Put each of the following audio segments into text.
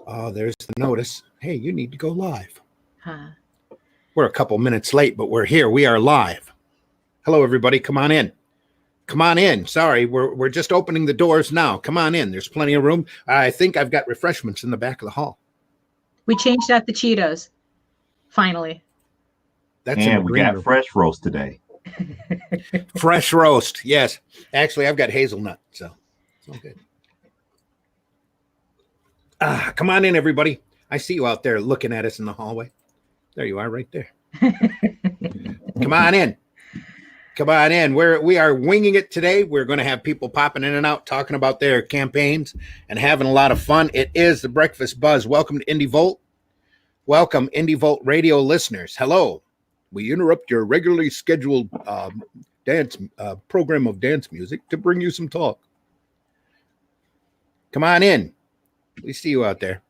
Oh, there's the notice. Hey, you need to go live. Huh. We're a couple minutes late, but we're here. We are live. Hello, everybody. Come on in. Come on in. Sorry, we're just opening the doors now. Come on in. There's plenty of room. I think I've got refreshments in the back of the hall. We changed out the Cheetos. Finally. That's and we got fresh roast today. Fresh roast. Yes. Actually, I've got hazelnut, so it's all good. Come on in, everybody. I see you out there looking at us in the hallway. There you are, right there. Come on in. Come on in. We are winging it today. We're going to have people popping in and out, talking about their campaigns and having a lot of fun. It is the Breakfast Buzz. Welcome to Indie Volt. Welcome, Indie Volt radio listeners. Hello. We interrupt your regularly scheduled dance program of dance music to bring you some talk. Come on in. We see you out there.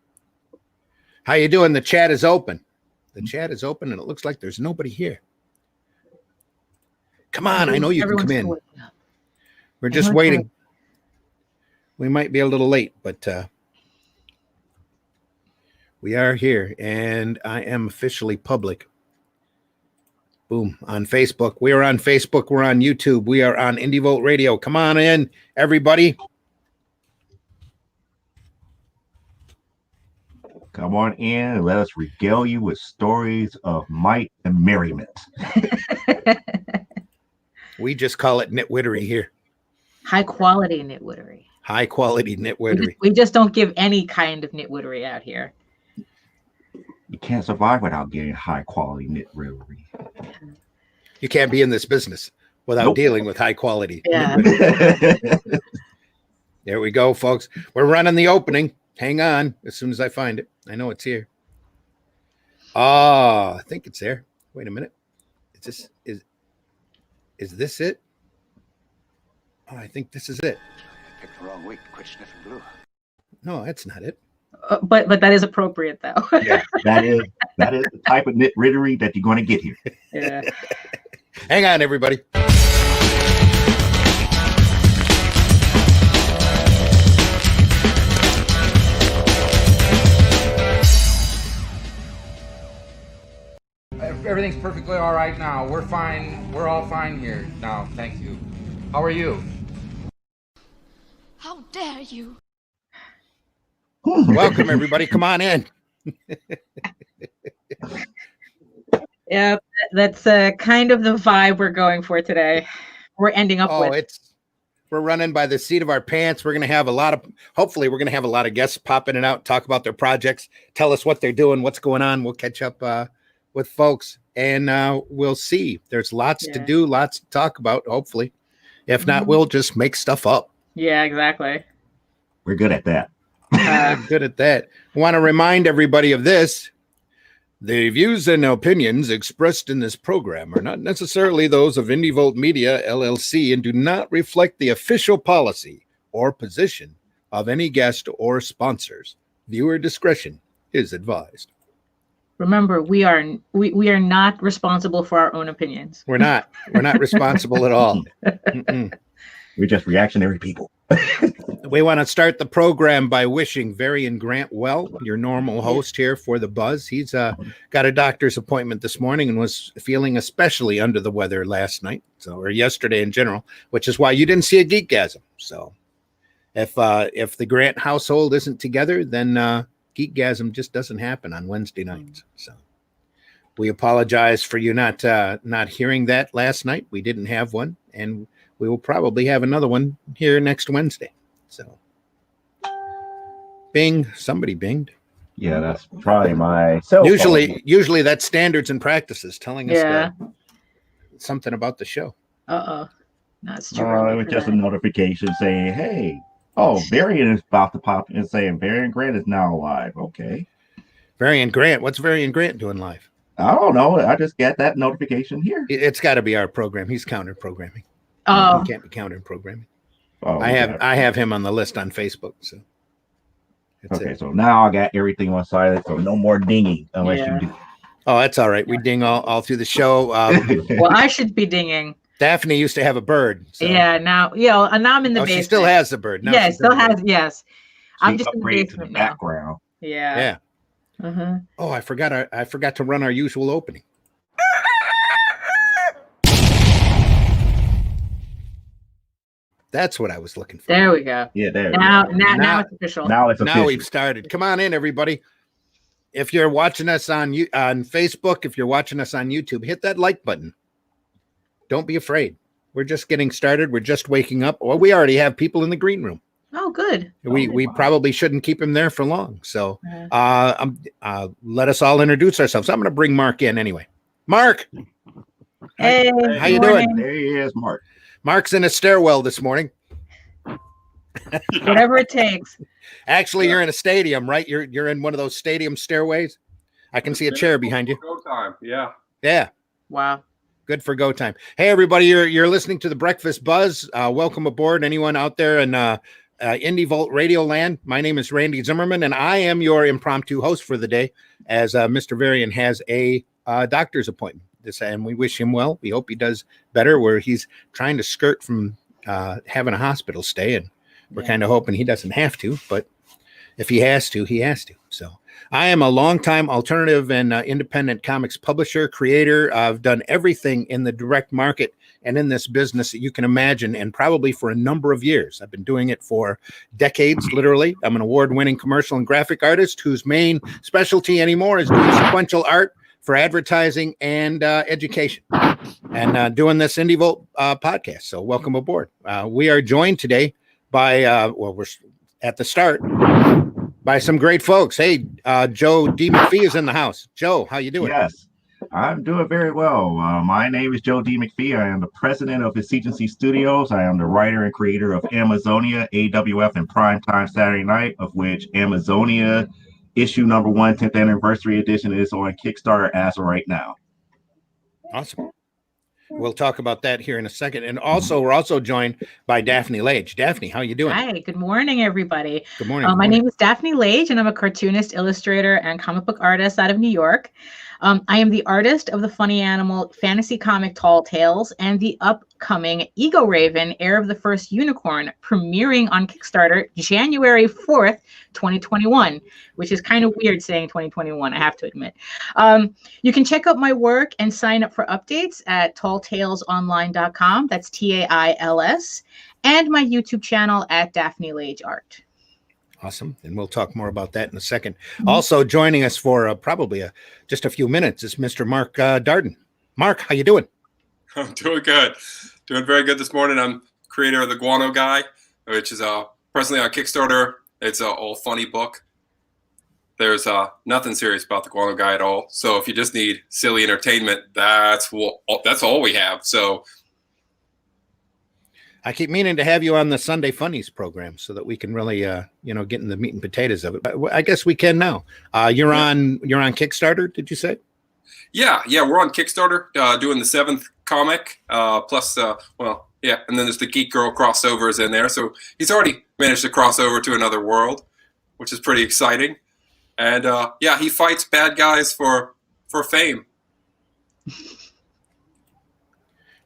How you doing? The chat is open. The chat is open, and it looks like there's nobody here. Come on, I know you can come in. We're just waiting. We might be a little late, but we are here, and I am officially public. Boom, on Facebook. We are on Facebook. We're on YouTube. We are on Indie Volt Radio. Come on in, everybody. Come on in and let us regale you with stories of might and merriment. We just call it nitwittery here. High quality nitwittery. High quality nitwittery. We just don't give any kind of nitwittery out here. You can't survive without getting high quality nitwittery. You can't be in this business without dealing with high quality. Yeah. There we go, folks. We're running the opening. Hang on as soon as I find it. I know it's here. I think it's there. Wait a minute. Is this it? Oh, I think this is it. I picked the wrong week to quit sniffing glue. No, that's not it. But that is appropriate, though. Yeah, that is the type of nitwittery that you're going to get here. Yeah. Hang on, everybody. Everything's perfectly all right now. We're fine. We're all fine here now. Thank you. How are you? How dare you? Welcome, everybody. Come on in. Yeah, that's kind of the vibe we're going for today. We're ending up with. We're running by the seat of our pants. We're going to have hopefully we're going to have a lot of guests pop in and out, talk about their projects, tell us what they're doing, what's going on. We'll catch up with folks, and we'll see. There's lots to do, lots to talk about, hopefully. If not, we'll just make stuff up. Yeah, exactly. We're good at that. Good at that. I want to remind everybody of this. The views and opinions expressed in this program are not necessarily those of Indie Volt Media, LLC, and do not reflect the official policy or position of any guest or sponsors. Viewer discretion is advised. Remember, we are not responsible for our own opinions. We're not responsible at all. We're just reactionary people. We want to start the program by wishing Varian Grant well, your normal host here for the Buzz. He's got a doctor's appointment this morning and was feeling especially under the weather last night, or yesterday in general, which is why you didn't see a Geekgasm. So if the Grant household isn't together, then Geekgasm just doesn't happen on Wednesday nights. So we apologize for you not hearing that last night. We didn't have one, and we will probably have another one here next Wednesday. So bing, somebody binged. Yeah, that's probably my cell phone. Usually that's standards and practices telling us something about the show. That's true. It was just a notification saying, hey, Varian is about to pop in and saying Varian Grant is now live. Okay. Varian Grant. What's Varian Grant doing live? I don't know. I just got that notification here. It's got to be our program. He's counter programming. He can't be counter programming. I have him on the list on Facebook. So so now I got everything on silent, so no more dinging unless you do. Oh, that's all right. We ding all through the show. Well, I should be dinging. Daphne used to have a bird. So. Yeah, now I'm in the basement. She still has the bird. Still has. Yes, I'm just in the basement background. Yeah. Yeah. Uh-huh. Oh, I forgot to run our usual opening. That's what I was looking for. There we go. Yeah, there we Now, go. now it's official. Now it's Now official. we've started. Come on in, everybody. If you're watching us on Facebook, if you're watching us on YouTube, hit that like button. Don't be afraid. We're just getting started. We're just waking up. Well, we already have people in the green room. Oh, good. We probably shouldn't keep him there for long. So Uh-huh. let us all introduce ourselves. I'm going to bring Mark in anyway. Mark, Hey, how you good doing? morning. There he is, Mark. Mark's in a stairwell this morning. Whatever it takes. Actually, you're in a stadium, right? You're in one of those stadium stairways. I can see a chair behind you. Go time, yeah. Yeah. Wow. Good for go time. Hey, everybody, you're listening to the Breakfast Buzz. Welcome aboard, anyone out there in Indie Volt Radio Land. My name is Randy Zimmerman, and I am your impromptu host for the day, as Mr. Varian has a doctor's appointment. And we wish him well. We hope he does better, where he's trying to skirt from having a hospital stay, and we're kind of hoping he doesn't have to, but if he has to, he has to. So I am a longtime alternative and independent comics publisher, creator. I've done everything in the direct market and in this business that you can imagine, and probably for a number of years. I've been doing it for decades, literally. I'm an award-winning commercial and graphic artist whose main specialty anymore is doing sequential art for advertising and education, and doing this Indie Volt podcast. So welcome aboard. We are joined today by, we're at the start, by some great folks. Hey, Joe D. McPhee is in the house. Joe, how you doing? Yes, I'm doing very well. My name is Joe D. McPhee. I am the president of Ajax Studios. I am the writer and creator of Amazonia, AWF, and Primetime Saturday Night, of which Amazonia issue number 1, 10th anniversary edition, is on Kickstarter as of right now. Awesome. We'll talk about that here in a second. And also, we're also joined by Daphne Lage. Daphne, how you doing? Hi, good morning, everybody. Good morning. My name is Daphne Lage, and I'm a cartoonist, illustrator, and comic book artist out of New York. I am the artist of the funny animal fantasy comic Tall Tales and the upcoming Ego Raven, Heir of the First Unicorn, premiering on Kickstarter January 4th, 2021, which is kind of weird saying 2021, I have to admit. You can check out my work and sign up for updates at talltalesonline.com. That's TAILS, and my YouTube channel at Daphne Lage Art. Awesome. And we'll talk more about that in a second. Also joining us for probably just a few minutes is Mr. Mark Darden. Mark, how you doing? I'm doing good. Doing very good this morning. I'm creator of The Guano Guy, which is presently on Kickstarter. It's an all funny book. There's nothing serious about The Guano Guy at all. So if you just need silly entertainment, that's all we have. So I keep meaning to have you on the Sunday Funnies program so that we can really, get in the meat and potatoes of it. But I guess we can now. You're on Kickstarter, did you say? Yeah, we're on Kickstarter doing the 7th comic. Plus, and then there's the Geek Girl crossovers in there. So he's already managed to cross over to another world, which is pretty exciting. And he fights bad guys for fame.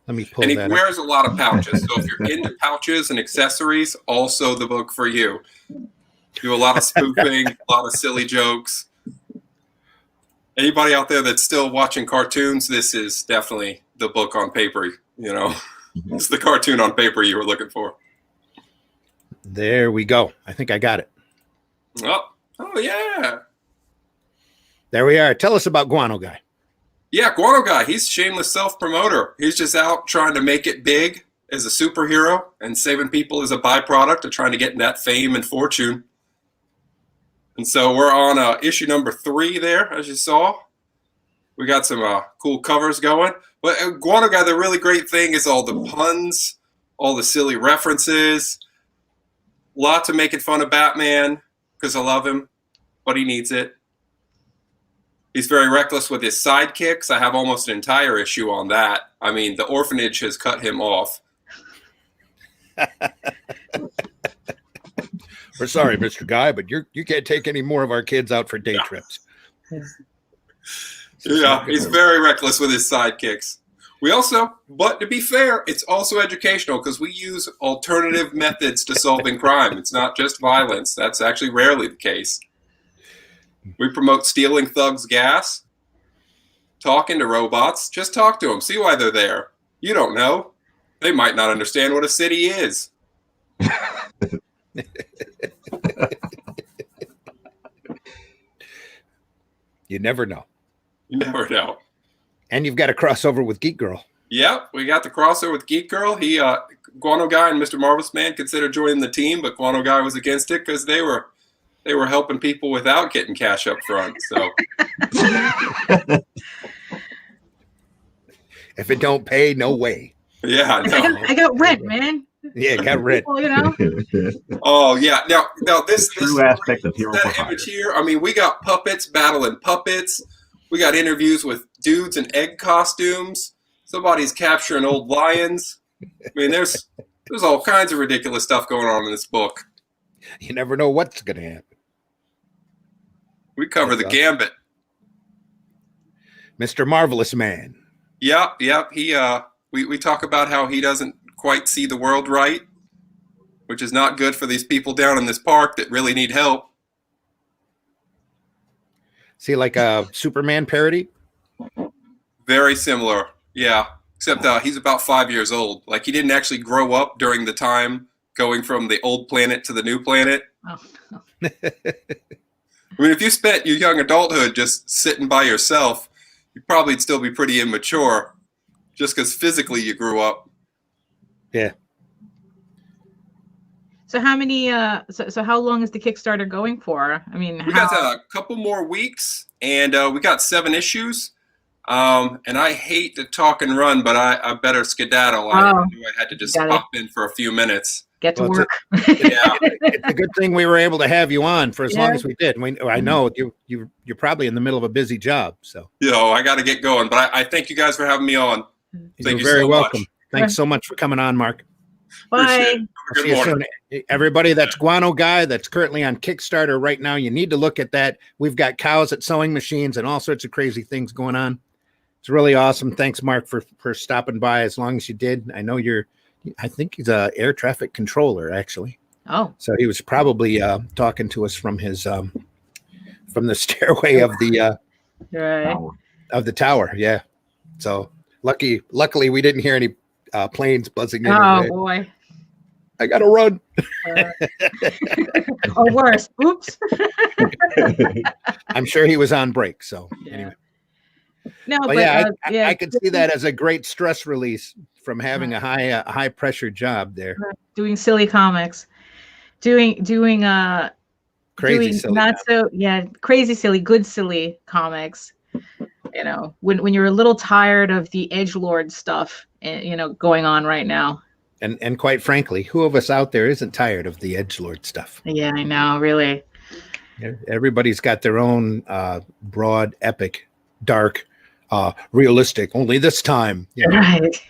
Let me pull and he that wears a lot of pouches. So if you're into pouches and accessories, also the book for you. Do a lot of spoofing, a lot of silly jokes. Anybody out there that's still watching cartoons, this is definitely the book on paper, It's the cartoon on paper you were looking for. There we go. I think I got it. Oh yeah. There we are. Tell us about Guano Guy. Yeah, Guano Guy, he's a shameless self-promoter. He's just out trying to make it big as a superhero, and saving people as a byproduct of trying to get that fame and fortune. And so we're on issue number 3 there, as you saw. We got some cool covers going. But Guano Guy, the really great thing is all the puns, all the silly references, lots of making fun of Batman, because I love him, but he needs it. He's very reckless with his sidekicks. I have almost an entire issue on that. I mean, the orphanage has cut him off. We're sorry, Mr. Guy, but you can't take any more of our kids out for day trips. Yeah, he's very reckless with his sidekicks. But to be fair, it's also educational because we use alternative methods to solving crime. It's not just violence. That's actually rarely the case. We promote stealing thugs gas, talking to robots. Just talk to them. See why they're there. You don't know. They might not understand what a city is. You never know. You never know. And you've got a crossover with Geek Girl. Yep, we got the crossover with Geek Girl. Guano Guy and Mr. Marvelous Man considered joining the team, but Guano Guy was against it because they were helping people without getting cash up front. So if it don't pay, no way. yeah, no. I got rent, man. Yeah, got rent. Well, you know. Oh yeah. Now this true aspect of hero for that hire. image here. I mean, we got puppets battling puppets. We got interviews with dudes in egg costumes. Somebody's capturing old lions. I mean, there's all kinds of ridiculous stuff going on in this book. You never know what's going to happen. We cover the gambit. Mr. Marvelous Man. Yep. We talk about how he doesn't quite see the world right, which is not good for these people down in this park that really need help. See, like a Superman parody? Very similar. Yeah. Except he's about 5 years old. Like, he didn't actually grow up during the time going from the old planet to the new planet. Oh. I mean, if you spent your young adulthood just sitting by yourself, you probably still be pretty immature just because physically you grew up. Yeah. So how many? So how long is the Kickstarter going for? I mean, We got a couple more weeks, and we got 7 issues. And I hate to talk and run, but I better skedaddle. I knew I had to just pop in for a few minutes. Get to work. Yeah. It's a good thing we were able to have you on for as long as we did. I know you're probably in the middle of a busy job, so I got to get going. But I thank you guys for having me on. Thank you very so welcome. much. Thanks so much for coming on, Mark. Bye. Good See you morning. soon. Everybody, that's Guano Guy. That's currently on Kickstarter right now. You need to look at that. We've got cows at sewing machines and all sorts of crazy things going on. It's really awesome. Thanks, Mark, for stopping by as long as you did. I know I think he's a air traffic controller, actually. Oh. So he was probably talking to us from his from the stairway of the tower. Yeah. So luckily we didn't hear any planes buzzing in. Oh boy. I gotta run. Or worse. Oops. I'm sure he was on break. So anyway. No, but I could see that as a great stress release from having a high pressure job there. Doing silly comics, doing crazy silly, crazy silly, good silly comics. You know, when you're a little tired of the edgelord stuff, going on right now. And quite frankly, who of us out there isn't tired of the edgelord stuff? Yeah, I know, really. Everybody's got their own broad, epic, dark, realistic. Only this time, right?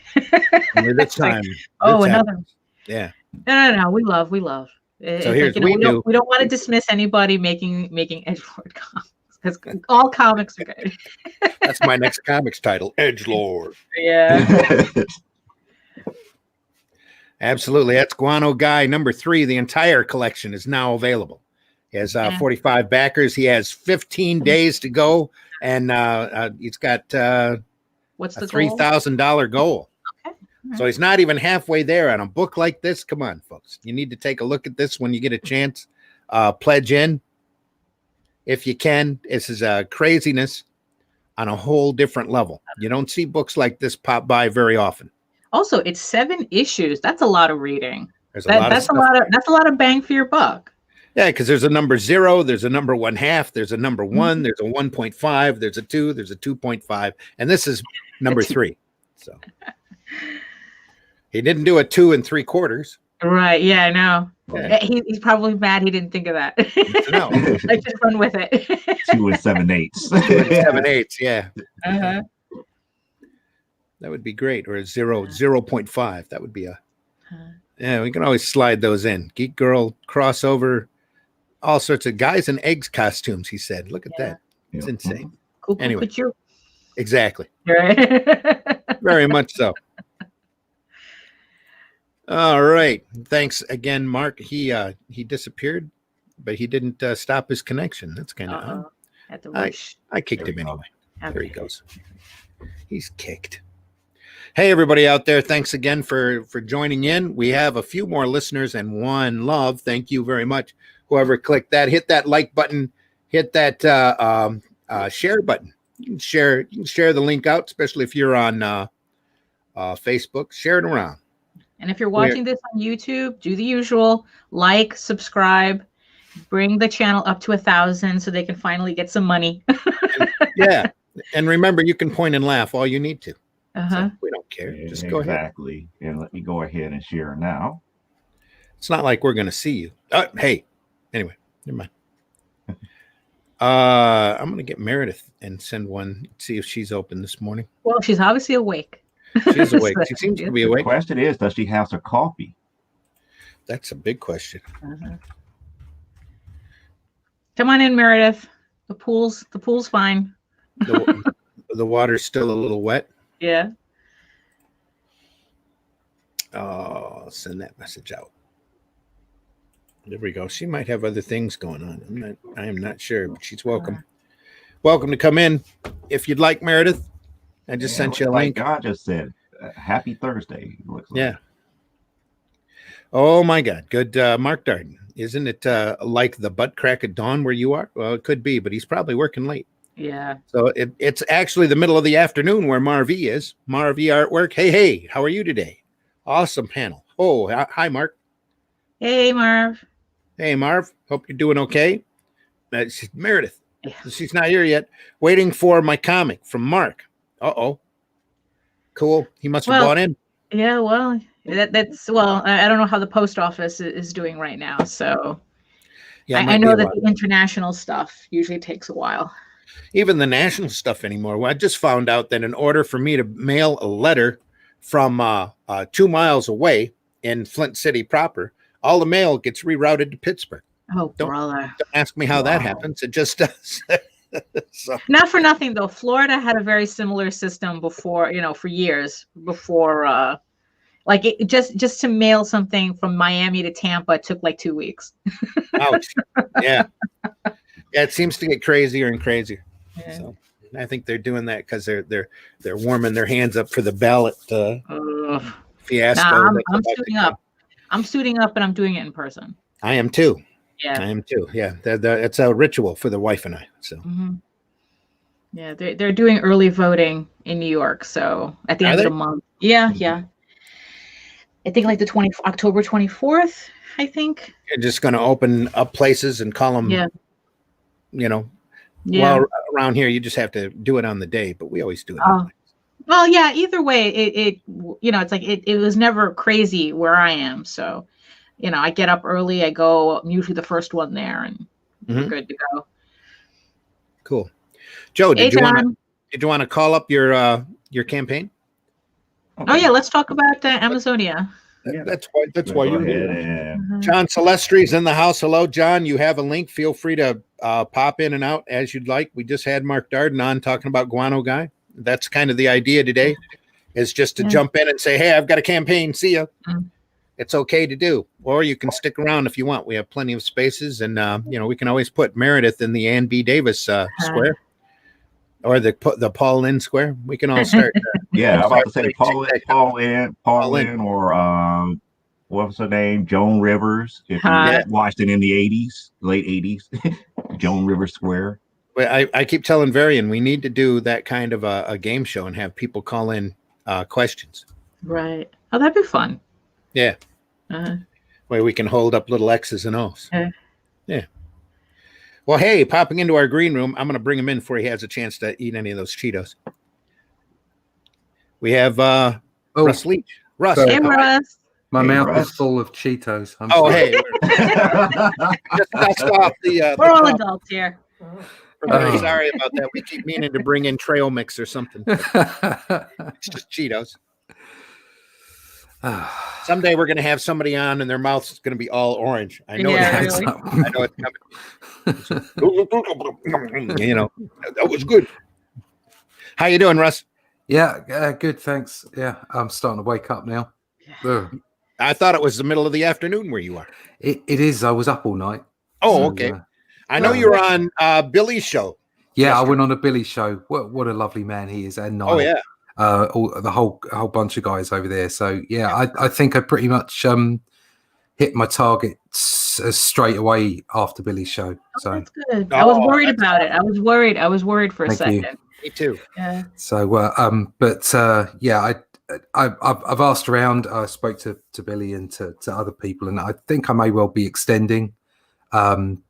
Only this time. Another. Happens. Yeah. No. We love. So here's we don't want to dismiss anybody making edgelord comics because all comics are good. That's my next comics title, Edgelord. Yeah. Absolutely. That's Guano Guy number 3. The entire collection is now available. He has 45 backers. He has 15 days to go, and he's got what's the $3,000 goal. Okay. So he's not even halfway there on a book like this. Come on, folks. You need to take a look at this when you get a chance. Pledge in if you can. This is craziness on a whole different level. You don't see books like this pop by very often. Also, it's 7 issues. That's a lot of reading. That's a lot of bang for your buck. Yeah, because there's a number 0, there's a number 1/2, there's a number 1, there's a 1.5, there's a 2, there's a 2.5, and this is number 3. So he didn't do a 2 3/4. Right? Yeah, I know. Yeah. He's probably mad he didn't think of that. No, Let's just run with it. 2 7/8. 7/8. Yeah. Uh-huh. That would be great. Or a 0.5. That would be yeah, we can always slide those in. Geek Girl crossover, all sorts of guys in eggs costumes, he said. Look at that. It's insane. Cool. Anyway. You. Exactly. Right. Very much so. All right. Thanks again, Mark. He disappeared, but he didn't stop his connection. That's kind of odd. At the rush. I kicked There him you go. anyway. Okay. There he goes. He's kicked. Hey, everybody out there. Thanks again for joining in. We have a few more listeners and one love. Thank you very much. Whoever clicked that, hit that like button, hit that share button. You can share the link out, especially if you're on Facebook. Share it around. And if you're watching this on YouTube, do the usual: like, subscribe, bring the channel up to 1,000 so they can finally get some money. Yeah. And remember, you can point and laugh all you need to. Uh-huh. So we don't care. Just go ahead. Exactly. And let me go ahead and share now. It's not like we're going to see you. Hey, anyway, never mind. I'm going to get Meredith and send one, see if she's open this morning. Well, she's obviously awake. She's awake. She seems to be The awake. question is, does she have some coffee? That's a big question. Uh-huh. Come on in, Meredith. The pool's fine. The water's still a little wet. Yeah. Oh, I'll send that message out. There we go. She might have other things going on. I am not sure, but she's welcome. Welcome to come in. If you'd like, Meredith, I just sent you a link. Like God just said, happy Thursday. Looks like. Yeah. Oh my God. Good. Mark Darden. Isn't it like the butt crack at dawn where you are? Well, it could be, but he's probably working late. Yeah. So it's actually the middle of the afternoon where Marv E is. Marv E Artwork. Hey, how are you today? Awesome panel. Oh, hi, Mark. Hey, Marv. Hey, Marv. Hope you're doing okay. Meredith. Yeah. She's not here yet. Waiting for my comic from Mark. Uh-oh. Cool. He must have bought in. Yeah, well, I don't know how the post office is doing right now. So Yeah, I know that the international stuff usually takes a while. Even the national stuff anymore. Well, I just found out that in order for me to mail a letter from 2 miles away in Flint City proper, all the mail gets rerouted to Pittsburgh. Oh, brother. Don't ask me how that happens. It just does. So, not for nothing, though. Florida had a very similar system before, for years before, like it just to mail something from Miami to Tampa took like 2 weeks. ouch. Yeah. Yeah, it seems to get crazier and crazier. Yeah. So I think they're doing that because they're warming their hands up for the ballot fiasco. Nah, I'm suiting up. I'm suiting up, and I'm doing it in person. I am too. Yeah, I am too. Yeah, it's a ritual for the wife and I. So. Mm-hmm. Yeah, they're doing early voting in New York. So at the end of the month. Yeah, yeah. I think like the October 24th. I think. You're just going to open up places and call them. Yeah. Well, around here you just have to do it on the day, but we always do it. Well, yeah. Either way, it's like it was never crazy where I am. So, I get up early. I go. I'm usually the first one there, and we're good to go. Cool. Joe, did Hey, you want to call up your campaign? Oh yeah, let's talk about Amazonia. Yeah. That's why you're here. And John Celestri's in the house. Hello, John. You have a link. Feel free to pop in and out as you'd like. We just had Mark Darden on talking about Guano Guy. That's kind of the idea today, is just to jump in and say, hey, I've got a campaign. See ya. It's okay to do. Or you can stick around if you want. We have plenty of spaces. And, we can always put Meredith in the Ann B. Davis square. Or the Paul Lynn square. We can all start. yeah, I'm about to say Paul Lynn, or what was her name? Joan Rivers. If you watched it in the 80s, late 80s, Joan Rivers Square. Well, I keep telling Varian we need to do that kind of a game show and have people call in questions. Right. Oh, that'd be fun. Yeah. Where we can hold up little X's and O's. Yeah. Well, hey, popping into our green room, I'm going to bring him in before he has a chance to eat any of those Cheetos. We have Russ Leach. Russ. So, Hey, Russ. My mouth Russ. is full of Cheetos. I'm Oh, sorry. hey. Just dust off the We're all top. adults here. We're very sorry about that. We keep meaning to bring in trail mix or something. It's just Cheetos. Someday we're going to have somebody on and their mouth's going to be all orange. I know it's coming. Really. I know it's coming. That was good. How you doing, Russ? Yeah, good, thanks. Yeah, I'm starting to wake up now. Ugh. I thought it was the middle of the afternoon where you are. It is. I was up all night. Oh, So, okay. I know you're on Billy's show. Yeah, I yesterday. went on a Billy show. What a lovely man he is, and Niall. Oh yeah. The whole bunch of guys over there. So yeah, I think I pretty much hit my target straight away after Billy's show. So That's good. I was Oh, worried that's about it. I was worried for a Thank you. second. Me too. Yeah. so yeah, I've asked around. I spoke to Billy and to other people, and I think I may well be extending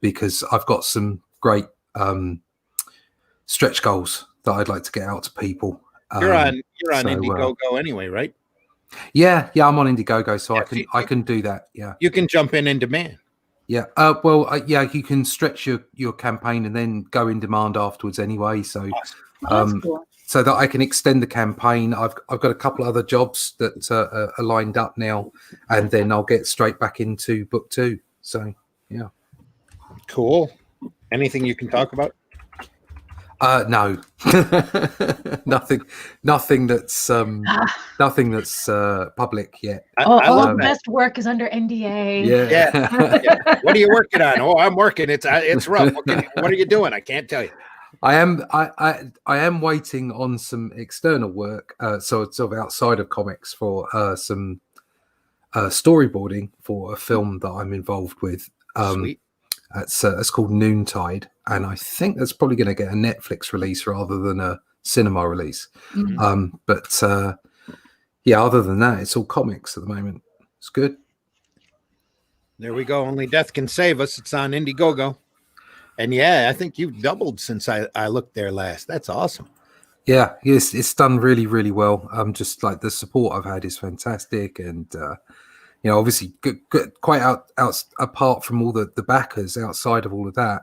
because I've got some great stretch goals that I'd like to get out to people. You're on so, Indiegogo anyway, right? Yeah, I'm on Indiegogo, so Yeah, I can do that. Yeah, You can jump in demand. yeah. Yeah, you can stretch your campaign and then go in demand afterwards anyway. So, That's cool. so that I can extend the campaign. I've got a couple of other jobs that are lined up now, and then I'll get straight back into book 2. So, yeah. Cool. Anything you can talk about? No, nothing that's public yet. I all love the that. best work is under NDA. Yeah. Yeah. What are you working on? Oh, I'm working. It's rough. What are you doing? I can't tell you. I am waiting on some external work, so it's sort of outside of comics for some storyboarding for a film that I'm involved with. Sweet. It's called Noontide, and I think that's probably going to get a Netflix release rather than a cinema release. Mhm. But yeah, other than that, it's all comics at the moment. It's good. There we go. Only Death Can Save Us. It's on Indiegogo. And yeah, I think you've doubled since I looked there last. That's awesome. Yeah, yes, it's done really, really well. Just like the support I've had is fantastic, and you know, obviously, quite out apart from all the backers, outside of all of that,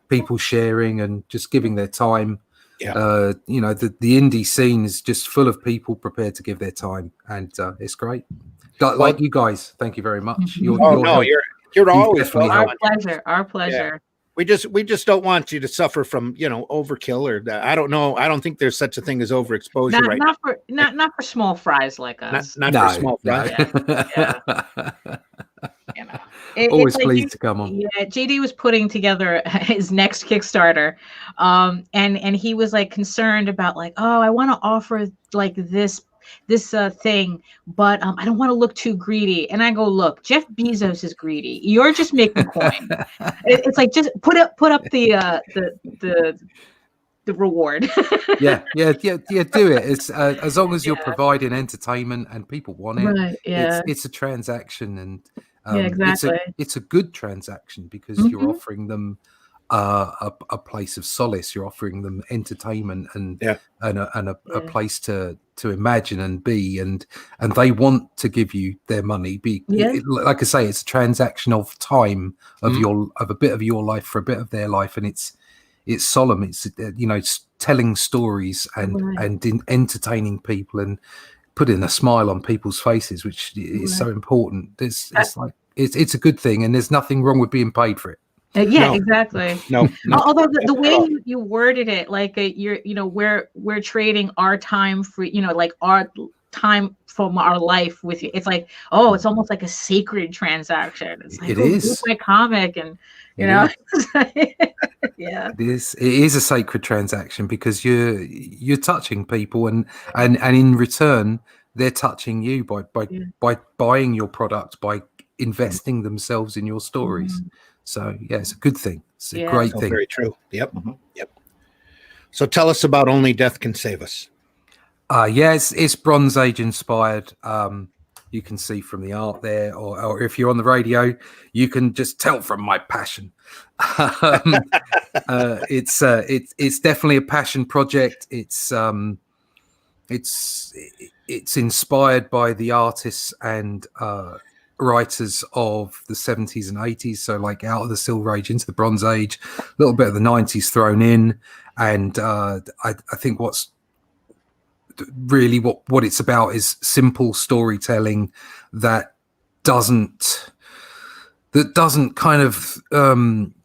people sharing and just giving their time. Yeah. You know, the indie scene is just full of people prepared to give their time, and it's great. Like you guys, thank you very much. Your help. You're always definitely welcome. Our pleasure. We just don't want you to suffer from overkill or I don't know. I don't think there's such a thing as overexposure right now. Not for small fries like us. Not No, for small fries. Yeah. You know. Always it's like pleased to come on. Yeah, JD was putting together his next Kickstarter, and he was like concerned about like, oh, I want to offer like this thing, but I don't want to look too greedy. And I go, look, Jeff Bezos is greedy. You're just making coin. It's like just put up the reward. yeah, do it. It's as long as you're providing entertainment and people want it. Right, yeah. It's a transaction, and exactly. it's a good transaction because you're offering them a place of solace. You're offering them entertainment and a place to imagine and be, and they want to give you their money. Like I say, it's a transaction of time of a bit of your life for a bit of their life, and it's solemn. It's it's telling stories and entertaining people and putting a smile on people's faces, which is so important. It's it's a good thing, and there's nothing wrong with being paid for it. Yeah, exactly. No. Although the way you worded it, like we're trading our time for like our time from our life with you. It's like, oh, it's almost like a sacred transaction. It's like, it is. It's my comic, and you know, yeah. It is a sacred transaction because you're touching people, and in return they're touching you by buying your product, by investing themselves in your stories. So yeah, it's a good thing. It's a great thing. Very true. Yep. Yep. So tell us about Only Death Can Save Us. It's Bronze Age inspired. You can see from the art there, or if you're on the radio, you can just tell from my passion. It's definitely a passion project. It's inspired by the artists and writers of the 70s and 80s, so like out of the Silver Age into the Bronze Age, a little bit of the 90s thrown in, and I think what's really what it's about is simple storytelling that doesn't kind of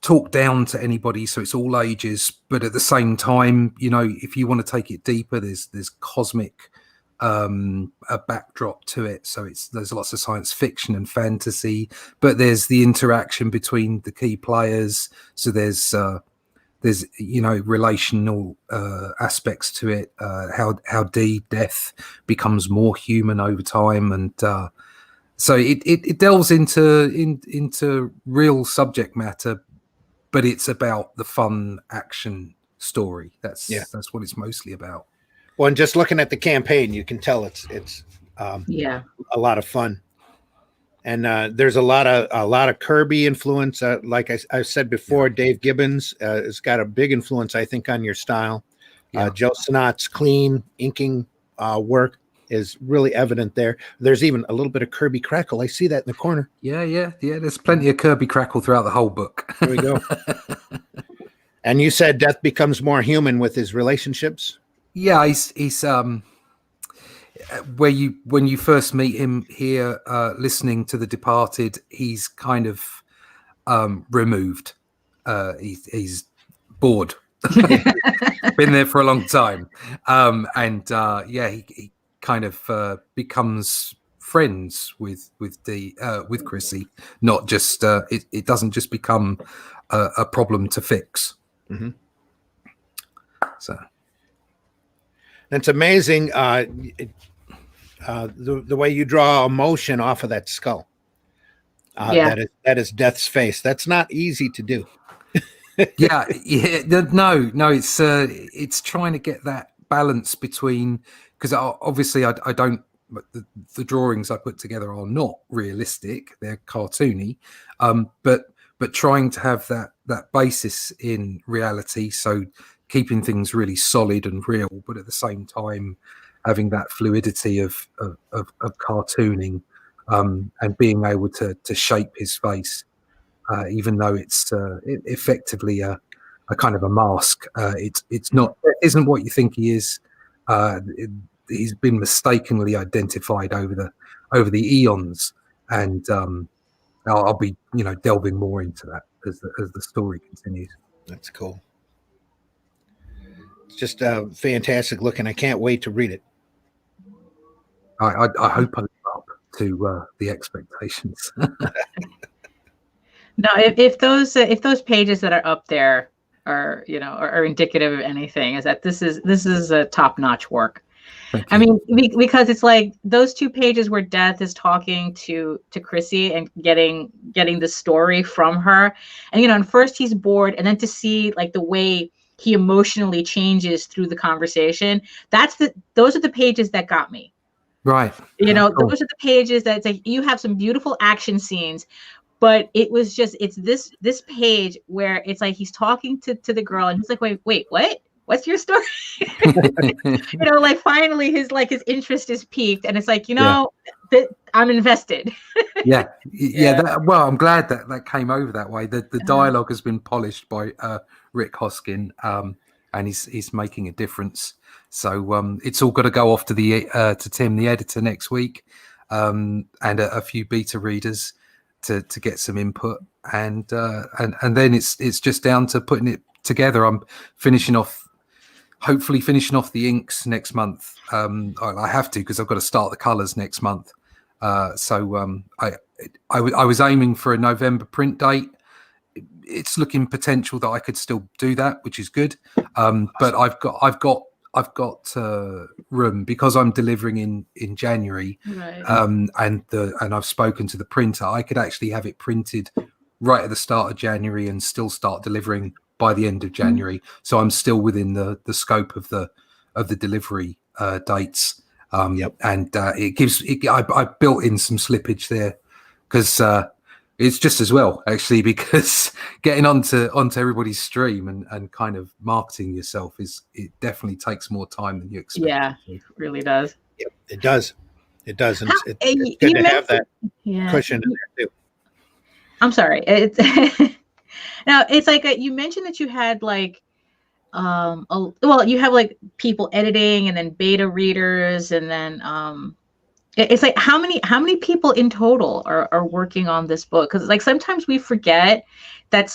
talk down to anybody, so it's all ages, but at the same time, if you want to take it deeper, there's cosmic a backdrop to it, so there's lots of science fiction and fantasy, but there's the interaction between the key players, so there's there's relational aspects to it, how death becomes more human over time, and so it delves into real subject matter, but it's about the fun action story. That's what it's mostly about. Well, and just looking at the campaign, you can tell it's a lot of fun. And there's a lot of Kirby influence. Like I said before, Dave Gibbons has got a big influence, I think, on your style. Joe Sinot's clean inking work is really evident there. There's even a little bit of Kirby crackle. I see that in the corner. Yeah. There's plenty of Kirby crackle throughout the whole book. There we go. And you said Death becomes more human with his relationships. Yeah, he's when you first meet him here, listening to The Departed, he's kind of removed. He's bored. Been there for a long time, he kind of becomes friends with Chrissy. Not just it doesn't just become a problem to fix. Mm-hmm. So it's amazing. The way you draw emotion off of that skull. That is Death's face. That's not easy to do. No, it's trying to get that balance between, because obviously I don't, the drawings I put together are not realistic, they're cartoony, but trying to have that basis in reality, so keeping things really solid and real, but at the same time having that fluidity of cartooning, and being able to shape his face, even though it's effectively a kind of a mask. It's not, it isn't what you think he is. He's been mistakenly identified over the eons, and I'll be delving more into that as the story continues. That's cool. It's just fantastic looking. I can't wait to read it. I hope I live up to the expectations. No, if those pages that are up there are are indicative of anything, is that this is a top-notch work. I mean, because it's like those 2 pages where Death is talking to Chrissy and getting the story from her, and and first he's bored, and then to see like the way he emotionally changes through the conversation, those are the pages that got me. Right. Those are the pages that it's like you have some beautiful action scenes, but it's this page where it's like he's talking to the girl and he's like, wait, what? What's your story? Like finally his interest is piqued, and it's like, that I'm invested. Well, I'm glad that came over that way. The dialogue has been polished by Rick Hoskin, and he's making a difference. So it's all got to go off to Tim, the editor, next week, and a few beta readers to get some input, and then it's just down to putting it together. I'm hopefully finishing off the inks next month. I have to, because I've got to start the colors next month. So I was aiming for a November print date. It's looking potential that I could still do that, which is good. But I've got room, because I'm delivering in January, right. And I've spoken to the printer. I could actually have it printed right at the start of January and still start delivering by the end of January. So I'm still within the scope of the delivery dates. And I built in some slippage there, because it's just as well, actually, because getting onto everybody's stream and kind of marketing yourself it definitely takes more time than you expect. Yeah, it really does. Yep, it does. And it's good to have that cushion in there too. I'm sorry. Now it's like you mentioned that you had like you have like people editing and then beta readers, and then it's like how many people in total are working on this book? Because like sometimes we forget that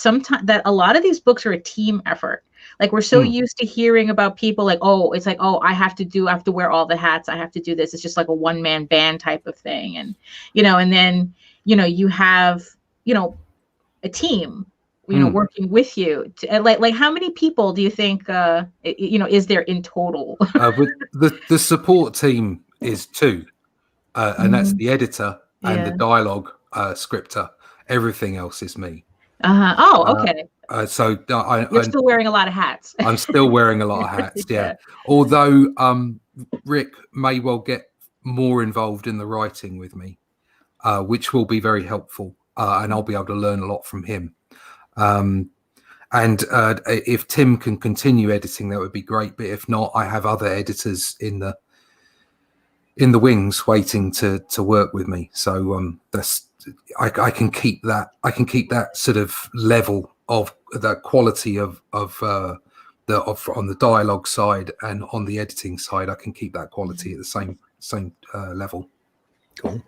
that a lot of these books are a team effort. Like we're so used to hearing about people like, I have to wear all the hats, I have to do this. It's just like a one-man band type of thing, and and then you have a team working with you? Like how many people do you think, is there in total? With the support team is 2, and that's the editor and the dialogue scripter. Everything else is me. Okay. So You're still wearing a lot of hats. I'm still wearing a lot of hats. Yeah. Although Rick may well get more involved in the writing with me, which will be very helpful, and I'll be able to learn a lot from him. And if Tim can continue editing, that would be great. But if not, I have other editors in the wings waiting to work with me. So I can keep that. I can keep that sort of level of the quality of on the dialogue side and on the editing side. I can keep that quality at the same level. Cool.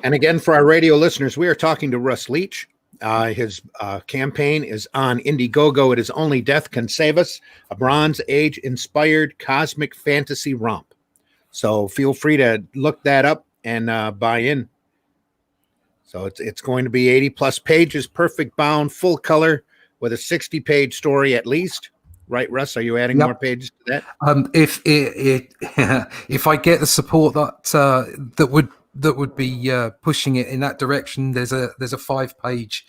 And again, for our radio listeners, we are talking to Russ Leach. His campaign is on Indiegogo. It is Only Death Can Save Us, a Bronze Age inspired cosmic fantasy romp. So feel free to look that up and buy in. So it's going to be 80 plus pages, perfect bound, full color, with a 60-page story at least. Right, Russ? Are you adding more pages to that? If I get the support that would be pushing it in that direction, there's a 5-page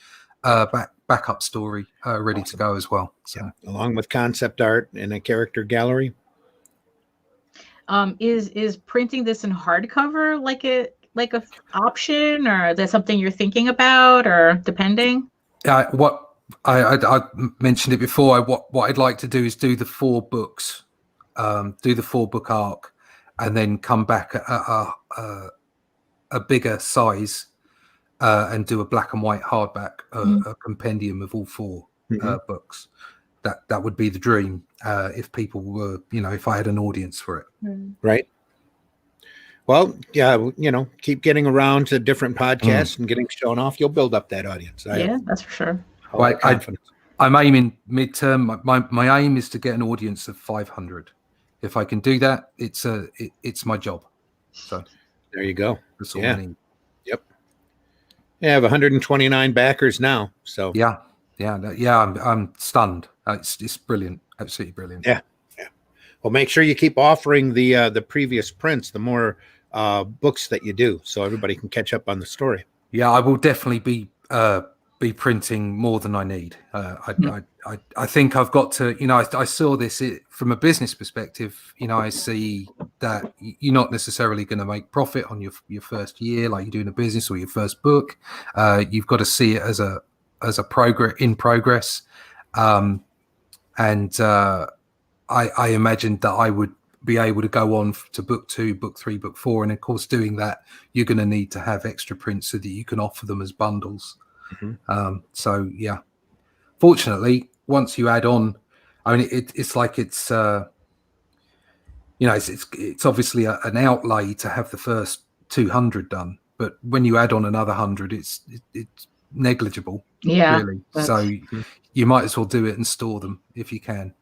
backup story ready to go as well. So along with concept art and a character gallery. Is printing this in hardcover like a option, or is that something you're thinking about, or depending? What I mentioned it before. What I'd like to do is do the 4 books, do the 4-book arc, and then come back a bigger size and do a black and white hardback, a compendium of all 4 books. That would be the dream if people were, if I had an audience for it. Right. Well, yeah, keep getting around to different podcasts and getting shown off. You'll build up that audience. That's for sure. I'm aiming midterm. My aim is to get an audience of 500. If I can do that, it's my job. So there you go. That's all I need. Yep. I have 129 backers now. So I'm stunned. It's brilliant. Absolutely brilliant. Yeah. Well, make sure you keep offering the previous prints, the more books that you do, so everybody can catch up on the story. Yeah, I will definitely be printing more than I need. I think I've got to. I saw this from a business perspective. I see that you're not necessarily going to make profit on your first year, like you do in a business, or your first book. You've got to see it as a progress. I imagined that I would be able to go on to book 2, book 3, book 4. And of course, doing that, you're going to need to have extra prints so that you can offer them as bundles. Fortunately, once you add on, it's like it's obviously an outlay to have the first 200 done. But when you add on another 100, it's negligible. Yeah. Really. So you might as well do it and store them if you can.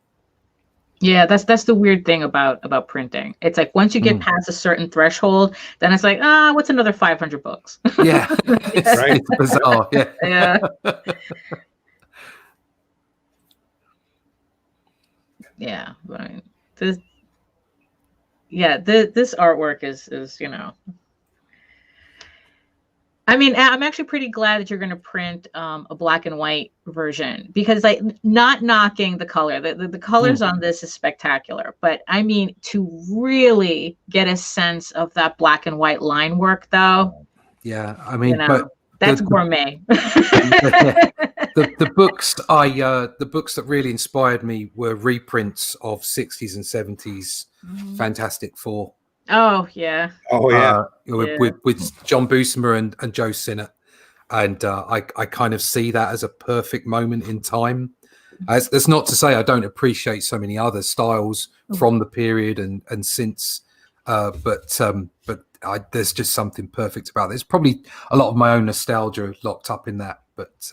Yeah, that's the weird thing about printing. It's like once you get past a certain threshold, then it's like, what's another 500 books? Yeah, it's bizarre. Yeah. Yeah, but this artwork is I'm actually pretty glad that you're going to print a black and white version, because not knocking the color, the colors on this is spectacular, but to really get a sense of that black and white line work though. Yeah, but that's gourmet. The books the books that really inspired me were reprints of 60s and 70s Fantastic Four. Oh yeah. With John Buscema and Joe Sinnott, and I kind of see that as a perfect moment in time. That's not to say I don't appreciate so many other styles from the period and since, but there's just something perfect about it. There's probably a lot of my own nostalgia locked up in that, but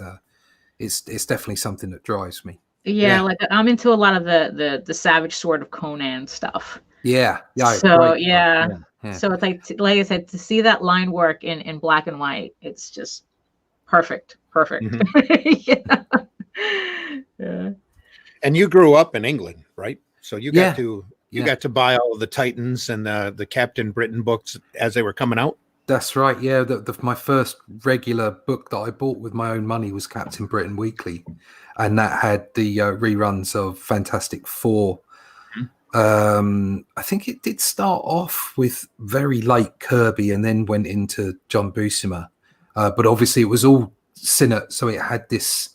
it's definitely something that drives me. Yeah, like I'm into a lot of the Savage Sword of Conan stuff. Yeah. So yeah. So it's like I said, to see that line work in black and white, it's just perfect. Yeah. Yeah. And you grew up in England, right? So you Yeah. got to Yeah. buy all of the Titans and the Captain Britain books as they were coming out. That's right. Yeah, my first regular book that I bought with my own money was Captain Britain Weekly, and that had the reruns of Fantastic Four. I think it did start off with very late Kirby, and then went into John Buscema. But obviously, it was all Sinnott, so it had this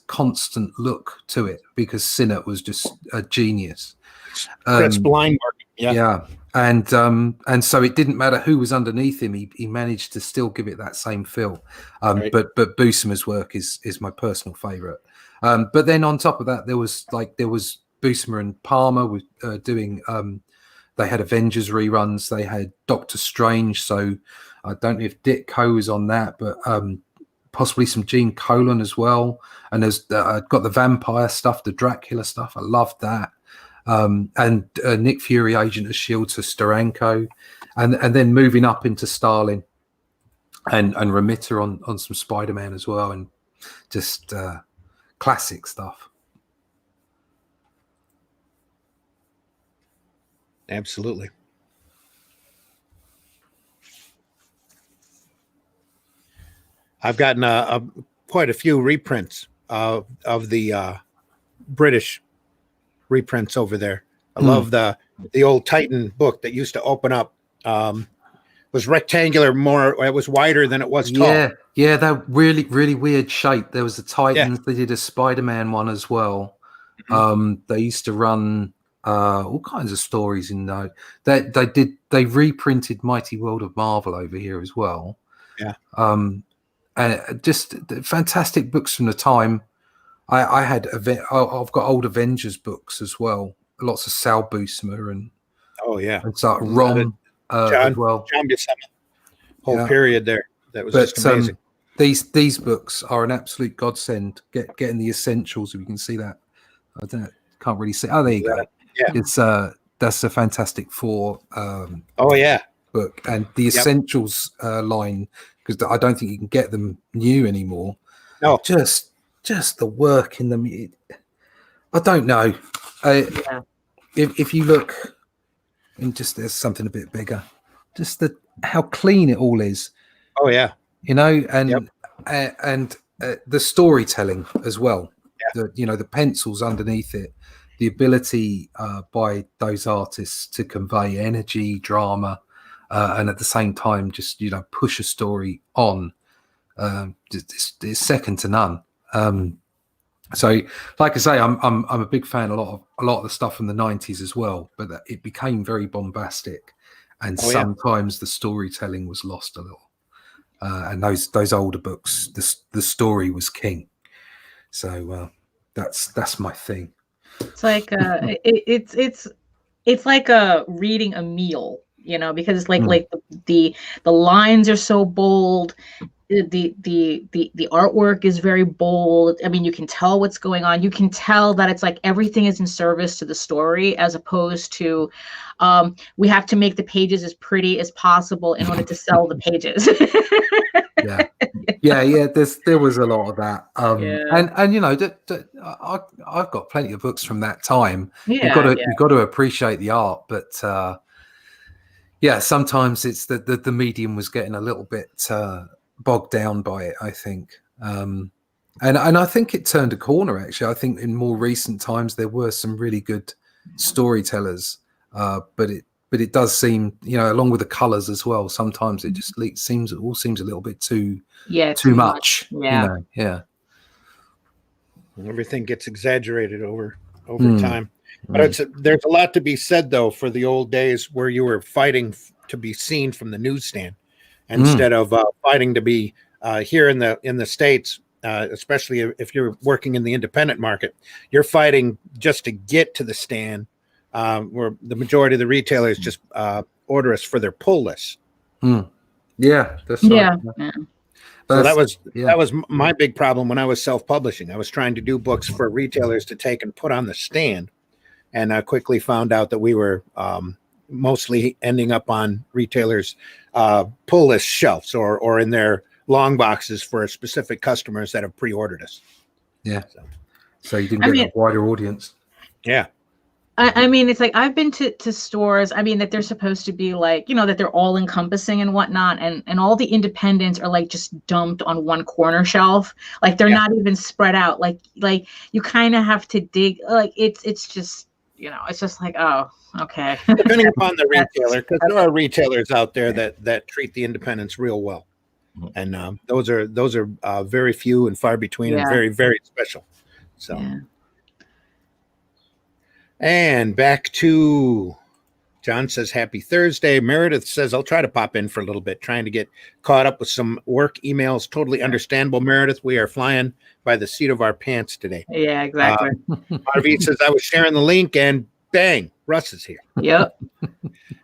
constant look to it because Sinnott was just a genius. Chris Blindmark, Yeah. And so it didn't matter who was underneath him. He managed to still give it that same feel. Right. But Buscema's work is my personal favorite. But then on top of that, there was Buscema and Palmer with doing. They had Avengers reruns. They had Doctor Strange. So I don't know if Ditko was on that, but possibly some Gene Colan as well. And there's got the vampire stuff, the Dracula stuff. I loved that. And Nick Fury, Agent of S.H.I.E.L.D. to Steranko, and then moving up into Starlin and Remitter on some Spider-Man as well, and just classic stuff. Absolutely. I've gotten quite a few reprints of the British reprints over there. I love the old Titan book that used to open up. Was rectangular, more. It was wider than it was tall. Yeah, that really weird shape. There was the Titans. They did a Spider-Man one as well. They used to run all kinds of stories in that. They reprinted Mighty World of Marvel over here as well. Yeah. And just fantastic books from the time. I've got old Avengers books as well. Lots of Sal Buscema and so Rom as well. John Buscema. Whole period there. That was just amazing. These books are an absolute godsend. Getting the essentials, if you can see that. I don't know, can't really see. Oh, there you go. Yeah. It's that's a Fantastic Four. Book, and the essentials line, because I don't think you can get them new anymore. No, just the work in them. I don't know. If you look, and just there's something a bit bigger. Just how clean it all is. Oh yeah. And the storytelling as well. Yeah. The pencils underneath it, the ability by those artists to convey energy, drama, and at the same time just push a story on. It's second to none. So, like I say, I'm a big fan. A lot of the stuff from the 90s as well, but it became very bombastic, and sometimes the storytelling was lost a little. And those older books, the story was king. So that's my thing. It's like it's like reading a meal, because it's like the lines are so bold. The artwork is very bold. I mean, you can tell what's going on. You can tell that it's like everything is in service to the story, as opposed to we have to make the pages as pretty as possible in order to sell the pages. Yeah. There was a lot of that. And I've got plenty of books from that time. You've got to appreciate the art, but sometimes it's the medium was getting a little bit bogged down by it, I think. And I think it turned a corner, actually. I think in more recent times there were some really good storytellers, but it does seem, along with the colors as well, sometimes it just seems a little bit too much. Everything gets exaggerated over time. But there's a lot to be said, though, for the old days where you were fighting to be seen from the newsstand instead of fighting to be here in the States, especially if you're working in the independent market. You're fighting just to get to the stand, where the majority of the retailers just order us for their pull list. Yeah, that's right. So that was my big problem when I was self-publishing. I was trying to do books for retailers to take and put on the stand, and I quickly found out that we were mostly ending up on retailers' pull list shelves or in their long boxes for specific customers that have pre-ordered us. Yeah. So you didn't get a wider audience. Yeah. I mean, it's like I've been to stores, I mean, that they're supposed to be like, you know, that they're all encompassing and whatnot. And all the independents are like just dumped on one corner shelf. Like they're not even spread out. Like you kind of have to dig. Like it's just, you know, it's just like, oh, okay. Depending upon the retailer, because there are retailers out there that treat the independents real well. And those are very few and far between and very, very special. So. Yeah. And back to John says, happy Thursday. Meredith says, I'll try to pop in for a little bit, trying to get caught up with some work emails. Totally understandable, Meredith. We are flying by the seat of our pants today. Yeah, exactly. Marvie says, I was sharing the link and bang, Russ is here. Yep.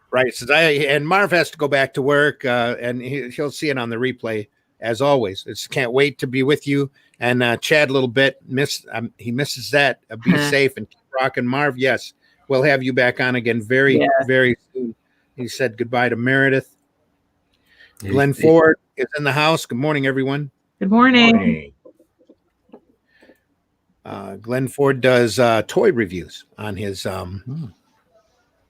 Right. Says, and Marv has to go back to work and he'll see it on the replay as always. Just can't wait to be with you and chat a little bit. He misses that. Be safe and keep rocking, Marv. Yes, we'll have you back on again very, very soon. He said goodbye to Meredith. Glenn Ford is in the house. Good morning, everyone. Good morning. Glenn Ford does toy reviews on his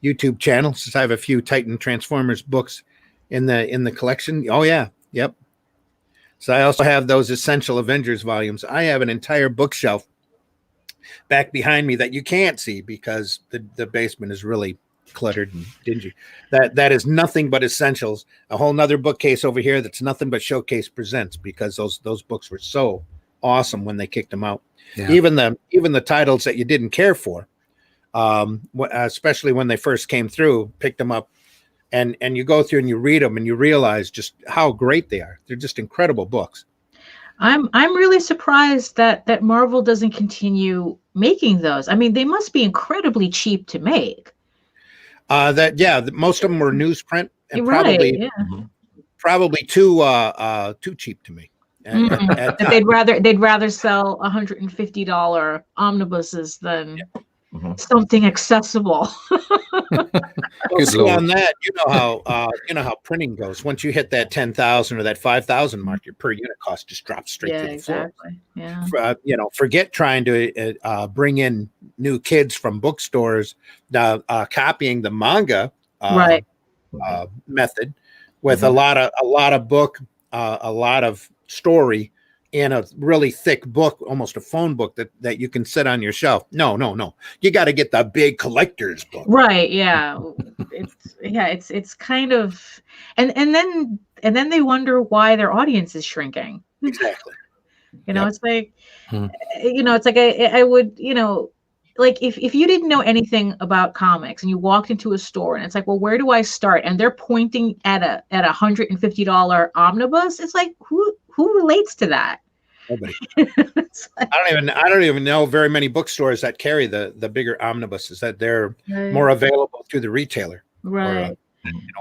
YouTube channel. Since I have a few Titan Transformers books in the collection. Oh yeah, yep. So I also have those Essential Avengers volumes. I have an entire bookshelf back behind me that you can't see because the basement is really cluttered and dingy. That is nothing but essentials. A whole nother bookcase over here that's nothing but Showcase Presents, because those books were so awesome when they kicked them out. Yeah. Even the titles that you didn't care for, especially when they first came through, picked them up, and you go through and you read them and you realize just how great they are. They're just incredible books. I'm really surprised that Marvel doesn't continue making those. I mean, they must be incredibly cheap to make. Most of them were newsprint and probably too cheap to make. They'd rather sell $150 omnibuses than something accessible. On that, you know how printing goes. Once you hit that 10,000 or that 5,000 mark, your per unit cost just drops straight to the floor. Yeah. Forget trying to bring in new kids from bookstores, copying the manga method with a lot of book, a lot of story in a really thick book, almost a phone book that you can sit on your shelf. No. You got to get the big collector's book. Right. Yeah. It's kind of, and then they wonder why their audience is shrinking. Exactly. It's like, it's like I would, like if you didn't know anything about comics and you walked into a store and it's like, well, where do I start? And they're pointing at a $150 omnibus. It's like, who relates to that? Nobody. I don't even know very many bookstores that carry the bigger omnibuses, that they're more available through the retailer. Right.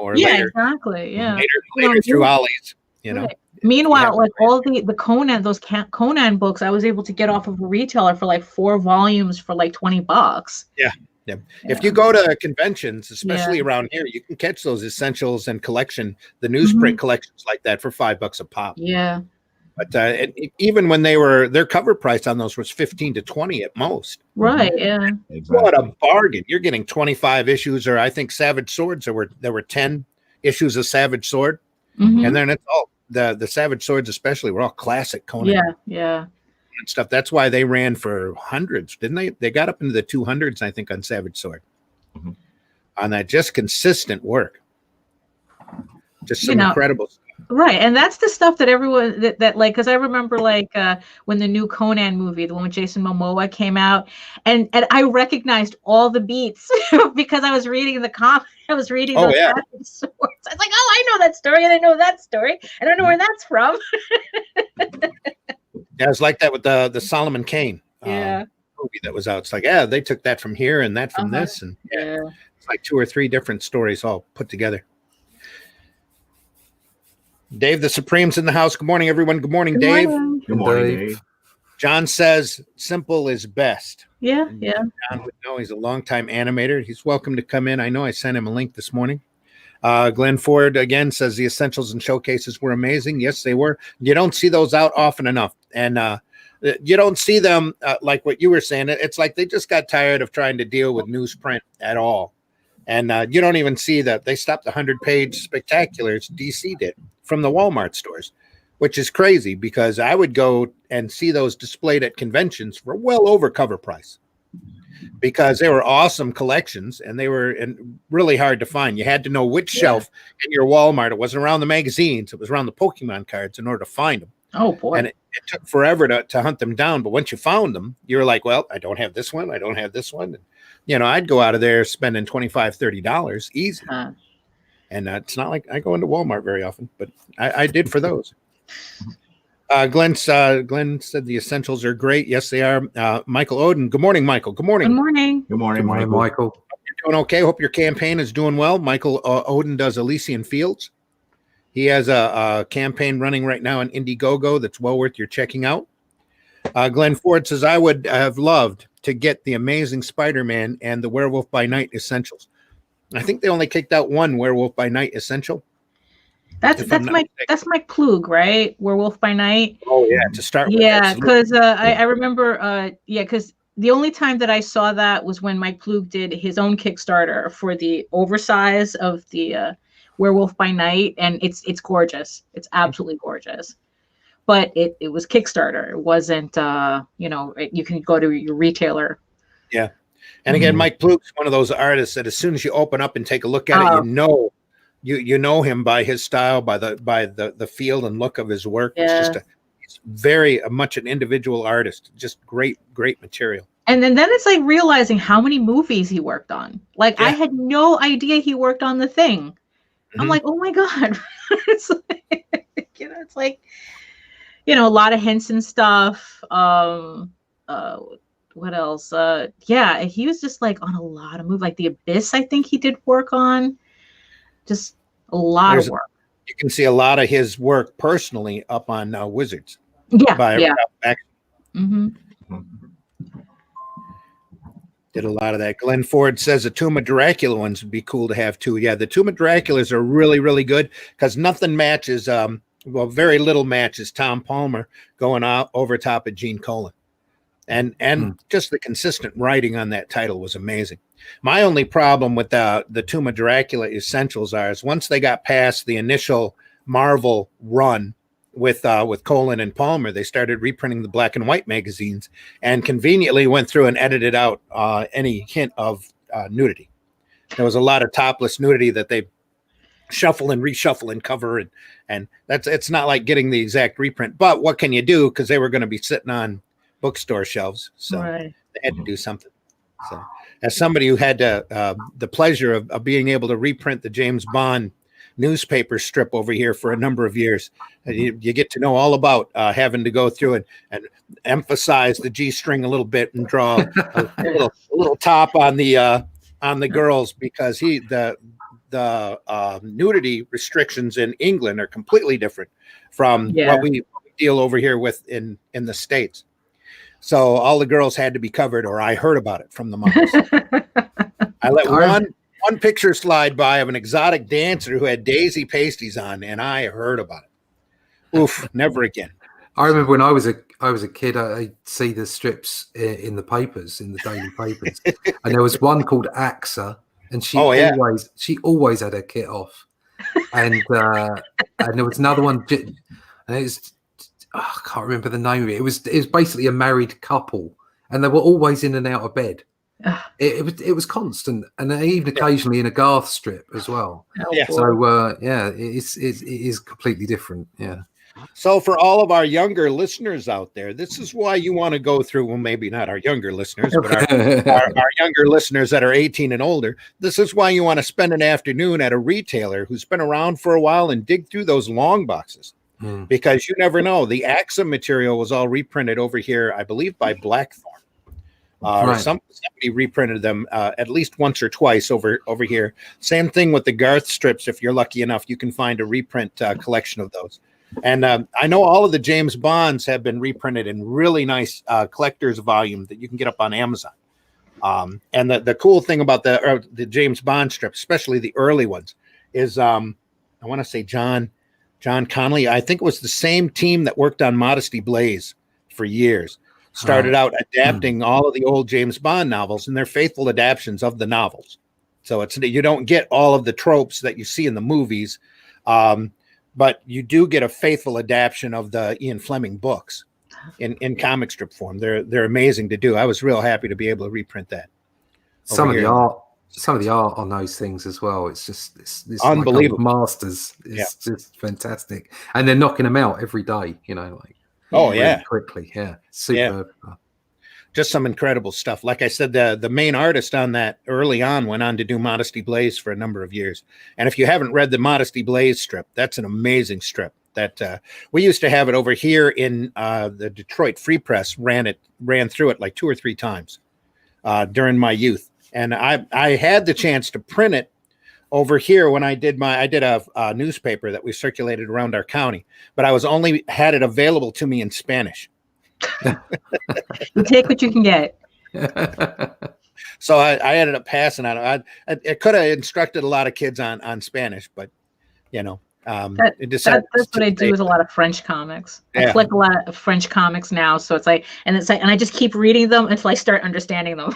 Or later, exactly. Yeah. Later through Ollie's, Right. Meanwhile, like all the Conan, those Conan books, I was able to get off of a retailer for like 4 volumes for like $20. Yeah. If you go to conventions, especially around here, you can catch those essentials and collection, the newsprint collections like that for $5 a pop. Yeah. But even when their cover price on those was $15 to $20 at most. Right. Yeah. Exactly. What a bargain! You're getting 25 issues, or I think Savage Swords. There were 10 issues of Savage Sword, and then it's all the Savage Swords, especially, were all classic Conan. Yeah. And stuff. That's why they ran for hundreds, didn't they? They got up into the 200s, I think, on Savage Sword. On that, just consistent work. Just some incredible stuff. Right, and that's the stuff that everyone that like, because I remember like when the new Conan movie, the one with Jason Momoa, came out, and I recognized all the beats because I was reading the comic. I was reading those Savage Swords. I was like, oh, I know that story, and I know that story, and I know where that's from. Yeah, it's like that with the Solomon Kane movie that was out. It's like, they took that from here and that from this, and it's like 2 or 3 different stories all put together. Dave the Supreme's in the house. Good morning, everyone. Good morning, Dave. Good morning, Dave. John says simple is best. Yeah. John would know. He's a longtime animator. He's welcome to come in. I know I sent him a link this morning. Glenn Ford again says the essentials and showcases were amazing. Yes, they were. You don't see those out often enough. And You don't see them like what you were saying. It's like they just got tired of trying to deal with newsprint at all. And you don't even see that they stopped the 100-page spectaculars DC did from the Walmart stores, which is crazy because I would go and see those displayed at conventions for well over cover price because they were awesome collections and they were really hard to find. You had to know which shelf in your Walmart. It wasn't around the magazines. It was around the Pokemon cards in order to find them. Oh, boy. And it took forever to hunt them down. But once you found them, you were like, well, I don't have this one. I don't have this one. And, you know, I'd go out of there spending $25, $30 easy. And it's not like I go into Walmart very often, but I did for those. Glenn said the essentials are great. Yes, they are. Michael Oden. Good morning, Michael. Good morning. Good morning. Good morning, Michael. You're doing okay. Hope your campaign is doing well. Michael Oden does Elysian Fields. He has a campaign running right now on Indiegogo that's well worth your checking out. Glenn Ford says, I would have loved to get the Amazing Spider-Man and the Werewolf by Night essentials. I think they only kicked out one Werewolf by Night essential. That's Mike Klug, right? Werewolf by Night. Oh yeah, to start with. Yeah, because I remember because the only time that I saw that was when Mike Klug did his own Kickstarter for the oversize of the Werewolf by Night, and it's gorgeous. It's absolutely gorgeous. But it was Kickstarter. It wasn't you can go to your retailer. Yeah. And again, Mike Klug's one of those artists that as soon as you open up and take a look at it, you know him by his style, by the feel and look of his work. Yeah. It's just he's very much an individual artist. Just great material. And then it's like realizing how many movies he worked on. Like I had no idea he worked on The Thing. I'm like, oh my God. It's like, it's like, a lot of Henson stuff. What else? He was just like on a lot of movies, like The Abyss. I think he did work on. Just a lot of work. You can see a lot of his work personally up on Wizards. Yeah. Did a lot of that. Glenn Ford says the Tomb of Dracula ones would be cool to have too. Yeah, the Tomb of Draculas are really, really good because nothing matches. Very little matches Tom Palmer going out over top of Gene Colan. And just the consistent writing on that title was amazing. My only problem with the Tomb of Dracula essentials is once they got past the initial Marvel run with Colan and Palmer, they started reprinting the black and white magazines and conveniently went through and edited out any hint of nudity. There was a lot of topless nudity that they shuffle and reshuffle and cover, and it's not like getting the exact reprint. But what can you do? Because they were going to be sitting on bookstore shelves, so they had to do something. So as somebody who had the pleasure of being able to reprint the James Bond newspaper strip over here for a number of years, you get to know all about having to go through and emphasize the G string a little bit and draw a little top on the girls, because the nudity restrictions in England are completely different from what we deal over here with in the States. So all the girls had to be covered, or I heard about it from the moms. I let one picture slide by of an exotic dancer who had daisy pasties on, and I heard about it. Oof, never again. I remember when I was a kid, I'd see the strips in the papers, in the daily papers, and there was one called AXA, and she always had her kit off, and there was another one, and it was. I can't remember the name of it. It was basically a married couple, and they were always in and out of bed. It was constant, and even occasionally in a Garth strip as well. So it is completely different. Yeah. So for all of our younger listeners out there, this is why you want to go through. Well, maybe not our younger listeners, but our younger listeners that are 18 and older. This is why you want to spend an afternoon at a retailer who's been around for a while and dig through those long boxes. Because you never know. The AXA material was all reprinted over here, I believe, by Blackthorn. Somebody reprinted them at least once or twice over here. Same thing with the Garth strips. If you're lucky enough, you can find a reprint collection of those. And I know all of the James Bonds have been reprinted in really nice collector's volume that you can get up on Amazon. And the cool thing about the James Bond strips, especially the early ones, is I want to say John Connolly. I think it was the same team that worked on Modesty Blaze for years. Started out adapting all of the old James Bond novels, and they're faithful adaptations of the novels. So you don't get all of the tropes that you see in the movies, but you do get a faithful adaptation of the Ian Fleming books in comic strip form. They're amazing to do. I was real happy to be able to reprint that. Some of the art on those things as well. It's just it's unbelievable. Like masters. It's just fantastic, and they're knocking them out every day. Really quickly. Yeah, superb. Yeah. Just some incredible stuff. Like I said, the main artist on that early on went on to do Modesty Blaze for a number of years. And if you haven't read the Modesty Blaze strip, that's an amazing strip. That we used to have it over here in the Detroit Free Press. Ran through it like 2 or 3 times during my youth, and I had the chance to print it over here when I did a newspaper that we circulated around our county, but I only had it available to me in Spanish. You take what you can get. So I ended up passing on it. I could have instructed a lot of kids on Spanish, but that's what I do with a lot of French comics. Yeah. I collect a lot of French comics now, so it's like, and I just keep reading them until I start understanding them.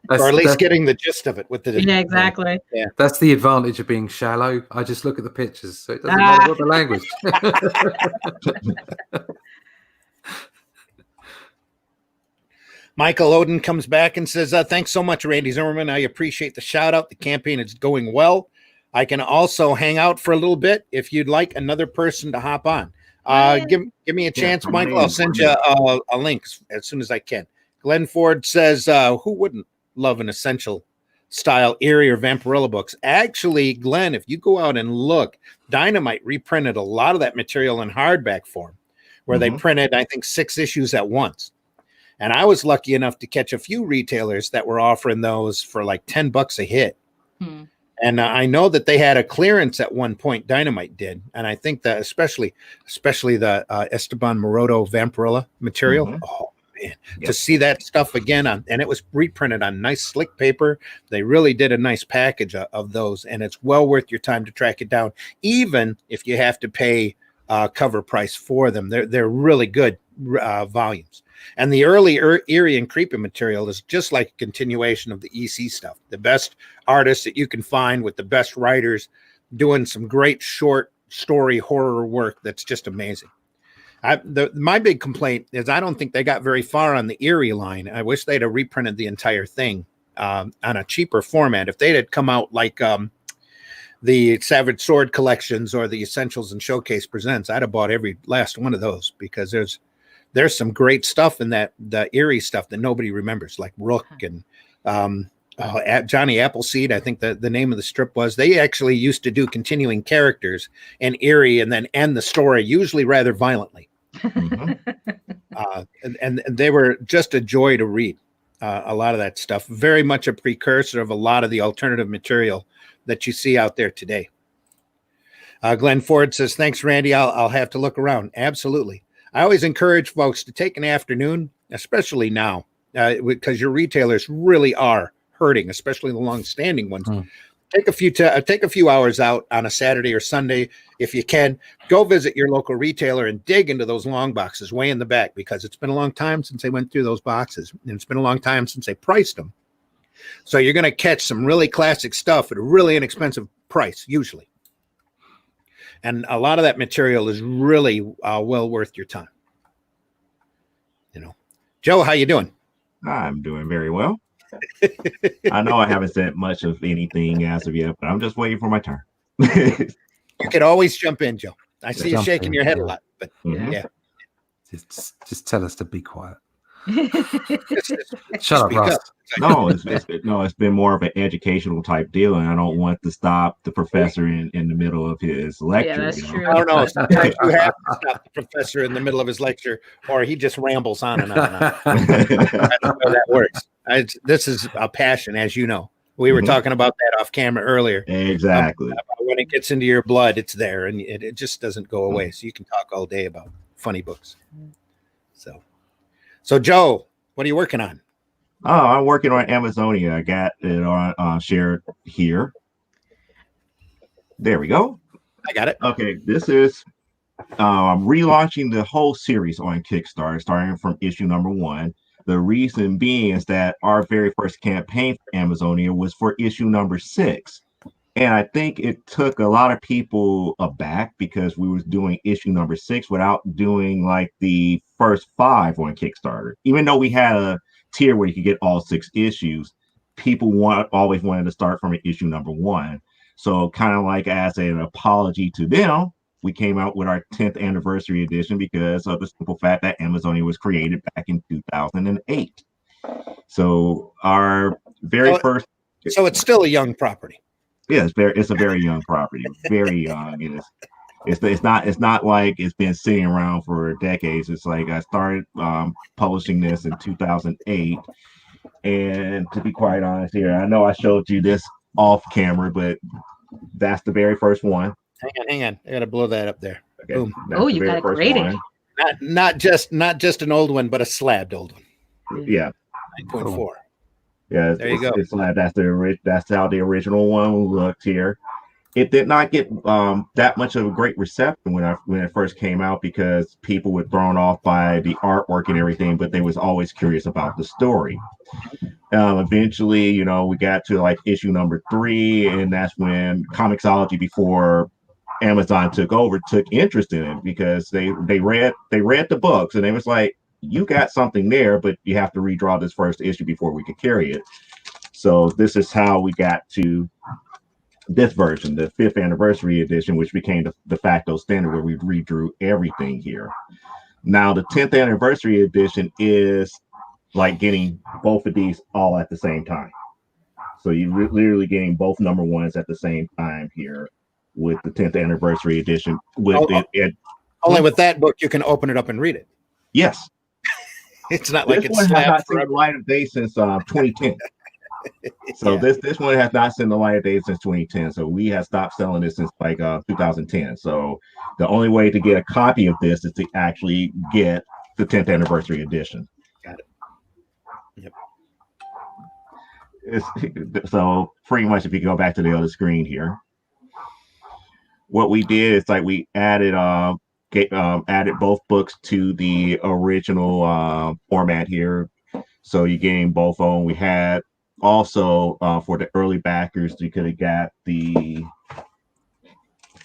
Or at least getting the gist of it with the exactly. Yeah, that's the advantage of being shallow. I just look at the pictures, so it doesn't matter what the language. Michael Oden comes back and says, "Thanks so much, Randy Zimmerman. I appreciate the shout out. The campaign is going well. I can also hang out for a little bit if you'd like another person to hop on. Give me a chance, Michael. I'll send you a link as soon as I can." Glenn Ford says, "Who wouldn't love an essential style Eerie or Vampirella books?" Actually, Glenn, if you go out and look, Dynamite reprinted a lot of that material in hardback form, where they printed, I think, 6 issues at once. And I was lucky enough to catch a few retailers that were offering those for like $10 a hit. And I know that they had a clearance at one point. Dynamite did, and I think that especially the Esteban Maroto Vampirella material. Oh man, to see that stuff again and it was reprinted on nice slick paper. They really did a nice package of those, and it's well worth your time to track it down, even if you have to pay cover price for them. They're really good volumes. And the early Eerie and Creepy material is just like a continuation of the EC stuff. The best artists that you can find with the best writers doing some great short story horror work that's just amazing. My big complaint is I don't think they got very far on the Eerie line. I wish they'd have reprinted the entire thing on a cheaper format. If they'd had come out like the Savage Sword collections or the Essentials and Showcase Presents, I'd have bought every last one of those, because there's some great stuff in the Eerie stuff that nobody remembers, like Rook and Johnny Appleseed. I think the name of the strip was. They actually used to do continuing characters in Eerie and then end the story, usually rather violently. And they were just a joy to read. A lot of that stuff, very much a precursor of a lot of the alternative material that you see out there today. Glenn Ford says, "Thanks, Randy. I'll have to look around." Absolutely. I always encourage folks to take an afternoon, especially now, because your retailers really are hurting, especially the long-standing ones. Take a few hours out on a Saturday or Sunday, if you can. Go visit your local retailer and dig into those long boxes way in the back, because it's been a long time since they went through those boxes, and it's been a long time since they priced them. So you're going to catch some really classic stuff at a really inexpensive price, usually. And a lot of that material is really well worth your time. Joe, how you doing? I'm doing very well. I know I haven't said much of anything as of yet, but I'm just waiting for my turn. You can always jump in, Joe. I see you shaking your head a lot, but yeah. Just tell us to be quiet. Shut up, Ross. It's been more of an educational type deal, and I don't want to stop the professor in the middle of his lecture. Yeah, that's true. I don't know. Sometimes you have to stop the professor in the middle of his lecture, or he just rambles on and on and on. That's how that works. This is a passion, as you know. We were talking about that off camera earlier. Exactly. When it gets into your blood, it's there, and it just doesn't go away. So you can talk all day about funny books. So Joe, what are you working on? Oh, I'm working on Amazonia. I got it on shared here. There we go. I got it. Okay, this is relaunching the whole series on Kickstarter, starting from issue number 1. The reason being is that our very first campaign for Amazonia was for issue number 6. And I think it took a lot of people aback because we was doing issue number 6 without doing like the first 5 on Kickstarter. Even though we had a tier where you could get all 6 issues, people always wanted to start from issue number 1. So kind of like as an apology to them, we came out with our 10th anniversary edition because of the simple fact that Amazonia was created back in 2008. So our very first. So it's still a young property. Yeah, it's a very young property, very young. It's not like it's been sitting around for decades. It's like I started publishing this in 2008, and to be quite honest here, I know I showed you this off camera, but that's the very first one. Hang on, I gotta blow that up there. Okay. Boom. Oh, you got it graded. Not just an old one, but a slabbed old one. Yeah. 9.4. Yeah, there you go. It's like that's how the original one looked here. It did not get that much of a great reception when it first came out because people were thrown off by the artwork and everything, but they was always curious about the story. Eventually, we got to like issue number 3, and that's when Comixology, before Amazon took over, took interest in it because they read the books and they was like, you got something there, but you have to redraw this first issue before we could carry it. So this is how we got to this version, the 5th anniversary edition, which became the de facto standard where we redrew everything here. Now the 10th anniversary edition is like getting both of these all at the same time. So you're literally getting both number 1s at the same time here with the 10th anniversary edition. Only with that book, you can open it up and read it. Yes. It's not like this it's one has not seen forever. the light of day since 2010. So yeah. this one has not seen the light of day since 2010. So we have stopped selling this since like 2010. So the only way to get a copy of this is to actually get the 10th anniversary edition. Got it. Yep. So pretty much, if you go back to the other screen here, what we did is like we added both books to the original format here, so you're getting both of them. We had also for the early backers, you could have got the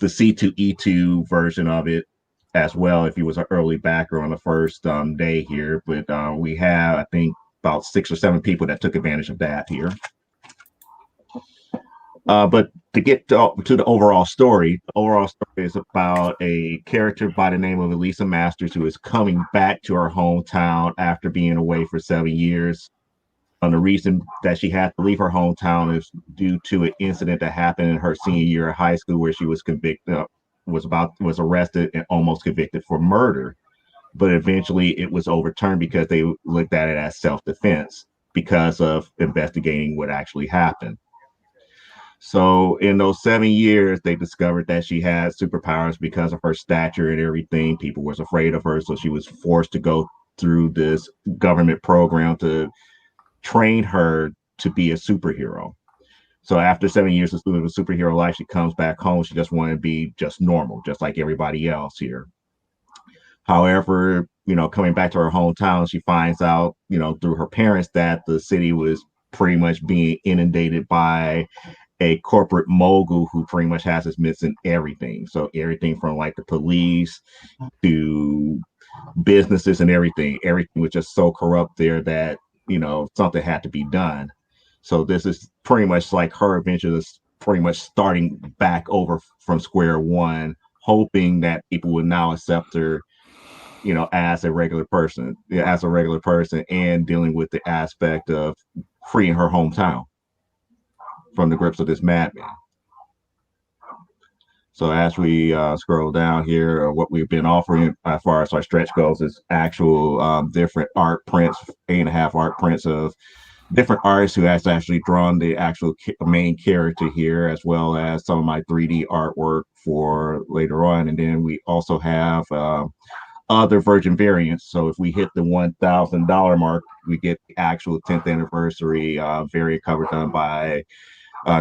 C2E2 version of it as well if you was an early backer on the first day here. But we have, I think, about 6 or 7 people that took advantage of that here. But to get to the overall story is about a character by the name of Elisa Masters who is coming back to her hometown after being away for 7 years. The reason that she had to leave her hometown is due to an incident that happened in her senior year of high school where she was was arrested and almost convicted for murder. But eventually it was overturned because they looked at it as self-defense because of investigating what actually happened. So in those 7 years, they discovered that she had superpowers because of her stature and everything. People was afraid of her, so she was forced to go through this government program to train her to be a superhero. So after 7 years of living a superhero life, she comes back home. She just wanted to be just normal, just like everybody else here. However, coming back to her hometown, she finds out, through her parents that the city was pretty much being inundated by a corporate mogul who pretty much has us missing everything. So everything from like the police to businesses and everything was just so corrupt there that, something had to be done. So this is pretty much like her adventure is pretty much starting back over from square one, hoping that people would now accept her, as a regular person and dealing with the aspect of freeing her hometown from the grips of this madman. So as we scroll down here, what we've been offering as far as our stretch goes is actual different art prints, 8.5 art prints of different artists who has actually drawn the actual main character here, as well as some of my 3D artwork for later on. And then we also have other virgin variants. So if we hit the $1,000 mark, we get the actual 10th anniversary variant cover done by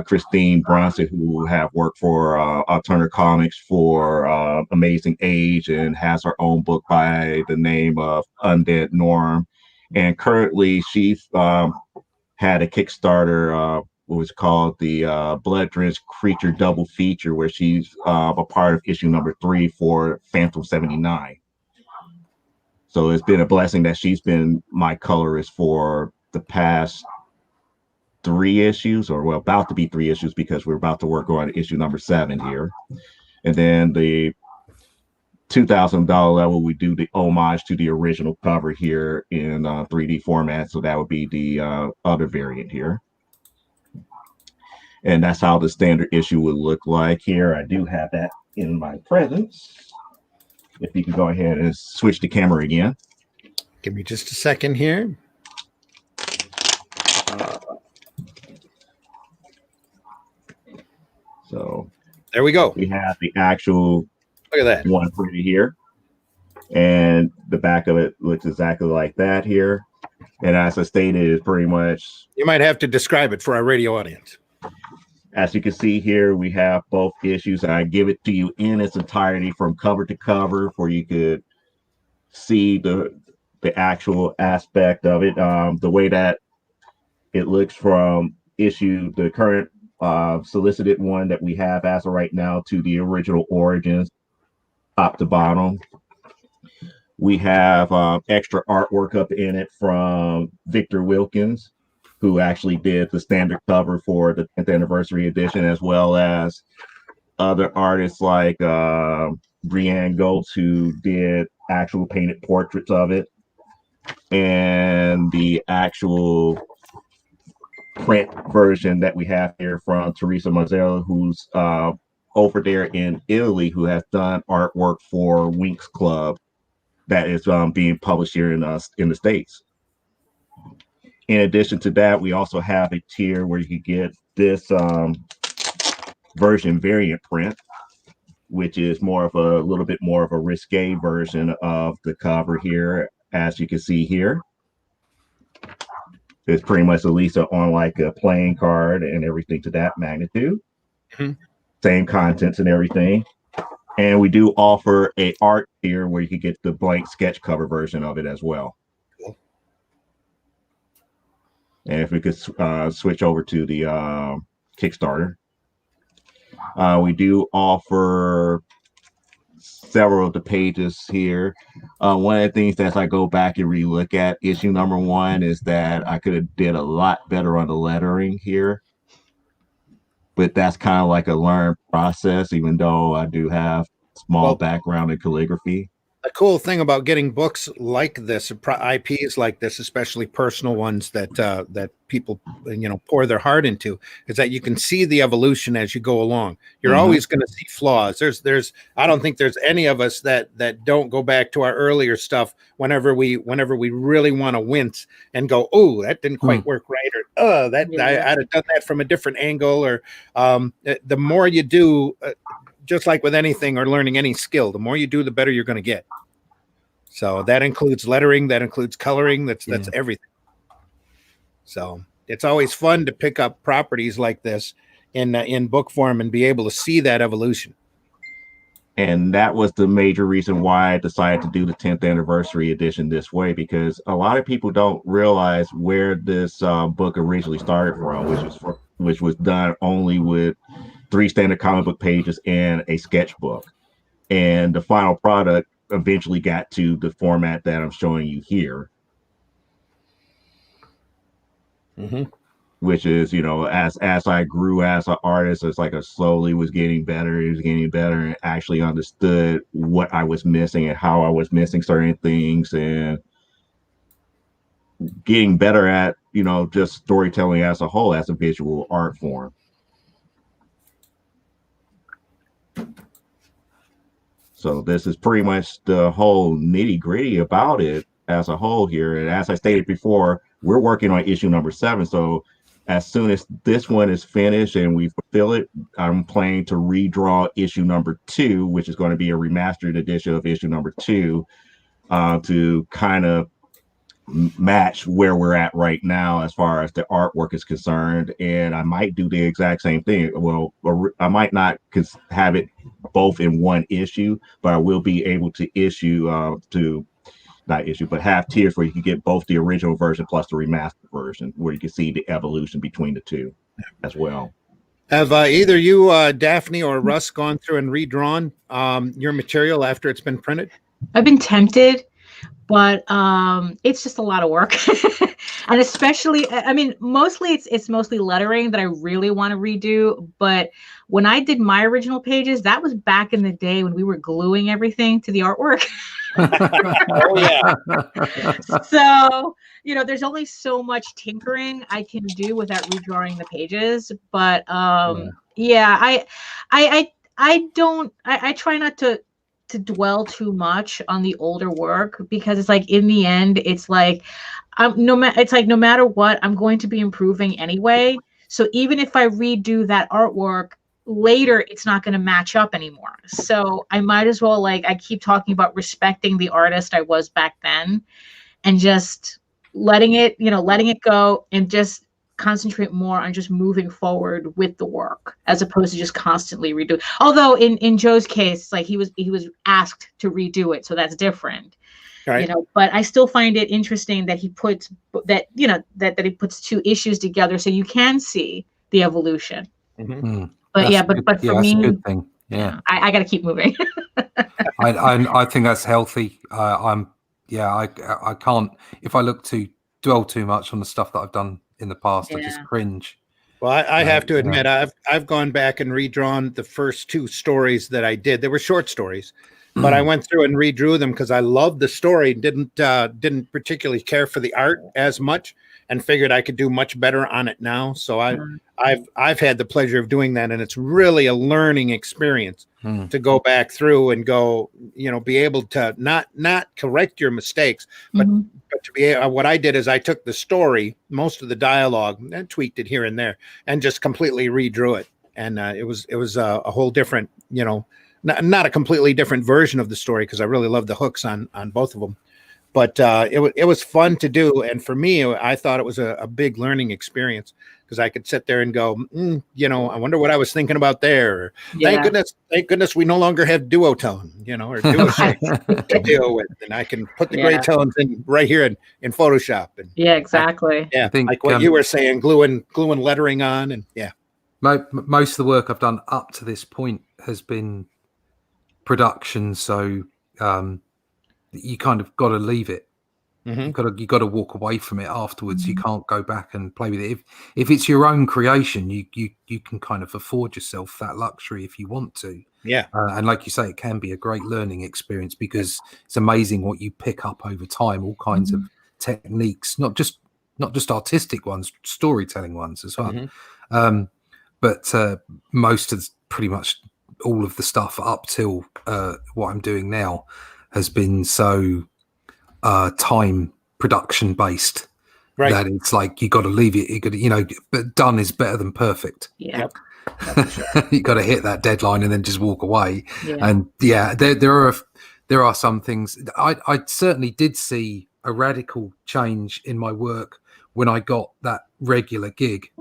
Christine Bronson, who have worked for Alternative Comics for Amazing Age and has her own book by the name of Undead Norm. And currently she's had a Kickstarter, what was called the Blood Drenched Creature Double Feature, where she's a part of issue number 3 for Phantom 79. So it's been a blessing that she's been my colorist for the past 3 issues, or well, about to be 3 issues, because we're about to work on issue number 7 here. And then the $2,000 level, we do the homage to the original cover here in 3D format. So that would be the other variant here. And that's how the standard issue would look like here. I do have that in my presence. If you can go ahead and switch the camera again. Give me just a second here. So there we go. We have the actual Look at that one printed here. And the back of it looks exactly like that here. And as I stated, it's pretty much... You might have to describe it for our radio audience. As you can see here, we have both issues. I give it to you in its entirety from cover to cover, for you could see the actual aspect of it. The way that it looks from the current solicited one that we have as of right now, to the original origins, top to bottom. We have extra artwork up in it from Victor Wilkins, who actually did the standard cover for the 10th anniversary edition, as well as other artists like Brianne Goltz, who did actual painted portraits of it, and the actual print version that we have here from Teresa Mazzella, who's over there in Italy, who has done artwork for Winx Club that is being published here in the States. In addition to that, we also have a tier where you can get this version variant print, which is more of a little bit more of a risque version of the cover here. As you can see here, it's pretty much Elisa on like a playing card and everything to that magnitude. Mm-hmm. Same contents and everything. And we do offer a art tier where you can get the blank sketch cover version of it as well. And if we could switch over to the Kickstarter, we do offer several of the pages here. One of the things that as I go back and relook at issue number 1 is that I could have did a lot better on the lettering here. But that's kind of like a learned process, even though I do have a small background in calligraphy. A cool thing about getting books like this, IPs like this, especially personal ones that people pour their heart into, is that you can see the evolution as you go along. You're always going to see flaws. I don't think there's any of us that don't go back to our earlier stuff whenever we really want to wince and go, oh, that didn't quite work right, or I'd have done that from a different angle, or the more you do. Just like with anything or learning any skill, the more you do, the better you're going to get. So that includes lettering, that includes coloring, that's everything. So it's always fun to pick up properties like this in book form and be able to see that evolution. And that was the major reason why I decided to do the 10th anniversary edition this way, because a lot of people don't realize where this book originally started from, which was done only with 3 standard comic book pages and a sketchbook. And the final product eventually got to the format that I'm showing you here. Mm-hmm. Which is, as I grew as an artist, it's like I slowly was getting better. It was getting better, and actually understood what I was missing and how I was missing certain things, and getting better at, just storytelling as a whole, as a visual art form. So this is pretty much the whole nitty gritty about it as a whole here. And as I stated before, we're working on issue number 7. So as soon as this one is finished and we fulfill it, I'm planning to redraw issue number 2, which is going to be a remastered edition of issue number 2, to kind of match where we're at right now as far as the artwork is concerned, and I might do the exact same thing. Well, I might not have it both in one issue, but I will be able to but have tiers where you can get both the original version plus the remastered version, where you can see the evolution between the two as well. Have either you, Daphne or Russ, gone through and redrawn your material after it's been printed? I've been tempted, but it's just a lot of work. And especially, I mean, mostly it's mostly lettering that I really want to redo. But when I did my original pages, that was back in the day when we were gluing everything to the artwork. Oh yeah. So, you know, there's only so much tinkering I can do without redrawing the pages. But yeah, I try not to dwell too much on the older work, because it's like, in the end, it's like no matter what, I'm going to be improving anyway. So even if I redo that artwork later, it's not going to match up anymore. So I might as well, like, I keep talking about respecting the artist I was back then, and just letting it go, and just concentrate more on just moving forward with the work, as opposed to just constantly redo. Although in Joe's case, like, he was asked to redo it, so that's different. Right. You know, but I still find it interesting that he puts that he puts two issues together, so you can see the evolution. Mm-hmm. But but for me, that's a good thing. Yeah, I got to keep moving. I think that's healthy. I can't, if I dwell too much on the stuff that I've done in the past, I just cringe. Well, I have to admit, I've gone back and redrawn the first two stories that I did. They were short stories, but I went through and redrew them because I loved the story. Didn't particularly care for the art as much, and figured I could do much better on it now. So I've had the pleasure of doing that, and it's really a learning experience to go back through and go, be able to not correct your mistakes, but to be what I did is I took the story, most of the dialogue, and tweaked it here and there, and just completely redrew it. And it was a whole different, not a completely different version of the story, because I really love the hooks on both of them. But it was fun to do, and for me, I thought it was a big learning experience, because I could sit there and go, I wonder what I was thinking about there. Or, thank goodness we no longer have duotone, or duo to deal with, and I can put the gray tones in right here in Photoshop. And exactly. I think like what you were saying, gluing lettering on, and most of the work I've done up to this point has been production, so you kind of got to leave it. You got to walk away from it afterwards. You can't go back and play with it. If it's your own creation, you can kind of afford yourself that luxury if you want to. And like you say, it can be a great learning experience, because it's amazing what you pick up over time. All kinds of techniques, not just artistic ones, storytelling ones as well. But pretty much all of the stuff up till what I'm doing now has been so time production based, that it's like you got to leave it. You got to, but done is better than perfect. You got to hit that deadline and then just walk away. And there are some things. I certainly did see a radical change in my work when I got that regular gig.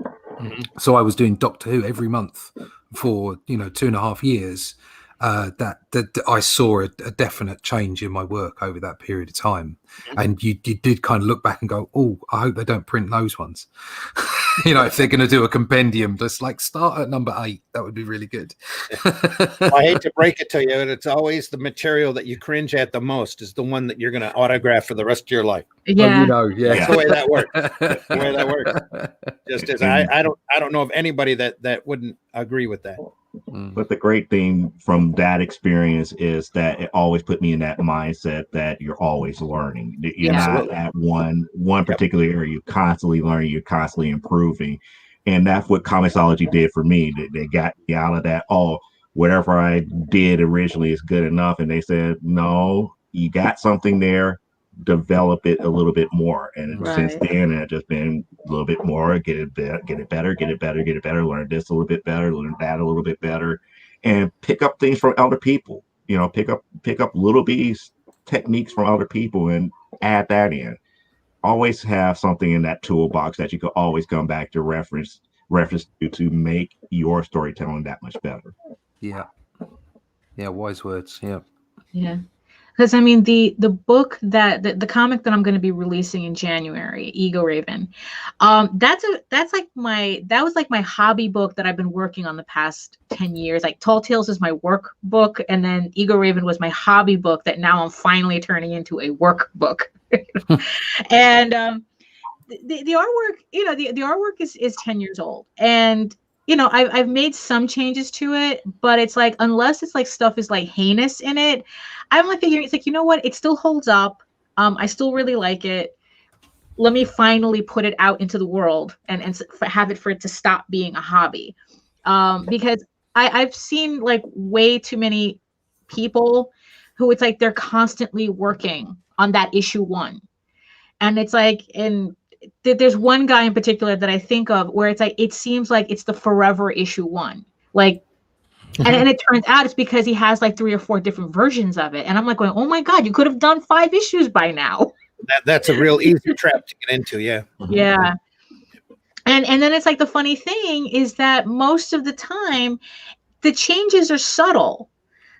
So I was doing Doctor Who every month for 2.5 years. That I saw a definite change in my work over that period of time, and you did kind of look back and go, "Oh, I hope they don't print those ones." If they're going to do a compendium, just like start at number 8. That would be really good. I hate to break it to you, and it's always the material that you cringe at the most is the one that you're going to autograph for the rest of your life. That's the way that works. That's the way that works. Just as I don't know of anybody that wouldn't agree with that. But the great thing from that experience is that it always put me in that mindset that you're always learning. You're not at one particular area. You're constantly learning. You're constantly improving. And that's what Comixology did for me. They got me out of that, whatever I did originally is good enough. And they said, no, you got something there. Develop it a little bit more, and since then it's just been a little bit more, get it better, learn this a little bit better, learn that a little bit better, and pick up things from other people. Pick up little bitty techniques from other people and add that in. always have something in that toolbox that you can always come back to reference to make your storytelling that much better. Yeah. Yeah, wise words. Yeah. Yeah. Because I mean the book that the comic that I'm going to be releasing in January, Ego Raven, that was like my hobby book that I've been working on the past 10 years. Like Tall Tales is my work book, and then Ego Raven was my hobby book that now I'm finally turning into a work book. And the artwork, the artwork is 10 years old, and I've made some changes to it, but it's like, unless it's like stuff is like heinous in it, I'm like figuring it's like, you know what, it still holds up. I still really like it. Let me finally put it out into the world and have it for it to stop being a hobby. Because I've seen like way too many people who it's like they're constantly working on that issue 1. And it's like, there's one guy in particular that I think of where it's like, it seems like it's the forever issue 1. Like, and it turns out it's because he has like 3 or 4 different versions of it. And I'm like going, oh my God, you could have done 5 issues by now. That's a real easy trap to get into. Yeah. Yeah. And then it's like, the funny thing is that most of the time the changes are subtle.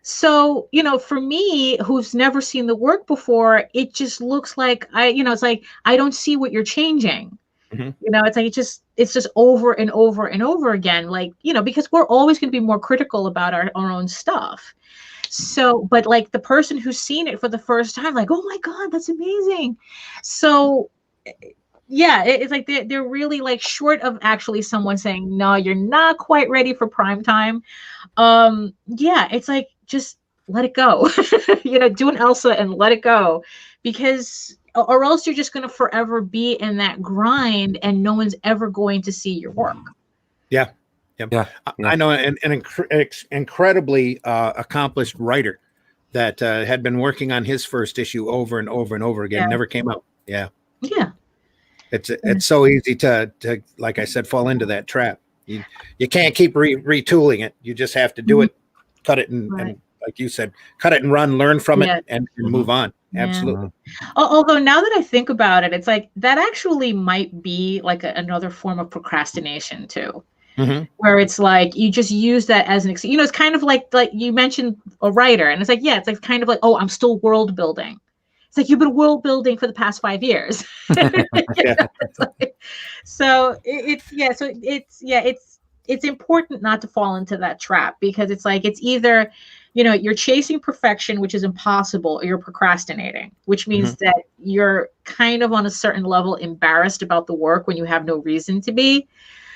So, for me, who's never seen the work before, it just looks like it's like, I don't see what you're changing. It's like, it's just over and over and over again. Like, because we're always going to be more critical about our own stuff. So, but like the person who's seen it for the first time, like, oh my God, that's amazing. So yeah, it's like they're really like, short of actually someone saying, no, you're not quite ready for prime time. Yeah, it's like, just let it go. Do an Elsa and let it go, because or else you're just going to forever be in that grind and no one's ever going to see your work. Yeah. I know an incredibly accomplished writer that had been working on his first issue over and over and over again. Never came out. Yeah. It's so easy to like I said, fall into that trap. You can't keep retooling it. You just have to do it, cut it, and like you said, cut it and run, learn from it, and move on. Absolutely. Although now that I think about it, it's like that actually might be like another form of procrastination too. Where it's like you just use that as an excuse. It's kind of like you mentioned a writer, and it's like, yeah, it's like kind of like, oh, I'm still world building. It's like, you've been world building for the past 5 years. So it's important not to fall into that trap, because it's like, it's either you're chasing perfection, which is impossible, or you're procrastinating, which means that you're kind of on a certain level embarrassed about the work when you have no reason to be.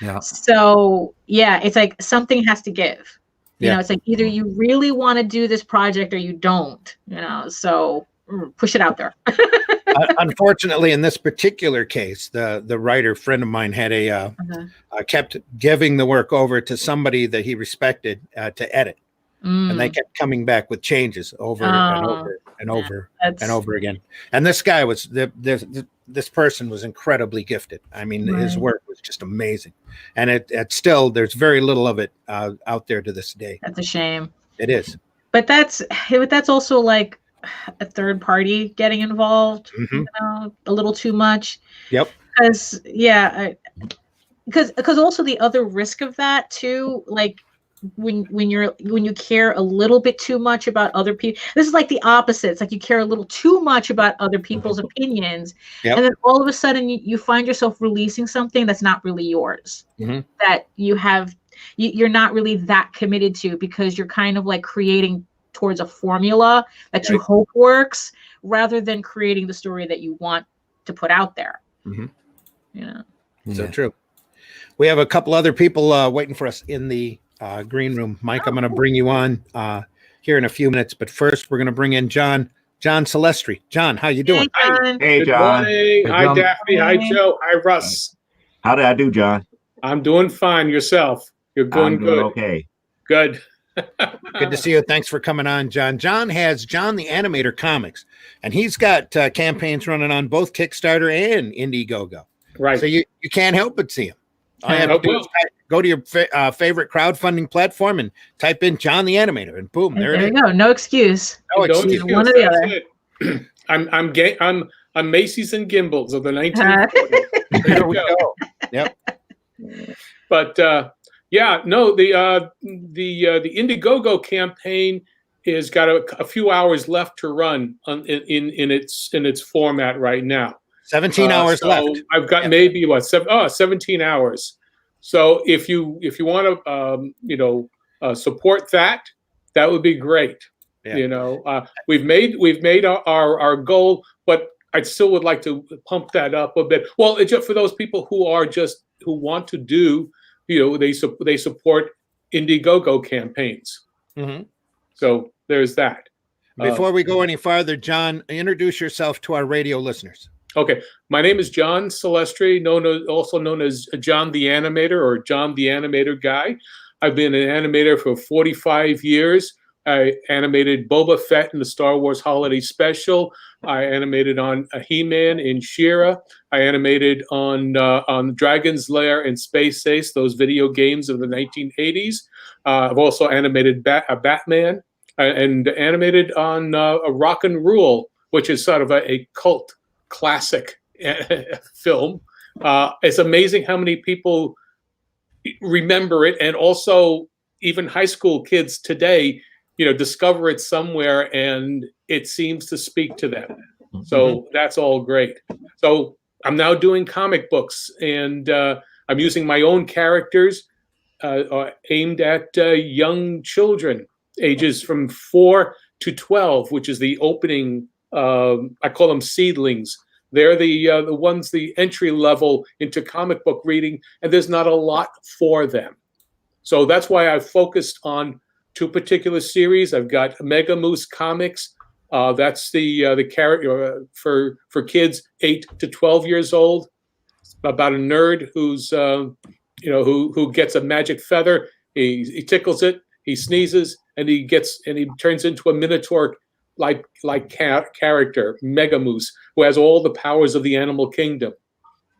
Yeah. So yeah, it's like something has to give. It's like either you really want to do this project or you don't. So push it out there. Unfortunately, in this particular case, the writer friend of mine had kept giving the work over to somebody that he respected to edit. And they kept coming back with changes over and over and over and over again. And this guy was this person was incredibly gifted. I mean, his work was just amazing. And it still, there's very little of it out there to this day. That's a shame. It is. But that's also like a third party getting involved, a little too much. Yep. Because also the other risk of that too, like when you care a little bit too much about other people, this is like the opposite. It's like you care a little too much about other people's opinions, and then all of a sudden you find yourself releasing something that's not really yours, that you're not really that committed to, because you're kind of like creating towards a formula that you hope works, rather than creating the story that you want to put out there. So true. We have a couple other people waiting for us in the green room. Mike, I'm going to bring you on here in a few minutes, but first we're going to bring in John Celestri. John, how you doing? Hey, John. Good morning. Hi, Daphne. Hi, Joe. Hi, Russ. How did I do, John? I'm doing fine. Yourself? You're doing good. Okay. Good. Good to see you. Thanks for coming on, John. John has John the Animator Comics, and he's got campaigns running on both Kickstarter and Indiegogo. Right. So you can't help but see him. All you have to do is go to your favorite crowdfunding platform and type in John the Animator, and boom, there it is. You go. No excuse. No excuse. One or the other. I'm on Macy's and Gimbals of the 1940s. There we go. Yep. But yeah, no, the Indiegogo campaign has got a few hours left to run in its format right now. 17 hours so left. I've got maybe 17 hours. So if you want to support that would be great. Yeah. We've made our goal, but I still would like to pump that up a bit. Well, it's just for those people who want to do, they support Indiegogo campaigns. Mm-hmm. So there's that. Before we go any farther, John, introduce yourself to our radio listeners. Okay, my name is John Celestri, also known as John the Animator or John the Animator Guy. I've been an animator for 45 years. I animated Boba Fett in the Star Wars Holiday Special. I animated on He-Man in She-Ra. I animated on Dragon's Lair and Space Ace, those video games of the 1980s. I've also animated Batman and animated on a Rock and Rule, which is sort of a cult classic film. It's amazing how many people remember it, and also even high school kids today, discover it somewhere and it seems to speak to them. So that's all great. So I'm now doing comic books, and I'm using my own characters aimed at young children, ages from 4 to 12, which is the opening. I call them seedlings. They're the ones, the entry level into comic book reading, and there's not a lot for them. So that's why I've focused on 2 particular series. I've got Mega Moose Comics. That's the character for kids 8 to 12 years old, about a nerd who's who gets a magic feather. He tickles it, he sneezes, and he turns into a minotaur like character, Mega Moose, who has all the powers of the animal kingdom.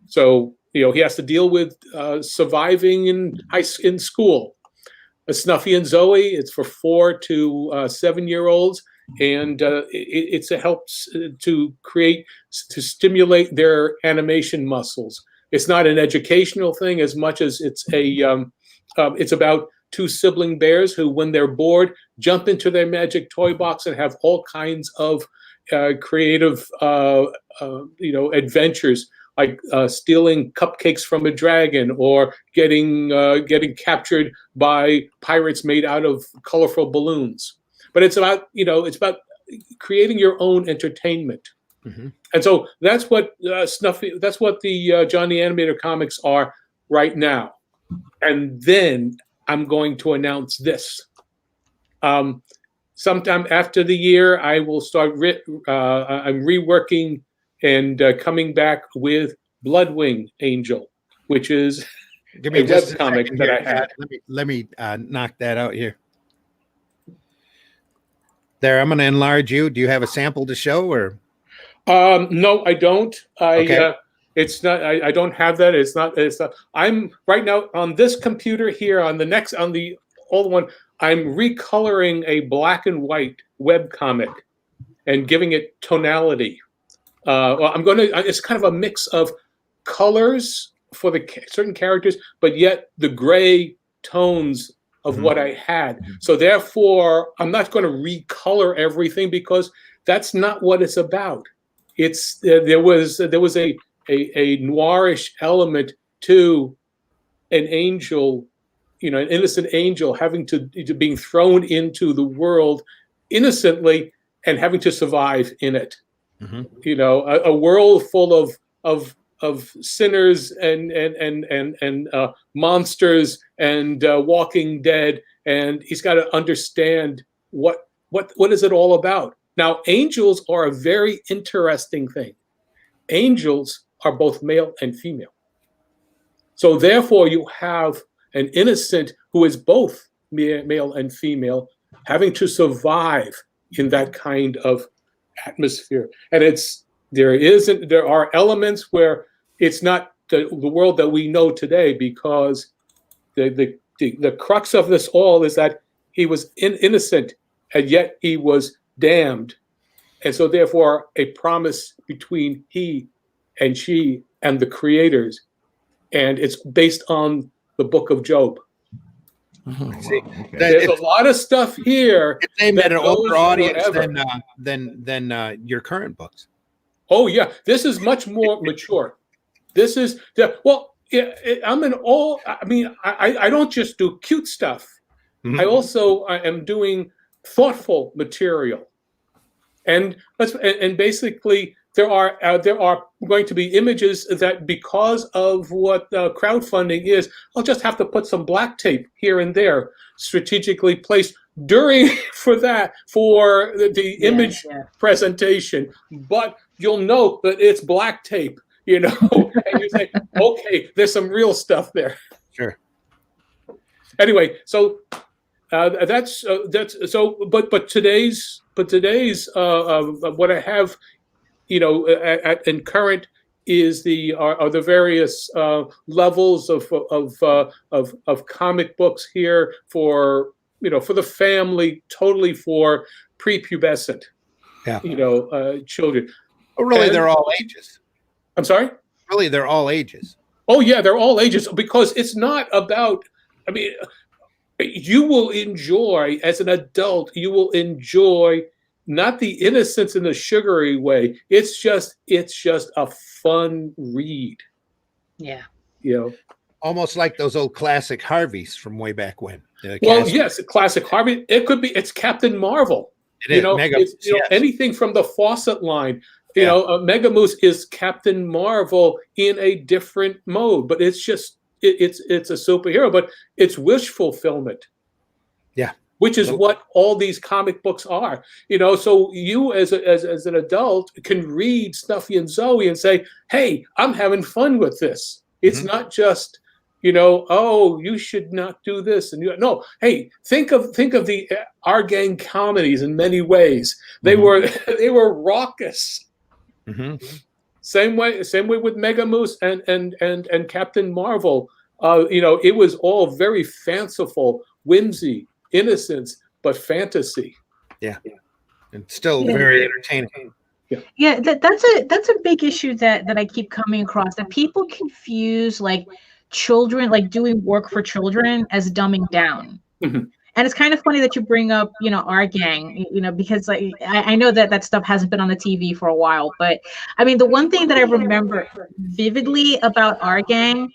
So he has to deal with surviving in school. A Snuffy and Zoe, it's for 4 to 7-year-olds, and it helps to stimulate their animation muscles. It's not an educational thing as much as it's about 2 sibling bears who, when they're bored, jump into their magic toy box and have all kinds of creative adventures, like stealing cupcakes from a dragon, or getting captured by pirates made out of colorful balloons. But it's about creating your own entertainment. Mm-hmm. And so that's what that's what the John the Animator comics are right now. And then I'm going to announce this. Sometime after the year, I will start. I'm reworking and coming back with Bloodwing Angel, which is a webcomic that I had. Let me knock that out here. There, I'm going to enlarge you. Do you have a sample to show, or? No, I don't. Okay. It's not. I don't have that. It's not. I'm right now on this computer here. On the old one, I'm recoloring a black and white webcomic and giving it tonality. I'm going to. It's kind of a mix of colors for the certain characters, but yet the gray tones of what I had. So therefore, I'm not going to recolor everything, because that's not what it's about. It's there was a noirish element to an angel, an innocent angel having to being thrown into the world innocently and having to survive in it. Mm-hmm. A world full of sinners and monsters and walking dead, and he's got to understand what is it all about. Now, angels are a very interesting thing. Angels are both male and female. So therefore, you have an innocent who is both male and female having to survive in that kind of atmosphere. And there are elements where it's not the world that we know today, because the crux of this all is that he was innocent, and yet he was damned And so therefore a promise between he and she and the creators. And it's based on the book of Job. See, Okay. There's a lot of stuff here. It's aimed at an older goes audience forever. than your current books. Oh yeah, this is much more mature. This is well. I'm an all. I mean, I don't just do cute stuff. Mhm. I am doing thoughtful material, and basically there are going to be images that, because of what crowdfunding is, I'll just have to put some black tape here and there, strategically placed during for the image presentation. But you'll note that it's black tape, and you say, okay, there's some real stuff there. Sure. Anyway, so that's so. But today's what I have, in current is the various levels of comic books here for the family, totally for prepubescent, children. Oh, really, And- they're all ages. I'm sorry? Really, they're all ages. Oh yeah, they're all ages, because it's not about. I mean, you will enjoy as an adult. You will enjoy not the innocence in the sugary way. It's just a fun read. Yeah. Almost like those old classic Harveys from way back when. Well, yes, a classic Harvey. It's Captain Marvel. It is. Mega It's, Moose, yes. anything from the Fawcett line. Yeah. Mega Moose is Captain Marvel in a different mode, but it's just it's a superhero, but it's wish fulfillment. Yeah. Which is what all these comic books are. So you as an adult can read Snuffy and Zoe and say, "Hey, I'm having fun with this." It's not just, oh, you should not do this, and no. Hey, think of the Our Gang comedies in many ways. They were raucous. Same way with Mega Moose and Captain Marvel. It was all very fanciful, whimsy, innocence, but fantasy. Yeah. And still very entertaining. Yeah, that's a big issue that I keep coming across, that people confuse like children, like doing work for children, as dumbing down. And it's kind of funny that you bring up, Our Gang, because like I know that stuff hasn't been on the TV for a while, but I mean, the one thing that I remember vividly about Our Gang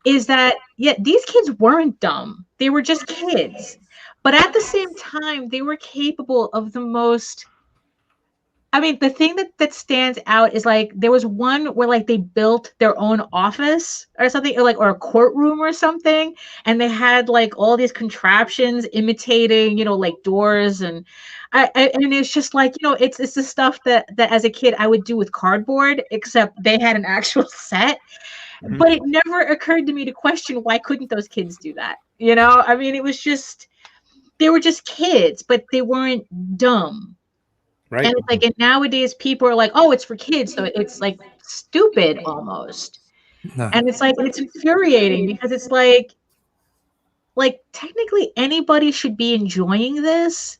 is that, these kids weren't dumb. They were just kids. But at the same time, they were capable of the most. I mean, the thing that stands out is like there was one where like they built their own office or something, or a courtroom or something, and they had like all these contraptions imitating, like doors, and it's just like, it's the stuff that as a kid I would do with cardboard, except they had an actual set. But it never occurred to me to question, why couldn't those kids do that? I mean, it was just, they were just kids, but they weren't dumb. Right. And it's like, and nowadays people are like, oh, it's for kids, so it's like stupid almost. No. And it's like, it's infuriating, because it's like technically anybody should be enjoying this,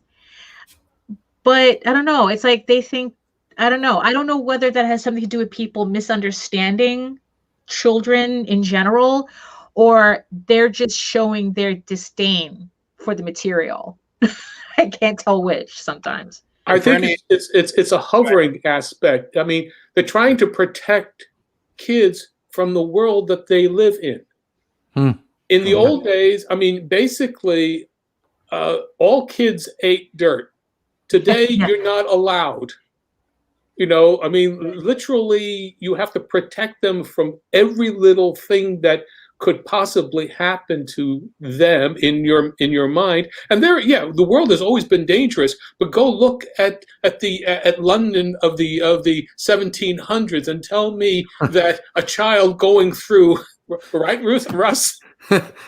but I don't know. It's like they think, I don't know whether that has something to do with people misunderstanding children in general, or they're just showing their disdain for the material. I can't tell which sometimes. I think it's a hovering aspect. I mean, they're trying to protect kids from the world that they live in. In the old days, I mean, basically, all kids ate dirt. Today, you're not allowed. I mean, literally, you have to protect them from every little thing that could possibly happen to them in your mind. And the world has always been dangerous. But go look at London of the 1700s and tell me that a child going through, right, Russ?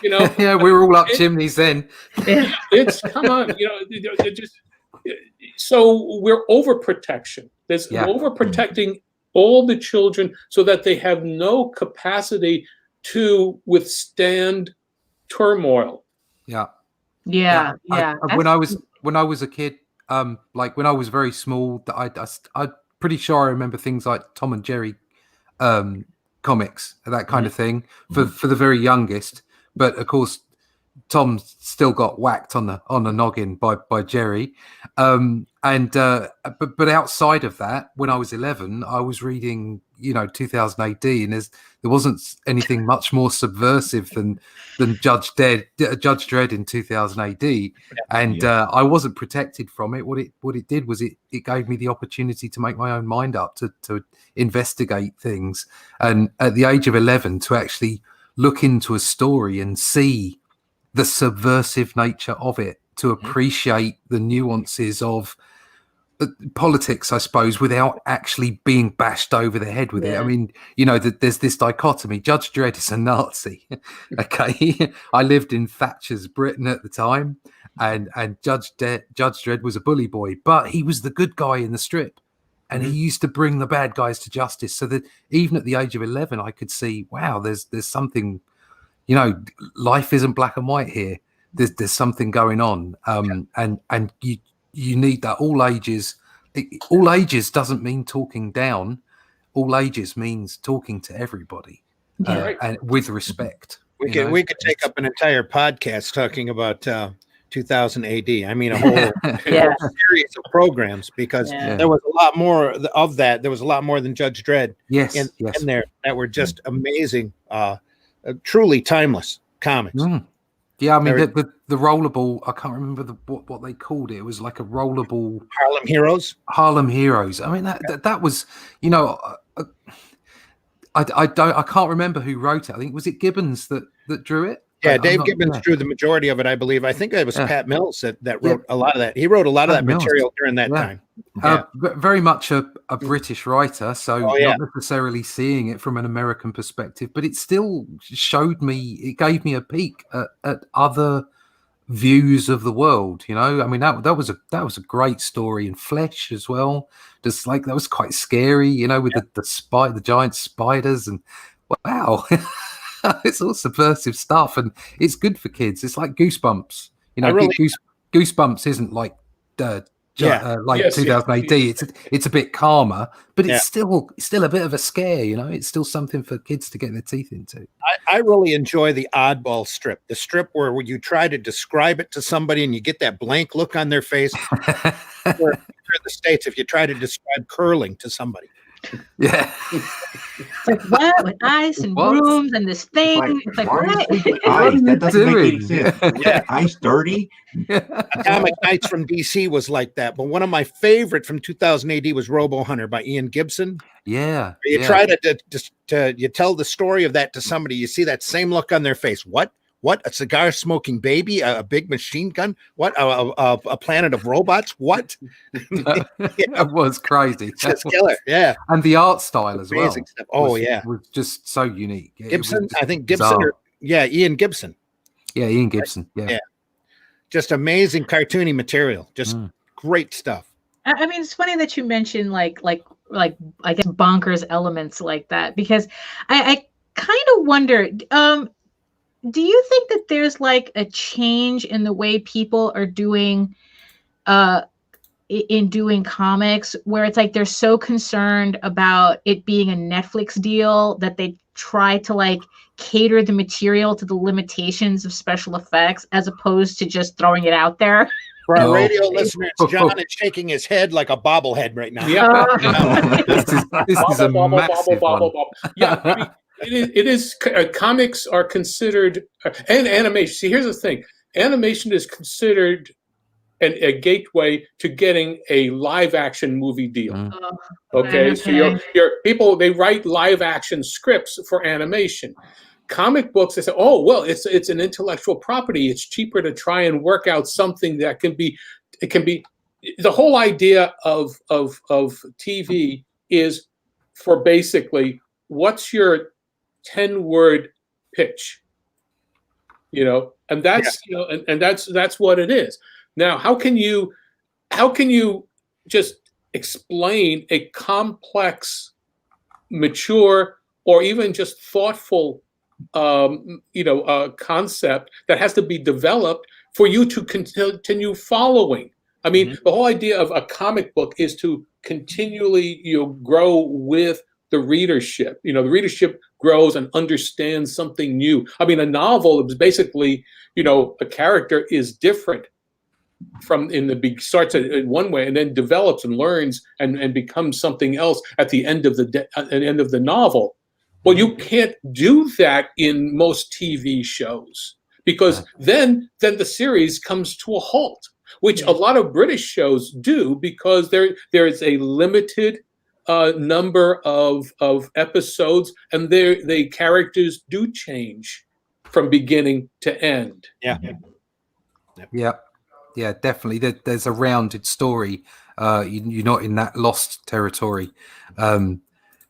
Yeah, we were all up chimneys then. It's come on, so we're overprotection. There's overprotecting all the children so that they have no capacity to withstand turmoil. Yeah. When I was a kid, Like when I was very small, I'm pretty sure I remember things like Tom and Jerry comics, that kind of thing for the very youngest. But of course, Tom still got whacked on the noggin by Jerry. But outside of that, when I was 11, I was reading 2000 AD, and there wasn't anything much more subversive than Judge Dredd in 2000 AD, and I wasn't protected from it. What it did was it gave me the opportunity to make my own mind up, to investigate things, and at the age of 11 to actually look into a story and see the subversive nature of it, to appreciate the nuances of politics, I suppose, without actually being bashed over the head with it. I mean, there's this dichotomy. Judge Dredd is a Nazi. Okay. I lived in Thatcher's Britain at the time, and Judge Dredd was a bully boy, but he was the good guy in the strip, and he used to bring the bad guys to justice. So that even at the age of 11, I could see, wow, there's something, life isn't black and white here. There's something going on. And you need that. All ages. All ages doesn't mean talking down. All ages means talking to everybody, and with respect. We could take up an entire podcast talking about 2000 AD. I mean, a whole series of programs, because there was a lot more of that. There was a lot more than Judge Dredd in there that were just amazing, truly timeless comics. Yeah, I mean, the rollerball, I can't remember what they called it. It was like a rollerball. Harlem Heroes. I mean, that was, I can't remember who wrote it. I think, was it Gibbons that drew it? Yeah, Dave Gibbons drew the majority of it, I believe. I think it was Pat Mills that wrote a lot of that. He wrote a lot of that material during that time. Very much a British writer, so not necessarily seeing it from an American perspective, but it still it gave me a peek at other views of the world. I mean, that was a great story in Flesh as well. Just like, that was quite scary, with the giant spiders, and wow. It's all subversive stuff, and it's good for kids. It's like Goosebumps. Goosebumps isn't like 2000 AD. It's a bit calmer, but it's still a bit of a scare. It's still something for kids to get their teeth into. I really enjoy the oddball strip, the strip where you try to describe it to somebody and you get that blank look on their face. Or in the States, if you try to describe curling to somebody. Yeah. It's like, what? With ice and brooms and this thing. It's like, what? Ice? That doesn't make any sense. Ice dirty? Atomic Knights from DC was like that. But one of my favorite from 2000 AD was Robo Hunter by Ian Gibson. Yeah. You try to you tell the story of that to somebody, you see that same look on their face. What? A cigar smoking baby? A big machine gun? What? A planet of robots? What? It was crazy. Just killer. Yeah. And the art style as well. Stuff. Oh, was just so unique. Gibson, I think Gibson. Ian Gibson. Yeah, Ian Gibson. Yeah. Just amazing cartoony material. Just great stuff. I mean, it's funny that you mentioned like I guess bonkers elements like that, because I kind of wonder. Do you think that there's like a change in the way people are doing in doing comics, where it's like they're so concerned about it being a Netflix deal that they try to like cater the material to the limitations of special effects as opposed to just throwing it out there? For our radio listeners, John is shaking his head like a bobblehead right now. This is a massive one. Yeah, I mean, it is. Comics are considered, and animation. See, here's the thing: animation is considered a gateway to getting a live-action movie deal. Okay, so your people, they write live-action scripts for animation. Comic books, they say, oh well, it's an intellectual property. It's cheaper to try and work out something that can be. It can be. The whole idea of TV is for basically, what's your 10-word pitch, and that's and that's what it is. Now, how can you just explain a complex, mature, or even just thoughtful concept that has to be developed for you to continue following? I mean, the whole idea of a comic book is to continually, grow with the readership. The readership grows and understands something new. I mean, a novel is basically, a character is different from starts in one way and then develops and learns and becomes something else at the end of the novel. Well, you can't do that in most TV shows because then the series comes to a halt, which a lot of British shows do because there is a limited number of episodes, and the characters do change from beginning to end. Yeah, definitely. There's a rounded story. You're not in that lost territory.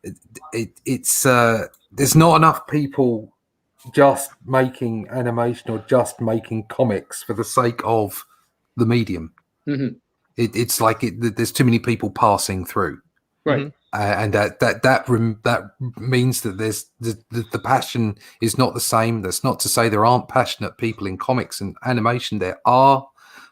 It's there's not enough people just making animation or just making comics for the sake of the medium. It's like there's too many people passing through, right? And that means that there's the passion is not the same. That's not to say there aren't passionate people in comics and animation. There are,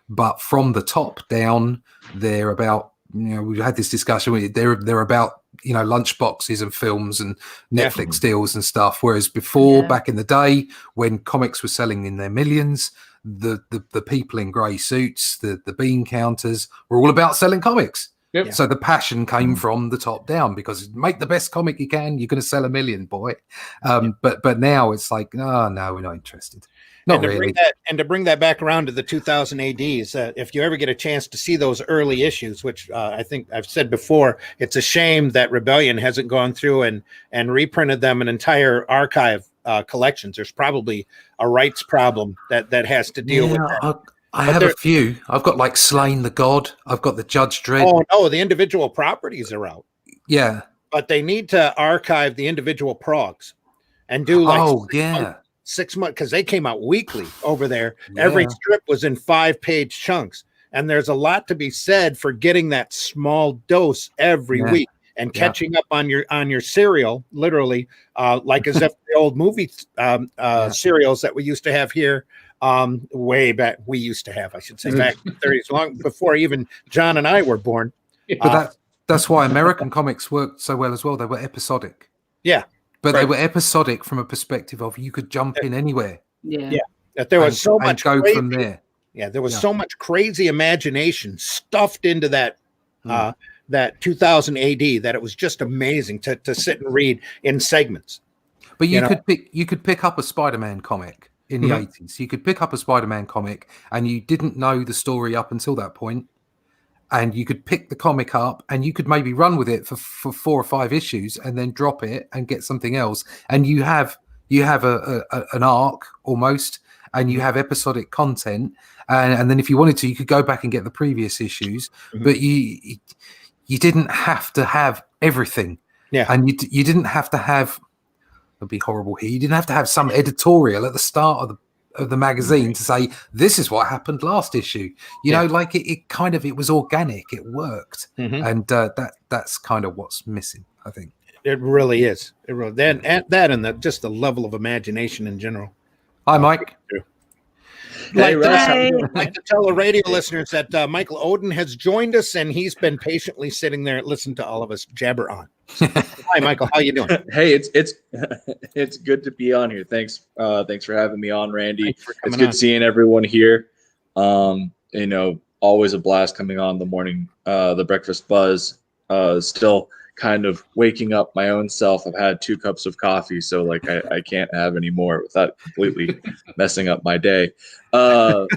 but from the top down, they're about. We've had this discussion. They're about lunch boxes and films and Netflix deals and stuff. Whereas before, back in the day, when comics were selling in their millions, the people in grey suits, the bean counters, were all about selling comics. Yep. So the passion came from the top down because make the best comic you can, you're going to sell 1 million, boy. But now it's like, no, we're not interested. Not really. To bring that back around to the 2000 ADs, if you ever get a chance to see those early issues, which I think I've said before, it's a shame that Rebellion hasn't gone through and reprinted them an entire archive collections. There's probably a rights problem that has to deal with that. I have a few. I've got like Slain the God. I've got the Judge Dredd. Oh no, the individual properties are out. Yeah, but they need to archive the individual progs and do like 6 months because they came out weekly over there. Every strip was in 5-page chunks, and there's a lot to be said for getting that small dose every week and catching up on your cereal, literally, like as if the old movie serials that we used to have here. Way back, we used to have, I should say, back in the 30s, long before even John and I were born. But that's why American comics worked so well as well. They were episodic. Yeah. But they were episodic from a perspective of you could jump in anywhere. That there was so much go from there. Yeah, there was so much crazy imagination stuffed into that that 2000 AD that it was just amazing to sit and read in segments. But you could pick up a Spider-Man comic in the 80s. You could pick up a Spider-Man comic and you didn't know the story up until that point. And you could pick the comic up and you could maybe run with it for 4 or 5 issues and then drop it and get something else. And you have an arc almost, and you have episodic content. And then if you wanted to, you could go back and get the previous issues, but you didn't have to have everything. Yeah. And you didn't have to have, it'd be horrible here. You didn't have to have some editorial at the start of the magazine to say this is what happened last issue. You know, like it was organic. It worked, and that's kind of what's missing, I think. It really is. It really and just the level of imagination in general. Hi, Mike. I'd like to tell the radio listeners that Michael Oden has joined us, and he's been patiently sitting there listening to all of us jabber on. Hi, Michael. How you doing? Hey, it's good to be on here. Thanks for having me on, Randy. It's good seeing everyone here. Always a blast coming on the morning. The breakfast buzz. Still kind of waking up my own self. I've had 2 cups of coffee, so I can't have any more without completely messing up my day. No,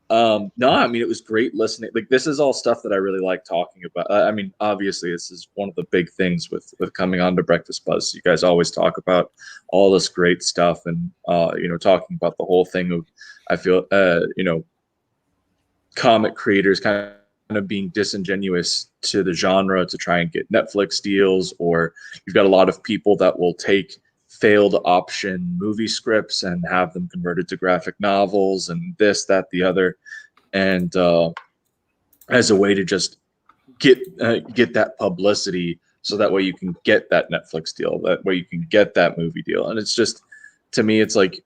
I mean, it was great listening. Like, this is all stuff that I really like talking about. I mean, obviously this is one of the big things with coming on to Breakfast Buzz. You guys always talk about all this great stuff and talking about the whole thing of, I feel comic creators kind of being disingenuous to the genre to try and get Netflix deals, or you've got a lot of people that will take failed option movie scripts and have them converted to graphic novels and this, that, the other, and as a way to just get that publicity, so that way you can get that Netflix deal, that way you can get that movie deal. And it's just, to me, it's like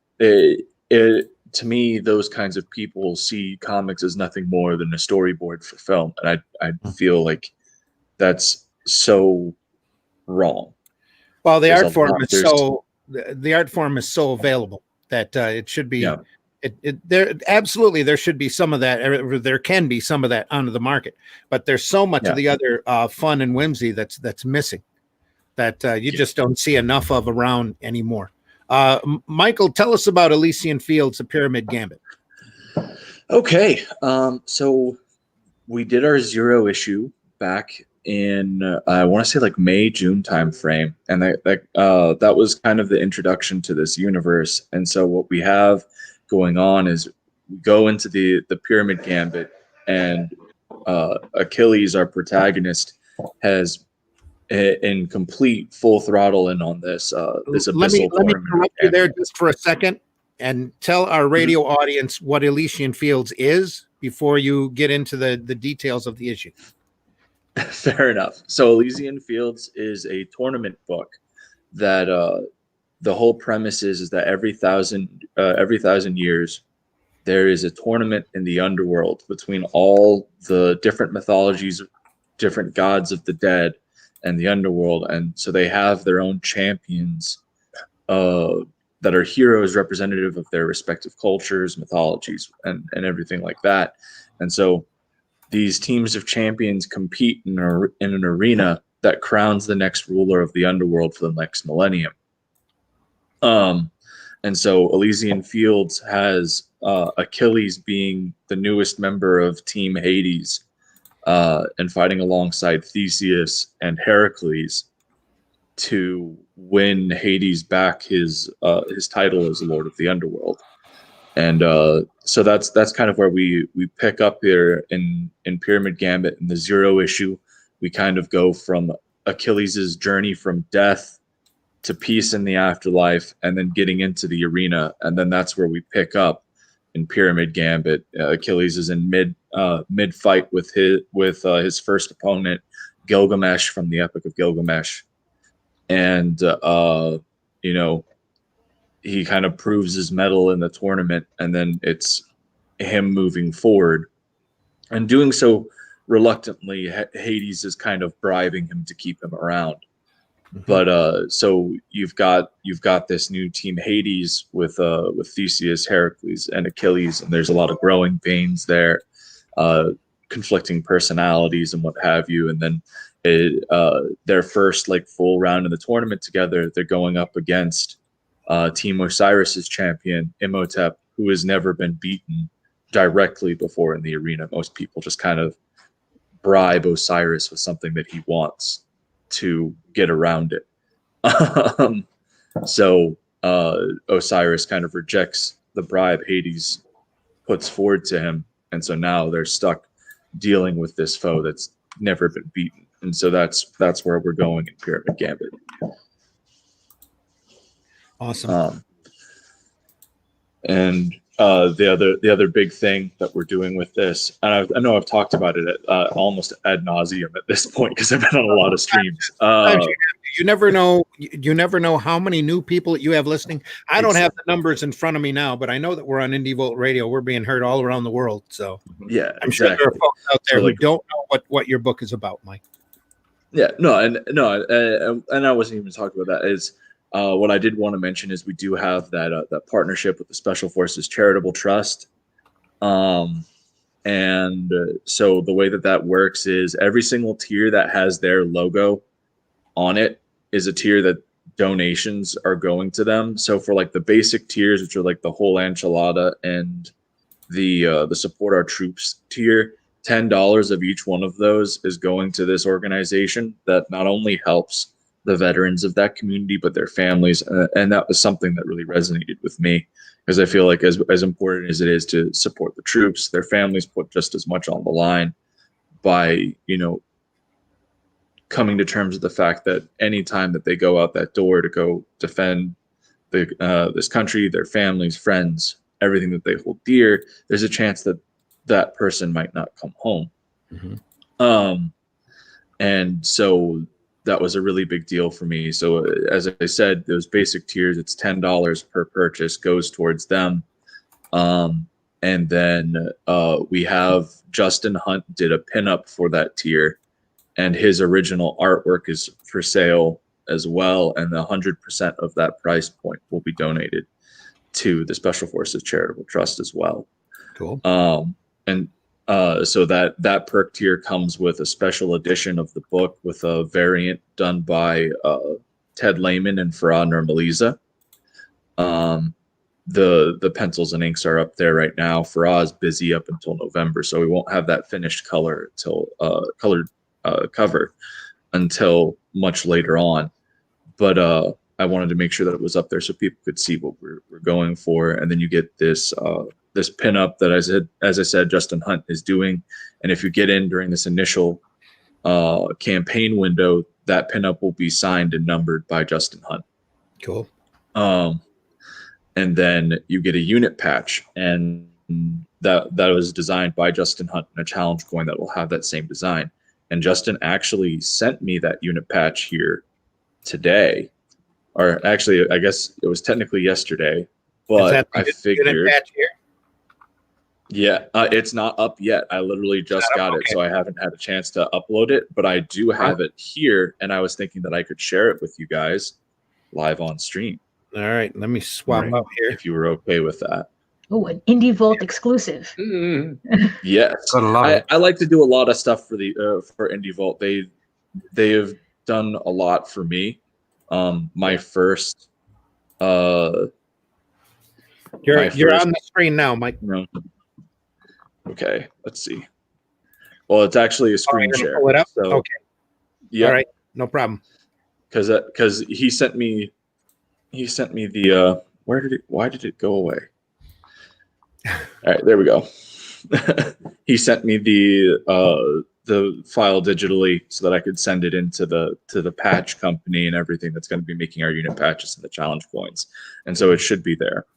to me, those kinds of people see comics as nothing more than a storyboard for film, and I feel like that's so wrong. Well, the There's art a form lot. is There's so the art form is so available that it should be. yeah. There absolutely there should be some of that. There can be some of that onto the market, but there's so much Yeah. of the other fun and whimsy that's missing that you just don't see enough of around anymore. Michael, tell us about Elysian Fields, A Pyramid Gambit. Okay. So we did our 0 issue back in I want to say like May, June time frame, and that was kind of the introduction to this universe. And so what we have going on is we go into the Pyramid Gambit, and Achilles, our protagonist, has in complete full throttle in on this this Let me abyssal tournament. interrupt you there just for a second and tell our radio audience what Elysian Fields is before you get into the details of the issue. Fair enough. So Elysian Fields is a tournament book that the whole premise is that every thousand years there is a tournament in the underworld between all the different mythologies, different gods of the dead, and the underworld. And so they have their own champions that are heroes representative of their respective cultures, mythologies, and everything like that. And so these teams of champions compete in an arena that crowns the next ruler of the underworld for the next millennium. And so Elysian Fields has Achilles being the newest member of Team Hades, and fighting alongside Theseus and Heracles to win Hades back his title as Lord of the Underworld. And so that's kind of where we pick up here in Pyramid Gambit in the 0 issue. We kind of go from Achilles' journey from death to peace in the afterlife, and then getting into the arena, and then that's where we pick up in Pyramid Gambit. Achilles is in mid fight with his first opponent, Gilgamesh from the Epic of Gilgamesh, and he kind of proves his mettle in the tournament, and then it's him moving forward, and doing so reluctantly. Hades is kind of bribing him to keep him around. But so you've got this new Team Hades with Theseus, Heracles, and Achilles, and there's a lot of growing pains there, conflicting personalities and what have you. And then their first full round in the tournament together, they're going up against Team Osiris's champion Imhotep, who has never been beaten directly before in the arena. Most people just kind of bribe Osiris with something that he wants to get around it. So Osiris kind of rejects the bribe Hades puts forward to him, and so now they're stuck dealing with this foe that's never been beaten. And so that's where we're going in Pyramid Gambit. Awesome. And the other big thing that we're doing with this, and I know I've talked about it almost ad nauseum at this point because I've been on a lot of streams. You never know. You never know how many new people you have listening. I don't have the numbers in front of me now, but I know that we're on Indie Volt Radio. We're being heard all around the world. So yeah, I'm sure there are folks out there who don't know what your book is about, Mike. Yeah, and I wasn't even talking about that. Is what I did want to mention is we do have that partnership with the Special Forces Charitable Trust, and so the way that works is every single tier that has their logo on it is a tier that donations are going to them. So for the basic tiers, which are the whole enchilada, and the support our troops tier, $10 of each one of those is going to this organization that not only helps the veterans of that community, but their families. And that was something that really resonated with me, because I feel like as important as it is to support the troops, their families put just as much on the line by, coming to terms with the fact that any time that they go out that door to go defend this country, their families, friends, everything that they hold dear, there's a chance that that person might not come home. Mm-hmm. And so that was a really big deal for me. So as I said, those basic tiers, it's $10 per purchase goes towards them. And then we have Justin Hunt did a pinup for that tier, and his original artwork is for sale as well. And 100% of that price point will be donated to the Special Forces Charitable Trust as well. Cool. So that perk tier comes with a special edition of the book with a variant done by Ted Lehman and Farah Nurmaliza. The pencils and inks are up there right now. Farah is busy up until November, so we won't have that finished color until colored cover until much later on. But I wanted to make sure that it was up there so people could see what we're going for. And then you get this this pinup that as I said, Justin Hunt is doing. And if you get in during this initial campaign window, that pinup will be signed and numbered by Justin Hunt. Cool. And then you get a unit patch, and that was designed by Justin Hunt in a challenge coin that will have that same design. And Justin actually sent me that unit patch here today, or actually, I guess it was technically yesterday, but I figured. Yeah, it's not up yet. I literally just got it, so I haven't had a chance to upload it, but I do have it here, and I was thinking that I could share it with you guys live on stream. All right, let me swap out here. If you were okay with that. Oh, an Indie Vault exclusive. Yes, I like to do a lot of stuff for the for Indie Vault. They have done a lot for me. My first. You're on the screen now, Mike. No. Okay, let's see. Well, it's actually a screen share. Pull it up. So, okay. Yeah. All right. No problem. Because he sent me the why did it go away? All right, there we go. He sent me the file digitally so that I could send it into the patch company and everything that's going to be making our unit patches and the challenge coins. And so it should be there.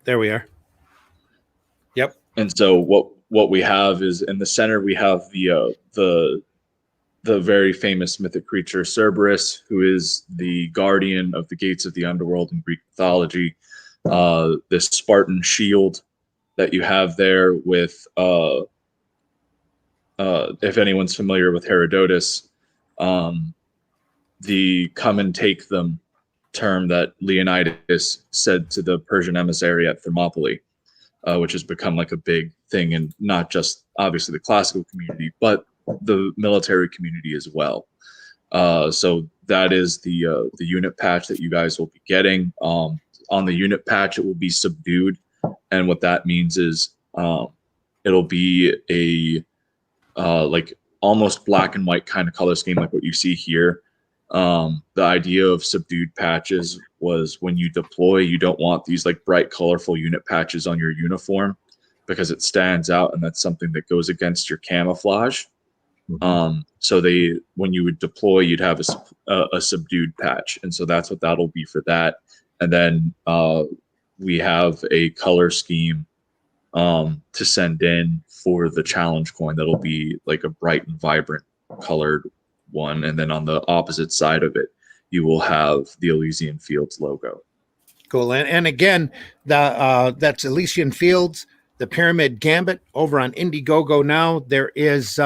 There we are. Yep. And so what we have is in the center we have the very famous mythic creature Cerberus, who is the guardian of the gates of the underworld in Greek mythology. This Spartan shield that you have there with, if anyone's familiar with Herodotus, the come and take them term that Leonidas said to the Persian emissary at Thermopylae, which has become like a big thing in not just obviously the classical community, but the military community as well. So that is the unit patch that you guys will be getting. On the unit patch, it will be subdued, and what that means is it'll be a like almost black and white kind of color scheme, like what you see here. The idea of subdued patches was when you deploy, you don't want these like bright, colorful unit patches on your uniform because it stands out, and that's something that goes against your camouflage. So when you would deploy, you'd have a subdued patch, and so that's what that'll be for that. And then we have a color scheme to send in for the challenge coin that'll be like a bright and vibrant colored one. And then on the opposite side of it, you will have the Elysian Fields logo. Cool. And again, that's Elysian Fields, the Pyramid Gambit over on Indiegogo now. There is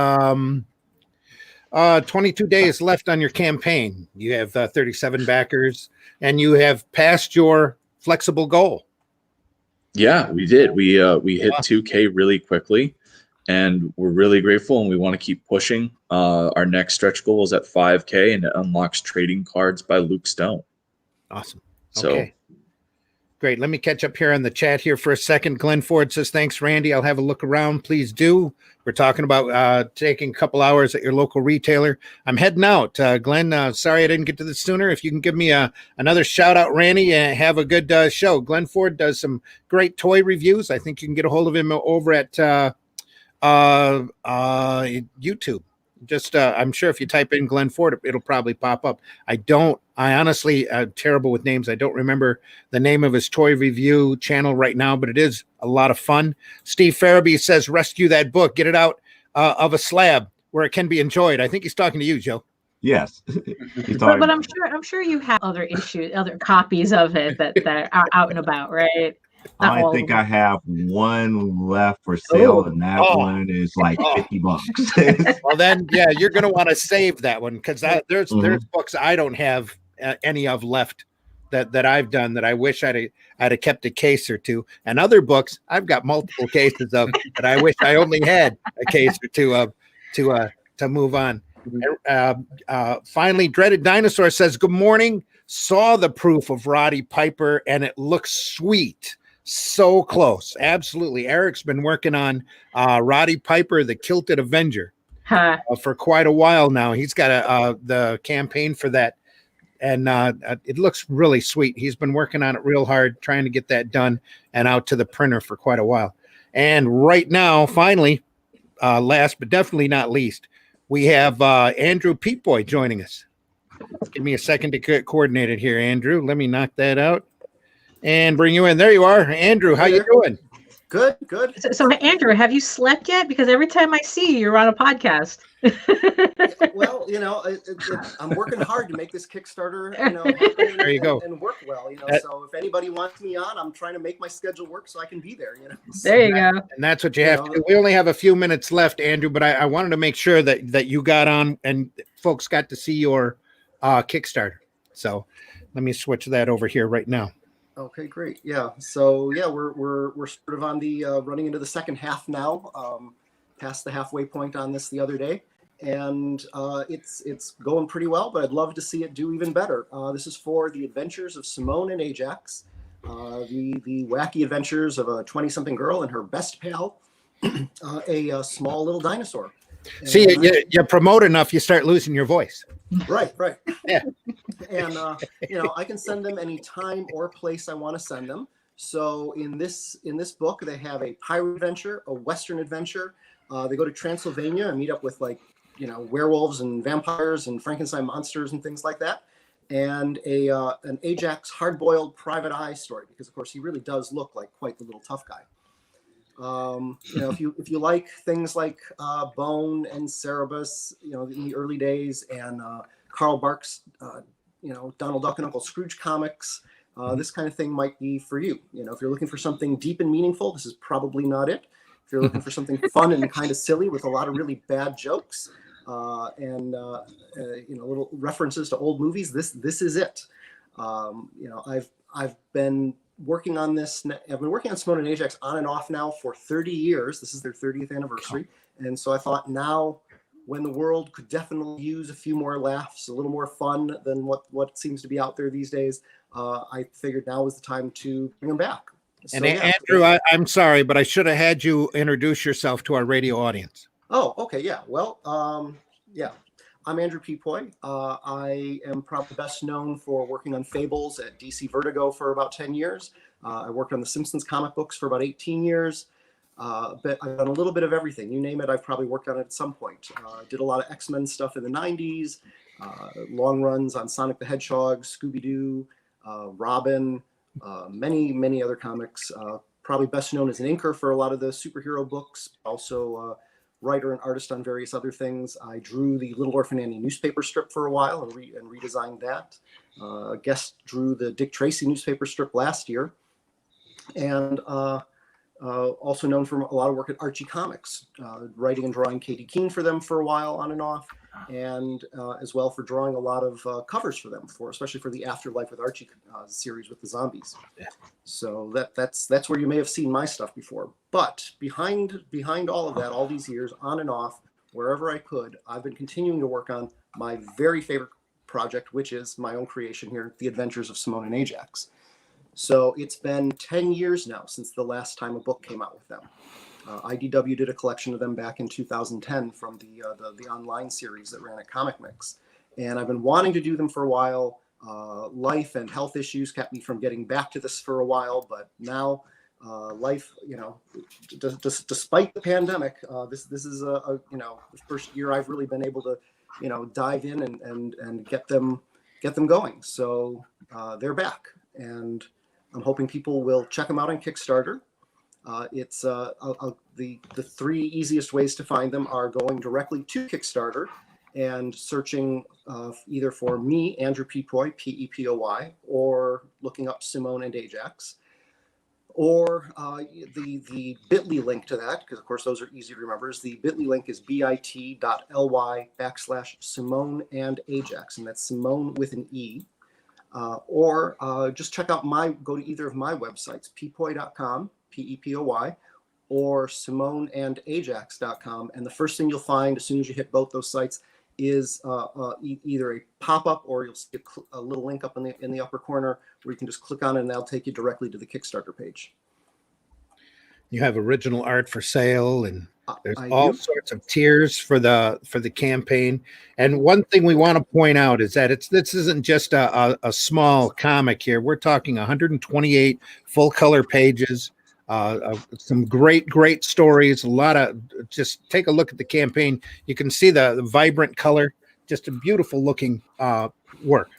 22 days left on your campaign. You have 37 backers, and you have passed your flexible goal. Yeah, we did. We hit 2K really quickly, and we're really grateful, and we want to keep pushing. Our next stretch goal is at 5K, and it unlocks trading cards by Luke Stone. Awesome. So, okay. Great. Let me catch up here on the chat here for a second. Glenn Ford says, thanks, Randy. I'll have a look around. Please do. We're talking about taking a couple hours at your local retailer. I'm heading out. Glenn, sorry I didn't get to this sooner. If you can give me another shout out, Randy, and have a good show. Glenn Ford does some great toy reviews. I think you can get a hold of him over at YouTube. Just I'm sure if you type in Glenn Ford, it'll probably pop up. I honestly terrible with names. I don't remember the name of his toy review channel right now, but it is a lot of fun. Steve Farabee says, rescue that book, get it out of a slab where it can be enjoyed. I think he's talking to you, Joe. Yes. He's But talking. I'm sure you have other issues, other copies of it that are out and about, right? Not I all think of I them. have one left for sale, and that Oh. one is like Oh. $50. Well, then, yeah, you're going to want to save that one because there's Mhm. books I don't have any of left that I've done that I wish I'd have kept a case or two, and other books I've got multiple cases of that I wish I only had a case or two of to move on. Finally, Dreaded Dinosaur says, "Good morning. Saw the proof of Roddy Piper, and it looks sweet." So close. Absolutely. Eric's been working on Roddy Piper, the Kilted Avenger, Huh. for quite a while now. He's got the campaign for that, and it looks really sweet. He's been working on it real hard, trying to get that done and out to the printer for quite a while. And right now, finally, last but definitely not least, we have Andrew Peatboy joining us. Give me a second to get coordinated here, Andrew. Let me knock that out and bring you in. There you are. Andrew, how you doing? Good, good. So Andrew, have you slept yet? Because every time I see you, you're on a podcast. Well, I'm working hard to make this Kickstarter, happen There you go. and work well, so if anybody wants me on, I'm trying to make my schedule work so I can be there, There you go. And that's what you have to do. We only have a few minutes left, Andrew, but I wanted to make sure that you got on and folks got to see your Kickstarter. So let me switch that over here right now. Okay, great. Yeah. So yeah, we're sort of on the running into the second half now. Past the halfway point on this the other day, and it's going pretty well. But I'd love to see it do even better. This is for the adventures of Simone and Ajax, the wacky adventures of a 20-something girl and her best pal, a small little dinosaur. See, you promote enough, you start losing your voice. Right. Yeah. And I can send them any time or place I want to send them. So in this book, they have a pirate adventure, a Western adventure. They go to Transylvania and meet up with werewolves and vampires and Frankenstein monsters and things like that. And an Ajax hard-boiled private eye story, because of course he really does look like quite the little tough guy. If you like things like Bone and Cerebus, in the early days, and Carl Barks, Donald Duck and Uncle Scrooge comics, this kind of thing might be for you. If you're looking for something deep and meaningful, this is probably not it. If you're looking for something fun and kind of silly with a lot of really bad jokes and little references to old movies, this is it. I've been working on this. I've been working on Simone and Ajax on and off now for 30 years. This is their 30th anniversary. And so I thought now, when the world could definitely use a few more laughs, a little more fun than what seems to be out there these days, I figured now was the time to bring them back. And Andrew, I'm sorry, but I should have had you introduce yourself to our radio audience. Oh, okay. Yeah. Well, yeah. I'm Andrew Peatboy. I am probably best known for working on Fables at DC Vertigo for about 10 years. I worked on the Simpsons comic books for about 18 years. But I've done a little bit of everything. You name it, I've probably worked on it at some point. Did a lot of X-Men stuff in the 90s, long runs on Sonic the Hedgehog, Scooby-Doo, Robin, many other comics. Probably best known as an inker for a lot of the superhero books, also writer and artist on various other things. I drew the Little Orphan Annie newspaper strip for a while and redesigned that. Guest drew the Dick Tracy newspaper strip last year. And also known for a lot of work at Archie Comics, writing and drawing Katie Keene for them for a while on and off, and as well for drawing a lot of covers for them, especially for the Afterlife with Archie series with the zombies. Yeah. So that's where you may have seen my stuff before. But behind all of that, all these years on and off, wherever I could, I've been continuing to work on my very favorite project, which is my own creation here, The Adventures of Simone and Ajax. So it's been 10 years now since the last time a book came out with them. IDW did a collection of them back in 2010 from the online series that ran at Comic Mix. And I've been wanting to do them for a while. Life and health issues kept me from getting back to this for a while, but now life, despite the pandemic, this is the first year I've really been able to, dive in and get them going. So they're back, and I'm hoping people will check them out on Kickstarter. It's the three easiest ways to find them are going directly to Kickstarter and searching either for me, Andrew Pepoy, P-E-P-O-Y, or looking up Simone and Ajax, or the bit.ly link to that, because of course those are easy to remember, is the bit.ly link is bit.ly/Simone and Ajax, and that's Simone with an E. Or just check out go to either of my websites, pepoy.com, P-E-P-O-Y, or simoneandajax.com. And the first thing you'll find as soon as you hit both those sites is either a pop-up, or you'll see a little link up in the upper corner where you can just click on it and that'll take you directly to the Kickstarter page. You have original art for sale, and there's I all do. sorts of tiers for the campaign. And one thing we want to point out is that this isn't just a small comic here. We're talking 128 full color pages, some great stories. A lot of, just take a look at the campaign. You can see the vibrant color, just a beautiful looking work.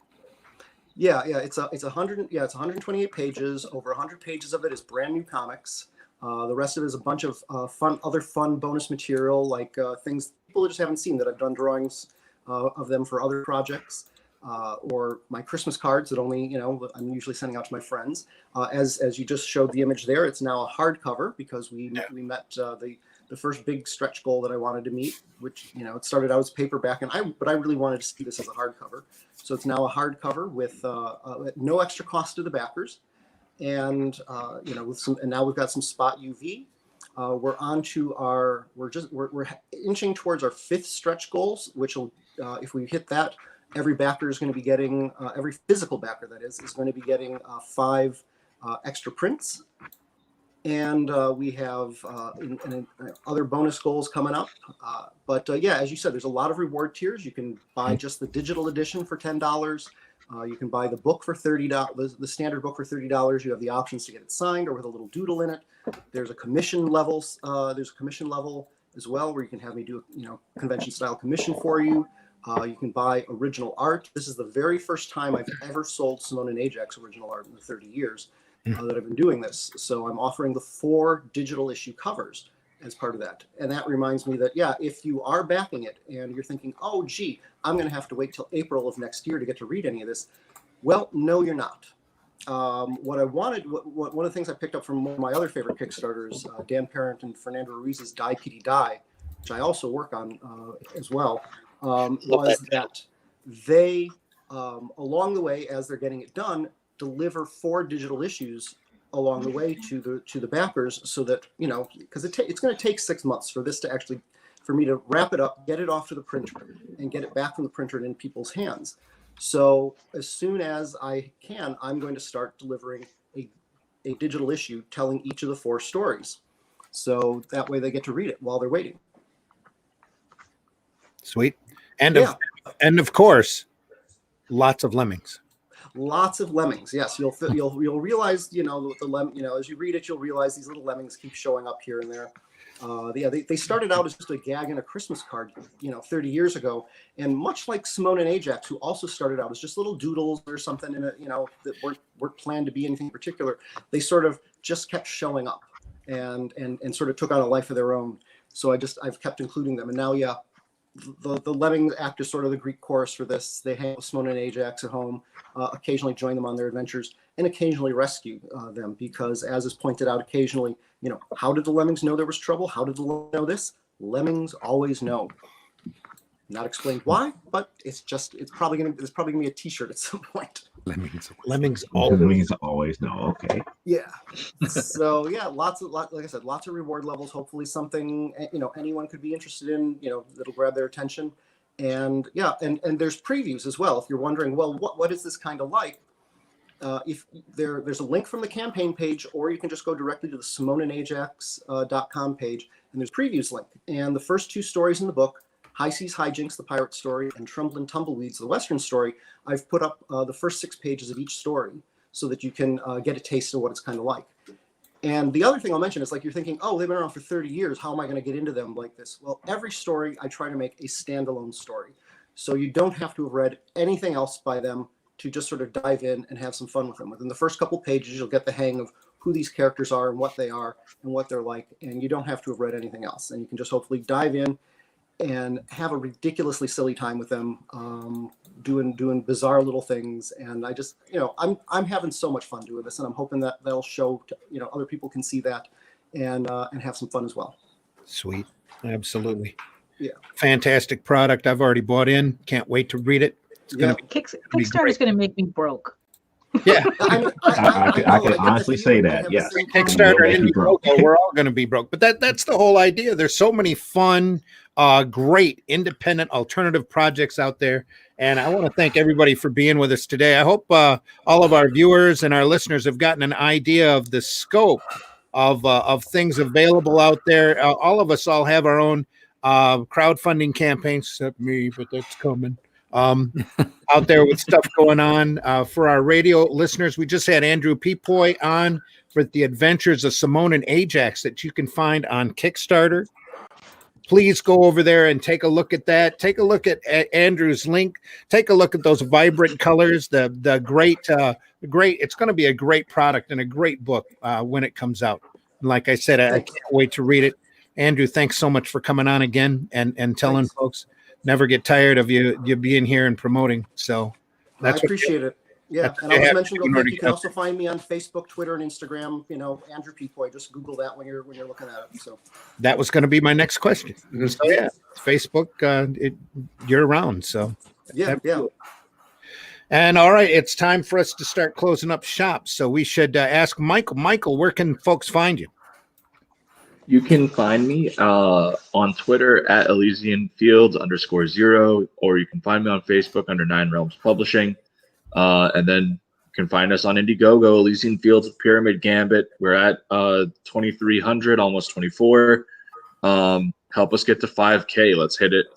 Yeah, it's 128 pages. Over 100 pages of it is brand new comics. The rest of it is a bunch of other fun bonus material, like things people just haven't seen that I've done drawings of them for other projects, or my Christmas cards that only I'm usually sending out to my friends. As you just showed the image there, it's now a hardcover because we met the first big stretch goal that I wanted to meet, which it started out as paperback, but I really wanted to see this as a hardcover. So it's now a hardcover with no extra cost to the backers. And and now we've got some spot UV. We're inching towards our 5th stretch goals, which will, if we hit that, every backer is going to be getting, every physical backer that is going to be getting 5 extra prints. And we have other bonus goals coming up. But as you said, there's a lot of reward tiers. You can buy just the digital edition for $10. You can buy the book for $30, the standard book for $30. You have the options to get it signed or with a little doodle in it. There's a commission level. There's a commission level as well where you can have me do convention style commission for you. You can buy original art. This is the very first time I've ever sold Simone and Ajax original art in the 30 years that I've been doing this. So I'm offering the 4 digital issue covers as part of that. And that reminds me that, if you are backing it and you're thinking, oh, gee, I'm going to have to wait till April of next year to get to read any of this. Well, no, you're not. What I wanted, one of the things I picked up from one of my other favorite Kickstarters, Dan Parent and Fernando Ruiz's Die Kitty Die, which I also work on as well, was that they, along the way, as they're getting it done, deliver 4 digital issues along the way to the backers, so that because it's going to take 6 months for this to actually, for me to wrap it up, get it off to the printer, and get it back from the printer and in people's hands. So as soon as I can, I'm going to start delivering a digital issue telling each of the 4 stories, so that way they get to read it while they're waiting. Sweet. And of course, lots of lemmings. Lots of lemmings. Yes, you'll realize, as you read it, you'll realize these little lemmings keep showing up here and there. They started out as just a gag in a Christmas card, 30 years ago, and much like Simone and Ajax, who also started out as just little doodles or something in that weren't planned to be anything particular, they sort of just kept showing up and sort of took on a life of their own. So I've kept including them, and now the lemmings act as sort of the Greek chorus for this. They hang with Simone and Ajax at home, occasionally join them on their adventures, and occasionally rescue them, because, as is pointed out occasionally, how did the lemmings know there was trouble? How did the lemmings know this? Lemmings always know. Not explained why, but it's probably gonna be a T-shirt at some point. Lemmings always know. Okay. Yeah. So like I said, lots of reward levels. Hopefully something anyone could be interested in. That'll grab their attention. And and there's previews as well. If you're wondering, well, what is this kind of like? If there's a link from the campaign page, or you can just go directly to the SimoneandAjax.com page, and there's previews link. And the first 2 stories in the book, High Seas Hijinks, the pirate story, and Trumbull and Tumbleweeds, the Western story, I've put up the first 6 pages of each story so that you can get a taste of what it's kind of like. And the other thing I'll mention is, like, you're thinking, oh, they've been around for 30 years. How am I going to get into them like this? Well, every story I try to make a standalone story. So you don't have to have read anything else by them to just sort of dive in and have some fun with them. Within the first couple pages, you'll get the hang of who these characters are and what they are and what they're like. And you don't have to have read anything else. And you can just hopefully dive in have a ridiculously silly time with them, doing bizarre little things. And I just, I'm having so much fun doing this, and I'm hoping that that'll show, other people can see that and have some fun as well. Sweet. Absolutely. Yeah. Fantastic product. I've already bought in. Can't wait to read it. It's Yeah. Kickstarter is going to make me broke. Yeah. I can honestly say that. Yes. Kickstarter and Indiegogo, we're all going to be broke. But that's the whole idea. There's so many fun, great independent alternative projects out there. And I want to thank everybody for being with us today. I hope all of our viewers and our listeners have gotten an idea of the scope of things available out there. All of us all have our own crowdfunding campaigns, except me, but that's coming. Out there with stuff going on. For our radio listeners, we just had Andrew Pepoy on for the Adventures of Simone and Ajax that you can find on Kickstarter. Please go over there and take a look at that. Take a look at Andrew's link. Take a look at those vibrant colors. The great. It's going to be a great product and a great book when it comes out. And like I said, I can't wait to read it. Andrew, thanks so much for coming on again and telling folks. Never get tired of you being here and promoting. So I appreciate it. Yeah, and I'll just mention real quick, you can also find me on Facebook, Twitter, and Instagram. Andrew Pepoy. Just Google that when you're looking at it. So that was going to be my next question. So yeah, Facebook, you're around. So yeah. And all right, it's time for us to start closing up shop. So we should ask Michael. Michael, where can folks find you? You can find me on Twitter at ElysianFields_0, or you can find me on Facebook under 9 Realms Publishing. And then you can find us on Indiegogo, Elysian Fields of Pyramid Gambit. We're at 2,300, almost 24. Help us get to 5K. Let's hit it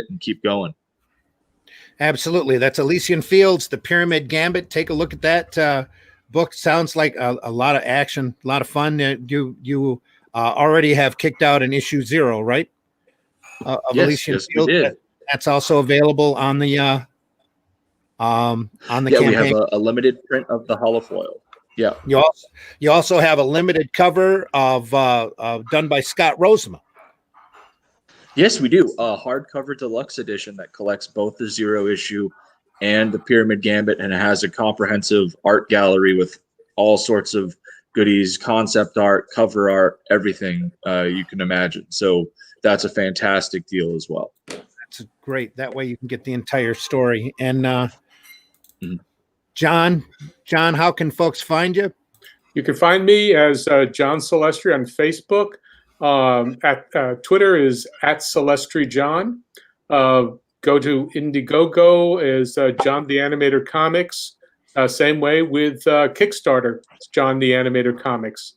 and keep going. Absolutely. That's Elysian Fields, the Pyramid Gambit. Take a look at that book. Sounds like a lot of action, a lot of fun. You already have kicked out an issue 0, right? Of yes, Elysian we did. That's also available on the campaign. We have a limited print of the holofoil. Yeah. You also have a limited cover of done by Scott Rosema. Yes, we do. A hardcover deluxe edition that collects both the 0 issue and the Pyramid Gambit, and it has a comprehensive art gallery with all sorts of goodies, concept art, cover art, everything you can imagine. So that's a fantastic deal as well. That's great. That way you can get the entire story. And John, how can folks find you? You can find me as John Celestri on Facebook. At Twitter is at CelestriJohn. Go to Indiegogo as John the Animator Comics. Same way with Kickstarter. It's John the Animator Comics.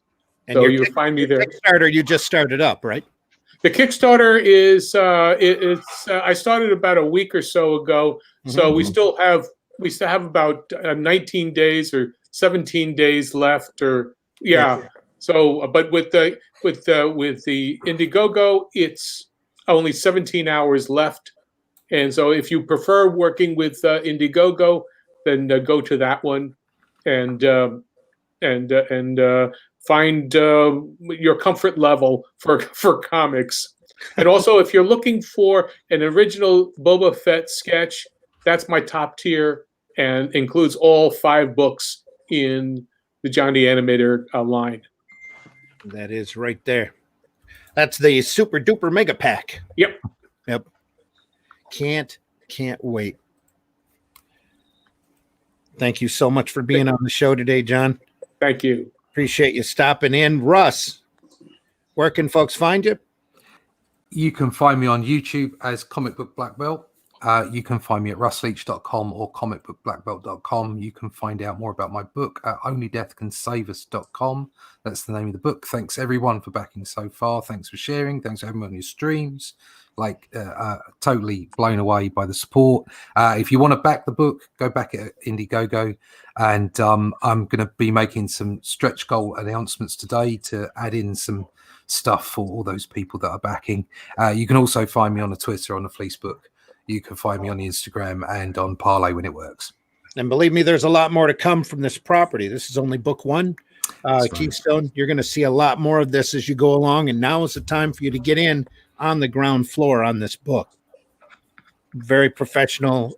And so you'll find me there. Kickstarter you just started up, right? The Kickstarter is I started about a week or so ago. So we still have about 19 days or 17 days left, or yeah. So, but with the Indiegogo, it's only 17 hours left, and so if you prefer working with Indiegogo, then go to that one, and find your comfort level for comics. And also, if you're looking for an original Boba Fett sketch, that's my top tier and includes all 5 books in the John the Animator line. That is right there. That's the super duper mega pack. Yep. Can't wait. Thank you so much for being on the show today, John. Thank you. Appreciate you stopping in. Russ, where can folks find you? You can find me on YouTube as Comic Book Black Belt. You can find me at russleach.com or comicbookblackbelt.com. You can find out more about my book at onlydeathcansaveus.com. That's the name of the book. Thanks everyone for backing so far. Thanks for sharing. Thanks to everyone on your streams. Totally blown away by the support. If you want to back the book, go back at Indiegogo. And I'm going to be making some stretch goal announcements today to add in some stuff for all those people that are backing. You can also find me on the Twitter, on the Facebook. You can find me on the Instagram and on Parlay when it works. And believe me, there's a lot more to come from this property. This is only book 1. Keystone, you're going to see a lot more of this as you go along. And now is the time for you to get in on the ground floor on this book. Very professional,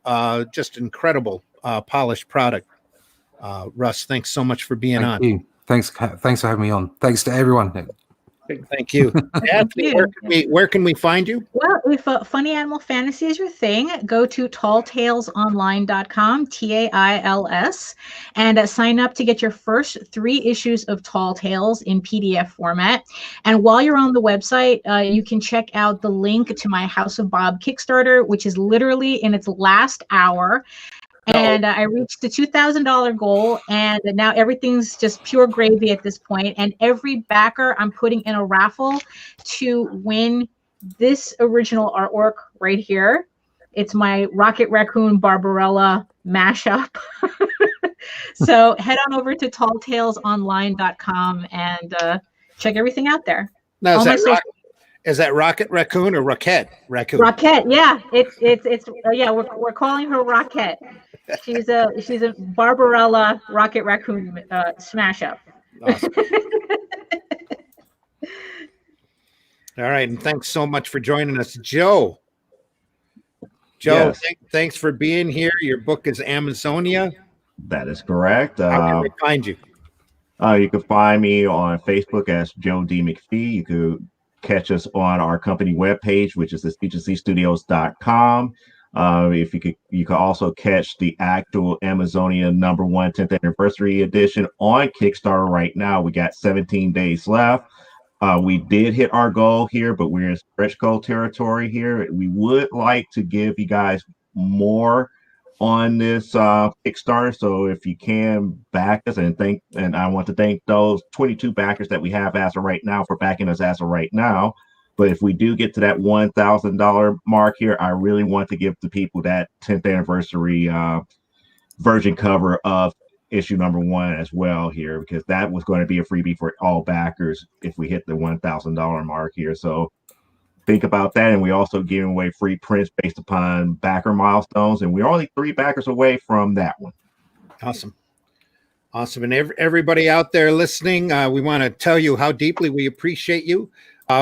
just incredible, polished product. Russ, thanks so much for being on. Thank you. Thanks for having me on. Thanks to everyone. Thank you. Anthony, where can we find you? Well, if funny animal fantasy is your thing, go to talltalesonline.com, TAILS, and sign up to get your first 3 issues of Tall Tales in PDF format. And while you're on the website, you can check out the link to my House of Bob Kickstarter, which is literally in its last hour. And I reached the $2,000 goal, and now everything's just pure gravy at this point. And every backer I'm putting in a raffle to win this original artwork right here. It's my Rocket Raccoon Barbarella mashup. So head on over to talltalesonline.com and check everything out there. Now, is that Rocket Raccoon or Rocket Raccoon? Rocket, yeah. It's yeah. We're calling her Rocket. She's a Barbarella Rocket Raccoon smash up. Awesome. All right, and thanks so much for joining us, Joe. Yes. Thanks for being here. Your book is Amazonia. That is correct. How can we find you? You can find me on Facebook as Joe D. McPhee. You could catch us on our company webpage, which is agencystudios.com. If you could also catch the actual Amazonia #1 10th anniversary edition on Kickstarter right now. We got 17 days left. We did hit our goal here, but we're in stretch goal territory here. We would like to give you guys more on this Kickstarter. So if you can back us, and I want to thank those 22 backers that we have as of right now for backing us as of right now. But if we do get to that $1,000 mark here, I really want to give the people that 10th anniversary version cover of issue #1 as well here, because that was going to be a freebie for all backers if we hit the $1,000 mark here. So think about that. And we also giving away free prints based upon backer milestones, and we're only 3 backers away from that one. Awesome. And everybody out there listening, we want to tell you how deeply we appreciate you.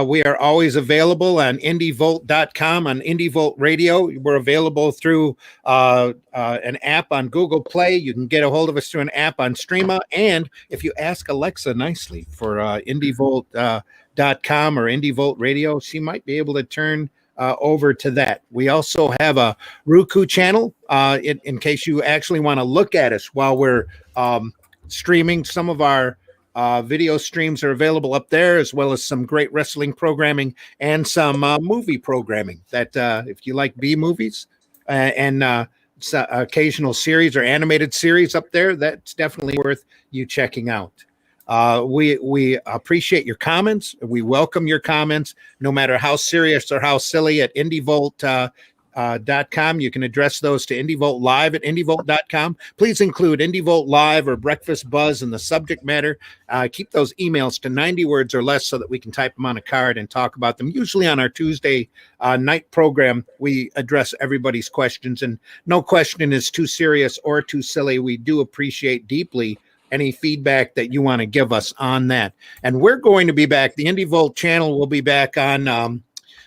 We are always available on indievolt.com, on IndieVolt Radio. We're available through an app on Google Play. You can get a hold of us through an app on Streama. And if you ask Alexa nicely for indievolt.com or IndieVolt Radio, she might be able to turn over to that. We also have a Roku channel in case you actually want to look at us while we're streaming. Some of our video streams are available up there, as well as some great wrestling programming and some movie programming that if you like B movies and occasional series or animated series up there, that's definitely worth you checking out. We appreciate your comments. We welcome your comments, no matter how serious or how silly, at indievolt.com. You can address those to IndieVolt Live at indievolt.com. Please include IndieVolt Live or BrEaKfAsT BuZz in the subject matter. Keep those emails to 90 words or less so that we can type them on a card and talk about them. Usually on our Tuesday night program, we address everybody's questions, and no question is too serious or too silly. We do appreciate deeply any feedback that you want to give us on that. And we're going to be back. The IndieVolt channel will be back on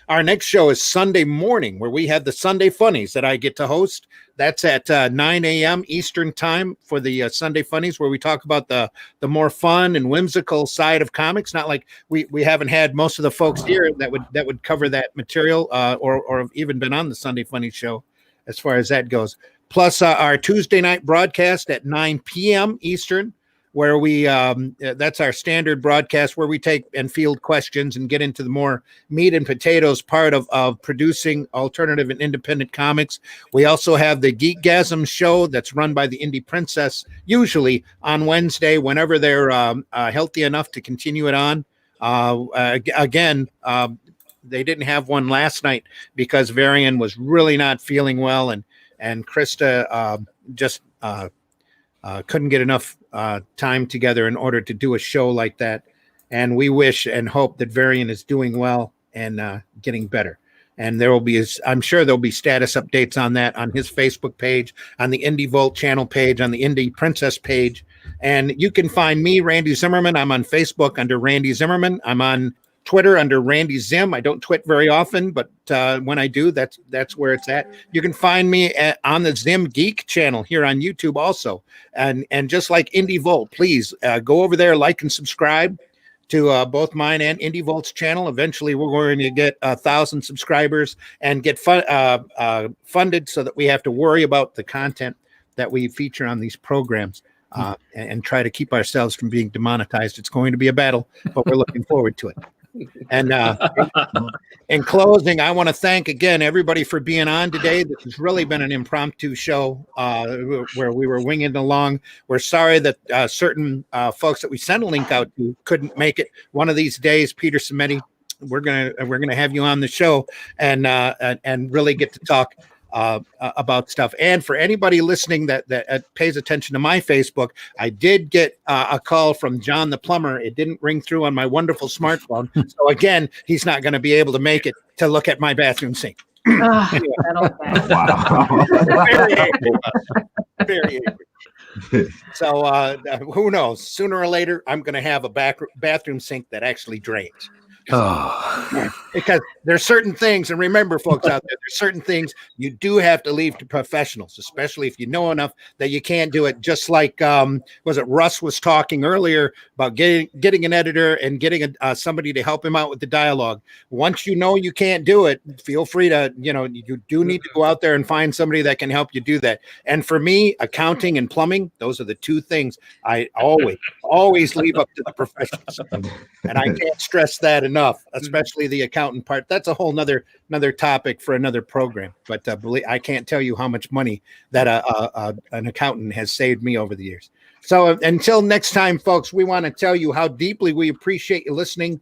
our next show is Sunday morning, where we have the Sunday Funnies that I get to host. That's at 9 a.m. Eastern time for the Sunday Funnies, where we talk about the more fun and whimsical side of comics. Not like we haven't had most of the folks here that would cover that material or have even been on the Sunday Funnies show as far as that goes. Plus our Tuesday night broadcast at 9 p.m. Eastern, where we that's our standard broadcast, where we take and field questions and get into the more meat and potatoes part of producing alternative and independent comics. We also have the Geekgasm show that's run by the Indie Princess, usually on Wednesday, whenever they're healthy enough to continue it on. Again, they didn't have one last night because Varian was really not feeling well, and Krista just couldn't get enough time together in order to do a show like that. And we wish and hope that Varian is doing well and getting better. And there will be, I'm sure there'll be status updates on that on his Facebook page, on the IndieVolt channel page, on the Indie Princess page. And you can find me, Randy Zimmerman. I'm on Facebook under Randy Zimmerman. I'm on Twitter under Randy Zim. I don't twit very often, but when I do, that's where it's at. You can find me on the Zim Geek channel here on YouTube also. And just like Indie Volt, please go over there, like and subscribe to both mine and Indie Volt's channel. Eventually, we're going to get 1,000 subscribers and get funded so that we have to worry about the content that we feature on these programs and try to keep ourselves from being demonetized. It's going to be a battle, but we're looking forward to it. And in closing, I want to thank again everybody for being on today. This has really been an impromptu show where we were winging along. We're sorry that certain folks that we sent a link out to couldn't make it. One of these days, Peter Simone, we're gonna have you on the show and really get to talk about stuff. And for anybody listening that pays attention to my Facebook, I did get a call from John the plumber. It didn't ring through on my wonderful smartphone. So again, he's not going to be able to make it to look at my bathroom sink. Anyway. Wow. Very angry. Very angry. So who knows? Sooner or later, I'm going to have a bathroom sink that actually drains. Oh. Because there's certain things, and remember, folks out there, there's certain things you do have to leave to professionals, especially if you know enough that you can't do it. Just like was it Russ was talking earlier about getting an editor and getting somebody to help him out with the dialogue. Once you know you can't do it, feel free to, you do need to go out there and find somebody that can help you do that. And for me, accounting and plumbing, those are the two things I always leave up to the professionals. And I can't stress that enough, especially the accountant part. That's a whole nother topic for another program. But I can't tell you how much money that an accountant has saved me over the years. So until next time, folks, we want to tell you how deeply we appreciate you listening.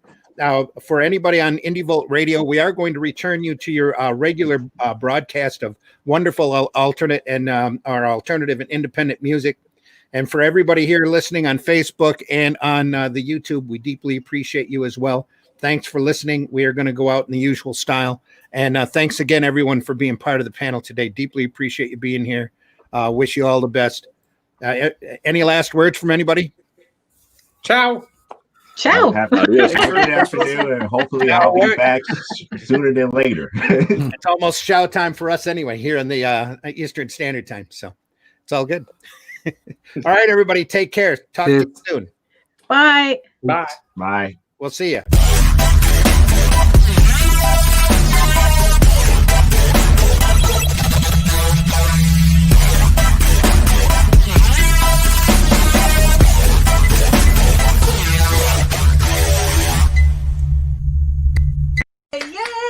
For anybody on Indie Volt Radio, we are going to return you to your regular broadcast of wonderful alternate and our alternative and independent music. And for everybody here listening on Facebook and on the YouTube, we deeply appreciate you as well. Thanks for listening. We are going to go out in the usual style. And thanks again, everyone, for being part of the panel today. Deeply appreciate you being here. Wish you all the best. Any last words from anybody? Ciao. Ciao. Have a good afternoon, and hopefully I'll be back sooner than later. It's almost shout time for us anyway, here in the Eastern Standard Time. So it's all good. All right, everybody, take care. Talk to you soon. Bye. Bye. Bye. We'll see you.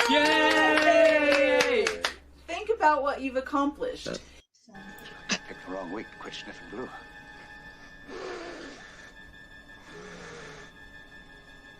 Yay! Think about what you've accomplished. Picked the wrong week to quit sniffing glue.